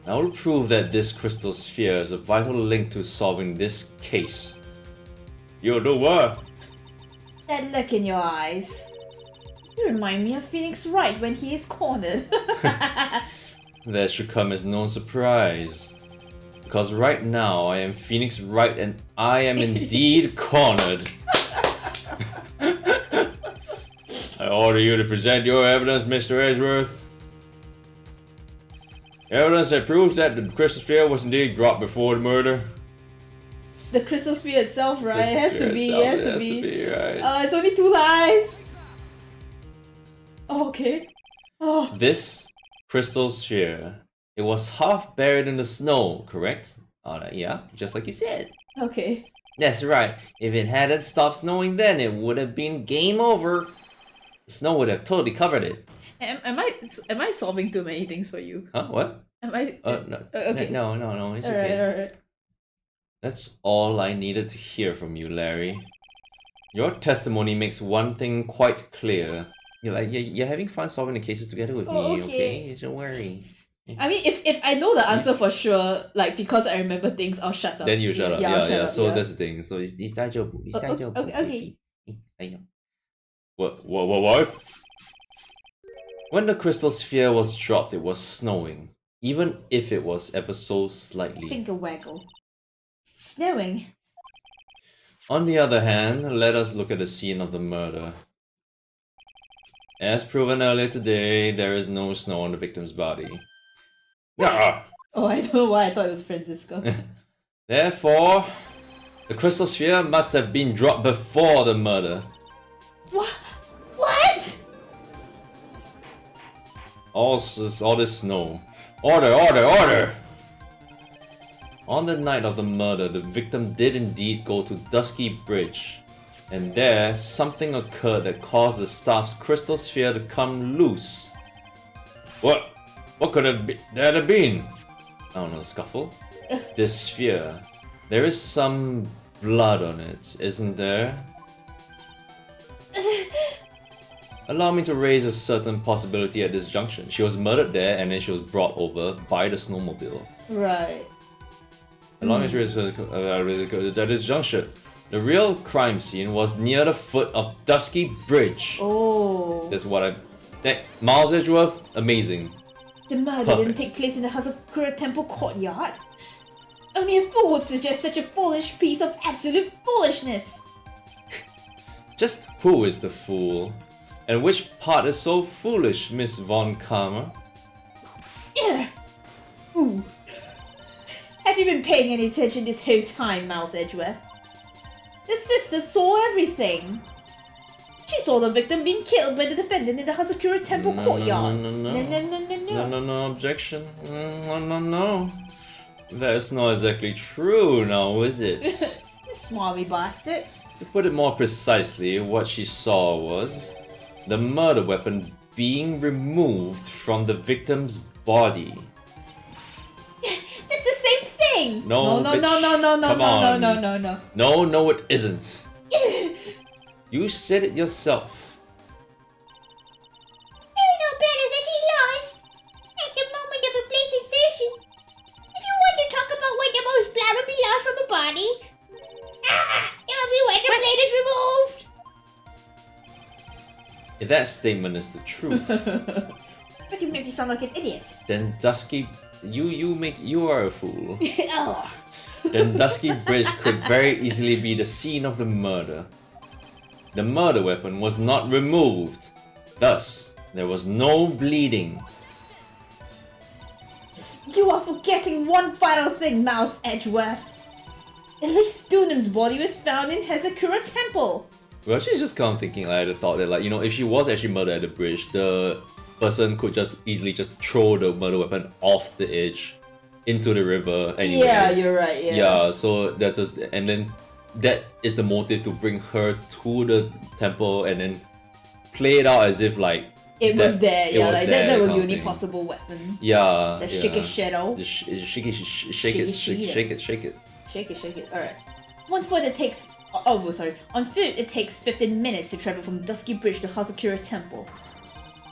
I will prove that this crystal sphere is a vital link to solving this case. You do what? That look in your eyes. You remind me of Phoenix Wright when he is cornered. That should come as no surprise. Because right now I am Phoenix Wright and I am indeed cornered. I order you to present your evidence, Mr. Edgeworth. Evidence that proves that the crystal sphere was indeed dropped before the murder. The crystal sphere itself, right? It has to be, right. It's only 2 lives. Oh, okay. Oh. This crystal sphere, it was half buried in the snow, correct? Yeah, just like you said. Okay. That's right. If it hadn't stopped snowing then, it would have been game over. The snow would have totally covered it. Am I solving too many things for you? Huh? What? Am I? No. Okay. No. It's okay. Alright. That's all I needed to hear from you, Larry. Your testimony makes one thing quite clear. You're having fun solving the cases together with me, okay? Don't worry. I mean, if I know the answer for sure, like because I remember things, I'll shut up. Then you shut up. Yeah. So yeah. that's the thing. So it's Okay. What? When the crystal sphere was dropped, it was snowing. Even if it was ever so slightly. Finger waggle. Snowing. On the other hand, let us look at the scene of the murder. As proven earlier today, there is no snow on the victim's body. Oh, I don't know why I thought it was Francisco. Therefore, the crystal sphere must have been dropped before the murder. What? All this snow. Order! On the night of the murder, the victim did indeed go to Dusky Bridge. And there, something occurred that caused the staff's crystal sphere to come loose. What could that have been? I don't know, scuffle? This sphere. There is some blood on it, isn't there? Allow me to raise a certain possibility at this junction. She was murdered there and then she was brought over by the snowmobile. Right. Allow me to raise at this junction. The real crime scene was near the foot of Dusky Bridge. Oh. That's what Miles Edgeworth, amazing. The murder didn't take place in the Hazakura Temple courtyard. Only a fool would suggest such a foolish piece of absolute foolishness. Just who is the fool? And which part is so foolish, Miss Von Karma? Ooh. Have you been paying any attention this whole time, Miles Edgeworth? The sister saw everything. She saw the victim being killed by the defendant in the Hazakura Temple courtyard. No, objection. No. That's not exactly true now, is it? Smarmy bastard. To put it more precisely, what she saw was the murder weapon being removed from the victim's body. That's the same thing! No, No, it isn't. You said it yourself. There are no battles that he lost at the moment of a blade's insertion. If you want to talk about when the most blood will be lost from a body, it'll be when the blade is removed. If that statement is the truth, But you make me sound like an idiot. then Dusky, you are a fool. Oh. Then Dusky Bridge could very easily be the scene of the murder. The murder weapon was not removed. Thus, there was no bleeding. You are forgetting one vital thing, Mouse Edgeworth. At least Dunham's body was found in Hazakura Temple. Well, she's just kind of thinking, I had a thought that, like, you know, if she was actually murdered at the bridge, the person could just easily just throw the murder weapon off the edge into the river anyway. Yeah, you're right, Yeah, so that's just, and then that is the motive to bring her to the temple and then play it out as if, like, it was there, yeah, like that was the only thing. possible weapon. Yeah. The shaky shadow. The shake it. Alright. On foot it takes... On foot it takes 15 minutes to travel from Dusky Bridge to Hazakura Temple.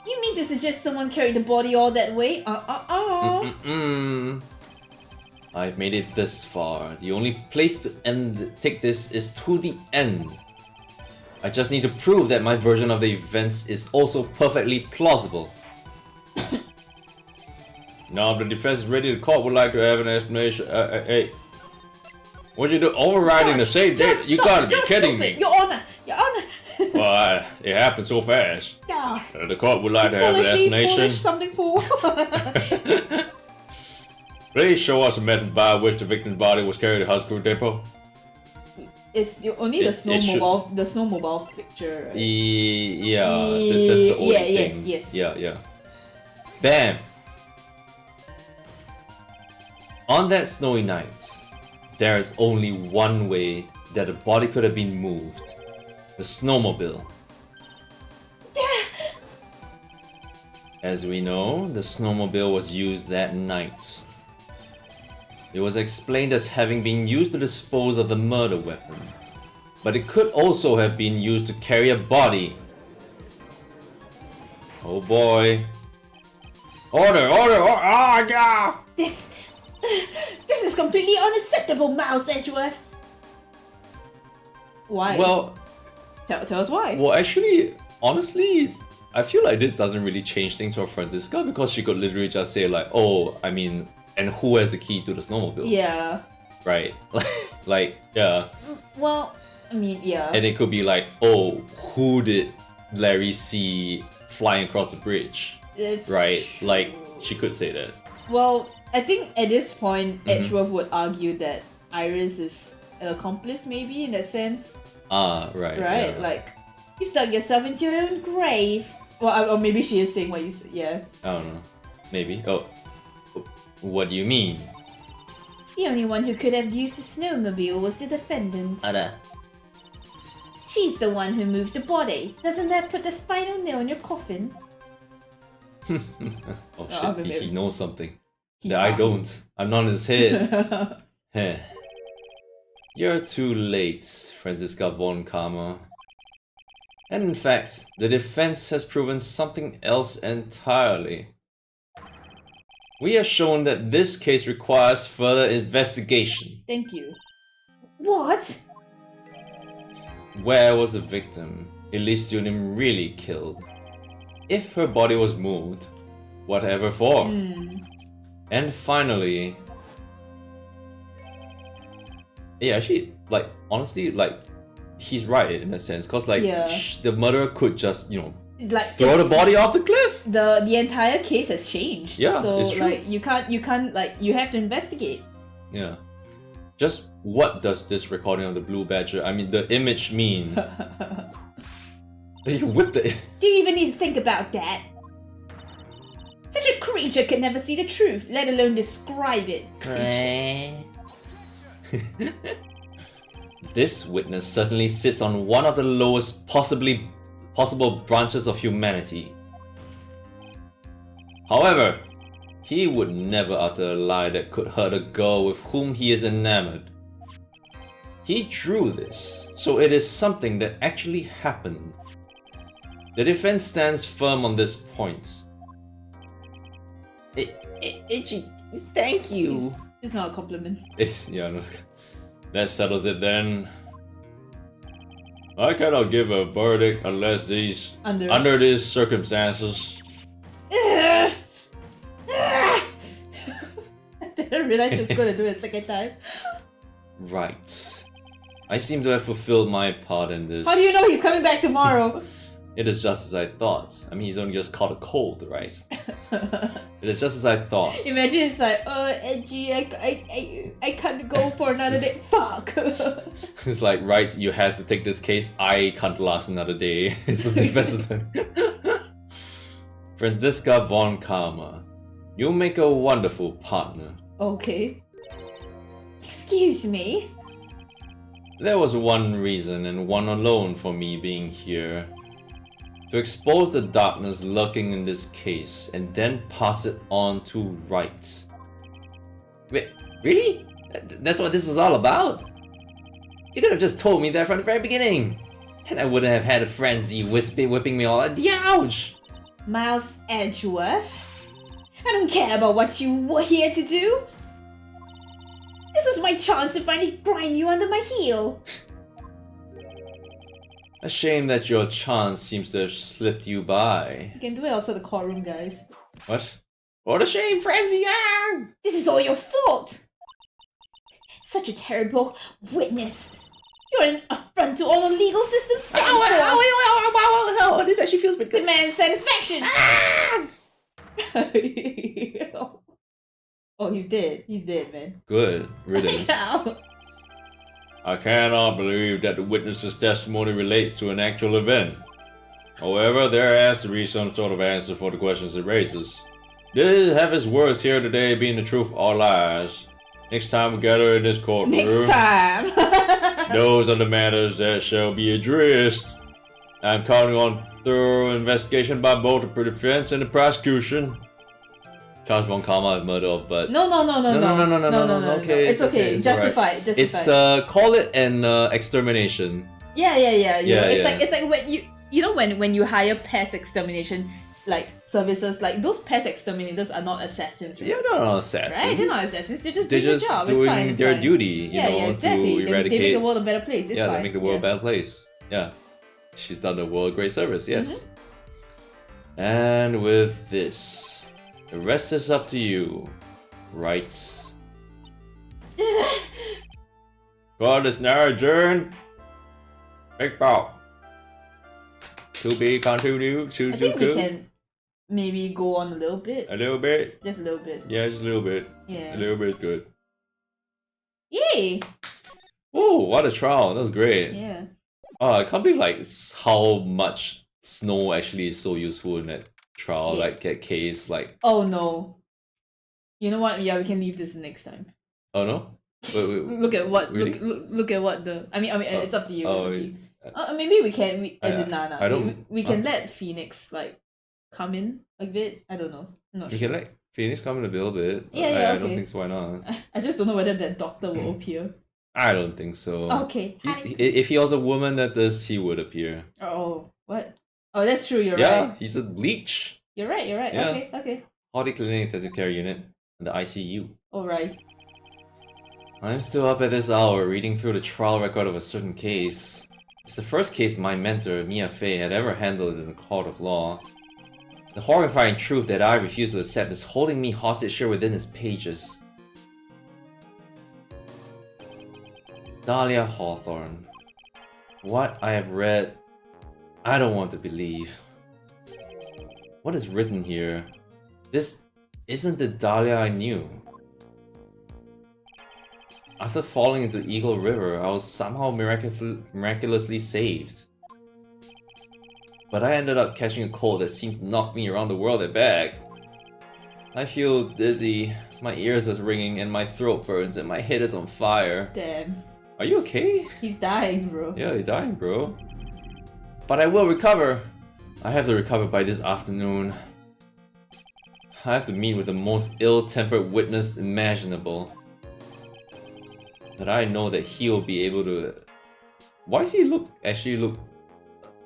You mean to suggest someone carried the body all that way? I've made it this far. The only place to take this is to the end. I just need to prove that my version of the events is also perfectly plausible. Now the defense is ready, the court would like to have an explanation. Hey. What'd you do? Overriding the same date? You gotta be kidding me. Your Honor! Your Honor! Well, it happened so fast. Yeah. The court would like to have an explanation. Foolish, something fool. Please show us a method by which the victim's body was carried to the hospital depot. It's the snowmobile picture, right? Yeah, that's the only thing. Yes. Yeah. Bam! On that snowy night, there is only one way that the body could have been moved. The snowmobile. As we know, the snowmobile was used that night. It was explained as having been used to dispose of the murder weapon, but it could also have been used to carry a body. Oh boy. Order! Oh yeah! This is completely unacceptable, Miles Edgeworth. Why? Well, tell us why. Well, actually, honestly, I feel like this doesn't really change things for Franziska because she could literally just say like, oh, I mean, and who has the key to the snowmobile? Yeah. Right. Like, yeah. Well, I mean, yeah. And it could be like, oh, who did Larry see flying across the bridge? Right. True. Like, she could say that. Well, I think at this point, Edgeworth would argue that Iris is an accomplice, maybe in that sense. Right. Right. Yeah. Like, you've dug yourself into your own grave. Well, or maybe she is saying what you said. Yeah. I don't know. Maybe. Oh. What do you mean? The only one who could have used the snowmobile was the defendant. Ada. She's the one who moved the body. Doesn't that put the final nail in your coffin? Oh shit, he knows something. That I don't. I'm not in his head. Heh. You're too late, Franziska von Karma. And in fact, the defense has proven something else entirely. We have shown that this case requires further investigation. Thank you. What? Where was the victim, Elysium, really killed? If her body was moved, whatever for? And finally... Yeah, actually, like, honestly, like, he's right in a sense, cause like, the murderer could just, you know, like throw the body off the cliff. The entire case has changed. Yeah, so it's true. like you can't like you have to investigate. Yeah. Just what does this recording of the Blue Badger, I mean the image mean? You whipped it. Do you even need to think about that? Such a creature can never see the truth, let alone describe it. This witness certainly sits on one of the lowest possible branches of humanity. However, he would never utter a lie that could hurt a girl with whom he is enamored. He drew this, so it is something that actually happened. The defense stands firm on this point. Itchy, thank you. It's not a compliment. That settles it then. I cannot give a verdict unless under these circumstances. I didn't realize she was going to do it a second time. Right. I seem to have fulfilled my part in this. How do you know he's coming back tomorrow? It is just as I thought. I mean, he's only just caught a cold, right? It is just as I thought. Imagine it's like, oh, Edgy, I can't go for another day. Fuck. It's like, right, you have to take this case. I can't last another day. It's a defense. Franziska von Karma, you make a wonderful partner. Okay. Excuse me? There was one reason and one alone for me being here. To expose the darkness lurking in this case and then pass it on to Wright. Wait, really? That's what this is all about? You could have just told me that from the very beginning. Then I wouldn't have had a frenzy whipping me all. Ouch! Miles Edgeworth? I don't care about what you were here to do. This was my chance to finally grind you under my heel. A shame that your chance seems to have slipped you by. You can do it outside the courtroom, guys. What? What a shame, Francie! This is all your fault! Such a terrible witness. You're an affront to all the legal system stands for. Oh, this actually feels pretty good. Demand satisfaction. Oh, he's dead. He's dead, man. Good riddance. I cannot believe that the witness's testimony relates to an actual event. However, there has to be some sort of answer for the questions it raises. Did have his words here today being the truth or lies? Next time we gather in this courtroom, Next time. those are the matters that shall be addressed. I'm counting on thorough investigation by both the defense and the prosecution. Charge von Karma murder, but no. Okay, It's okay. It's Justify it. It's call it an extermination. Yeah. Yeah, It's like when when you hire pest extermination like services, like those pest exterminators are not assassins, right? Yeah, they're not assassins. Right? They're not assassins. They're just doing their job. doing it's fine. their duty, you know, exactly. to eradicate. They make the world a better place. It's fine. They make the world a better place. Yeah. She's done the world a great service, yes. And with this, the rest is up to you, right? God is now adjourned. Big ball. To be continued. I think we can maybe go on a little bit. A little bit? Just a little bit. Yeah, just a little bit. Yeah. A little bit is good. Yay! Oh, what a trial. That was great. Yeah. Oh, I can't believe like how much snow actually is so useful in that trial, like that case, like. Oh no. You know what? Yeah, we can leave this next time. Oh no? Wait. Look at what Really? look at what the I mean it's up to you. Oh, it's up to you. Maybe we can I don't- we can let Phoenix like come in a bit. I don't know. I'm not We sure. can let Phoenix come in a little bit. Yeah, I don't okay. think so. Why not? I just don't know whether that doctor will appear. I don't think so. Okay. If he was a woman that does, he would appear. Oh, what? Oh, that's true. You're Yeah, right. he's a leech. You're right. Yeah. Okay. Hottie Clinic Intensive Care Unit in the ICU. All right. I'm still up at this hour reading through the trial record of a certain case. It's the first case my mentor, Mia Fey, had ever handled in a court of law. The horrifying truth that I refuse to accept is holding me hostage here within its pages. Dahlia Hawthorne. What I have read, I don't want to believe. What is written here? This isn't the Dahlia I knew. After falling into Eagle River, I was somehow miraculously saved. But I ended up catching a cold that seemed to knock me around the world and back. I feel dizzy, my ears are ringing, and my throat burns, and my head is on fire. Damn. Are you okay? He's dying, bro. Yeah, you're dying, bro. But I will recover! I have to recover by this afternoon. I have to meet with the most ill-tempered witness imaginable. But I know that he'll be able to... Why does he actually look...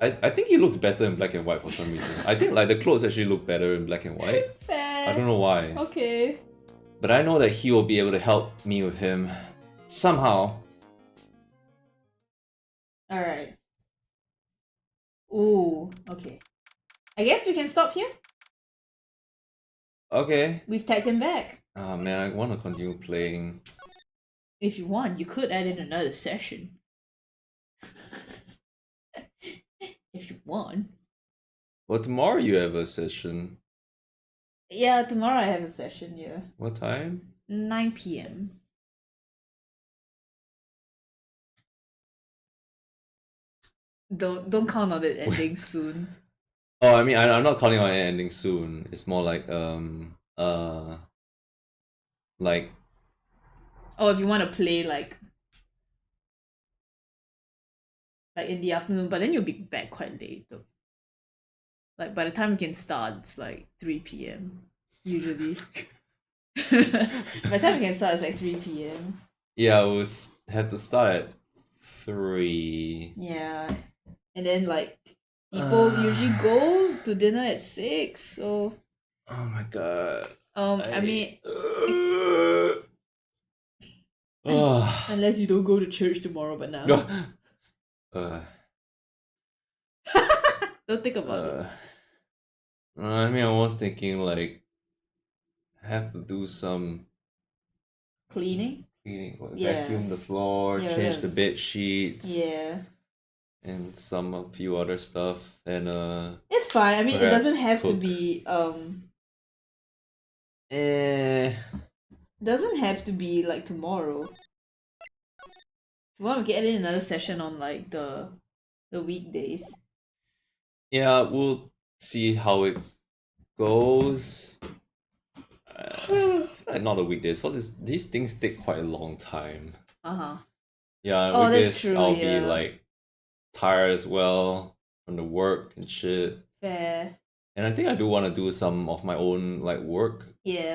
I think he looks better in black and white for some reason. I think like the clothes actually look better in black and white. Fair. I don't know why. Okay. But I know that he will be able to help me with him. Somehow. Alright. Ooh, okay. I guess we can stop here. Okay. We've tagged him back. Oh man, I want to continue playing. If you want, you could add in another session. If you want. Well, tomorrow you have a session. Yeah, tomorrow I have a session, yeah. What time? 9 p.m. Don't count on it ending soon. Oh, I mean, I'm not counting on it ending soon. It's more like, like... Oh, if you want to play, like in the afternoon, but then you'll be back quite late, though. Like, by the time we can start, it's like 3 p.m. usually. By the time we can start, it's like 3 p.m. Yeah, we'll have to start at 3. Yeah. And then, like, people usually go to dinner at 6, so... Oh my god. I mean... Unless you don't go to church tomorrow, but now. Don't think about it. I mean, I was thinking like, I have to do some cleaning, vacuum the floor, change the bed sheets, and a few other stuff, and it's fine. I mean, it doesn't have to be doesn't have to be like tomorrow. If you want to get in another session on like the weekdays. Yeah, we'll see how it goes. Not the weekdays, because these things take quite a long time. Yeah, weekdays that's true, I'll be like tired as well from the work and shit. Fair. And I think I do want to do some of my own like work.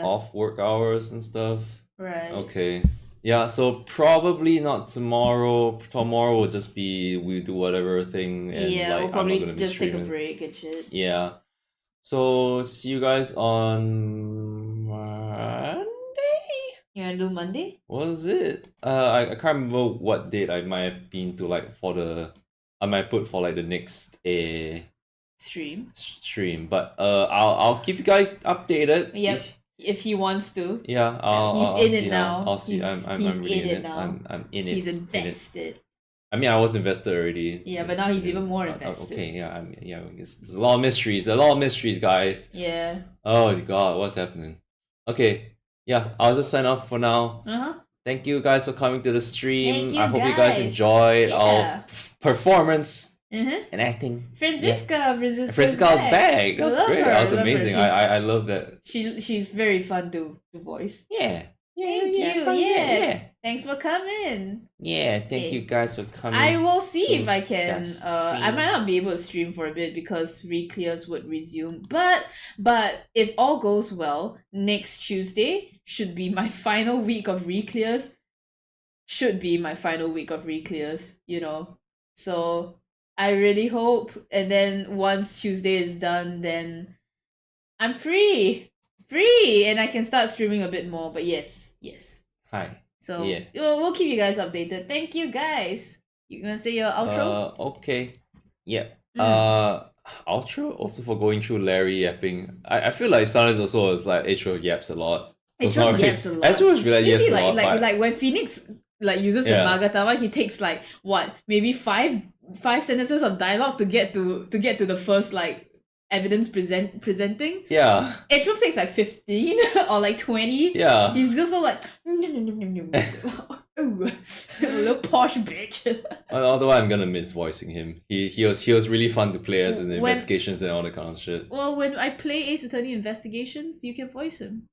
Off work hours and stuff. Right. Okay. Yeah, so probably not tomorrow. Tomorrow will just be we do whatever thing and like we'll probably I'm not gonna be just streaming. take a break and shit. Yeah. So see you guys on Monday? You wanna do Monday? Was it? I can't remember what date I might have been to like I might put for like the next stream. But I'll keep you guys updated. Yep. If he wants to. Yeah, he's in it now. I'll see. I'm really in it now. I'm in it. He's invested. I mean, I was invested already. Yeah, but now he's even more invested. Okay, yeah, there's a lot of mysteries. Guys. Yeah. Oh god, what's happening? Okay, yeah, I'll just sign off for now. Thank you guys for coming to the stream. I hope you guys enjoyed our performance. And acting. Franziska's back. That was great. That was amazing. I love that. She's very fun to voice. Yeah. Thank you. Yeah. Thanks for coming. Yeah, thank you guys for coming. I will see if I can. I might not be able to stream for a bit because re-clears would resume. But if all goes well, next Tuesday should be my final week of re-clears. You know. So I really hope, and then once Tuesday is done, then I'm free, and I can start streaming a bit more. But yes. Hi. So we'll keep you guys updated. Thank you guys. You gonna say your outro? Okay. Yeah. Outro also for going through Larry yapping. I feel like sometimes also it's like Atro yaps a lot. Atro yaps a lot. Atro is like yes a lot. Like when Phoenix like uses the Magatawa, he takes like what, maybe five sentences of dialogue to get to the first like evidence presenting. Yeah. Atro takes like 15 or like 20. Yeah. He's just so like ooh, little posh bitch. Although I'm gonna miss voicing him. He was really fun to play as in the investigations and all that kind of shit. Well, when I play Ace Attorney Investigations, you can voice him.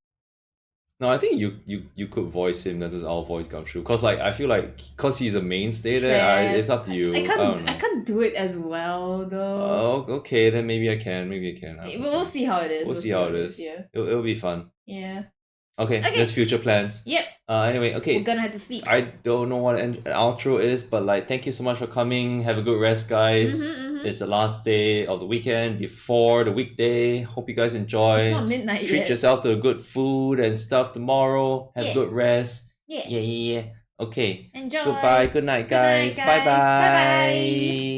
No, I think you could voice him. That is our voice come true. Cause like I feel like cause he's a mainstay there. It's up to you. I can't do it as well though. Oh, okay. Then maybe I can. We'll see how it is. We'll see how it is. Yeah. It'll be fun. Yeah. Okay. That's future plans. Yep. Anyway, okay. We're gonna have to sleep. I don't know what an outro is, but like, thank you so much for coming. Have a good rest, guys. It's the last day of the weekend before the weekday. Hope you guys enjoy. It's not midnight yet. Treat yourself to good food and stuff tomorrow. Have good rest. Yeah. Okay. Enjoy. Goodbye. Good night, guys. Bye bye. Bye bye.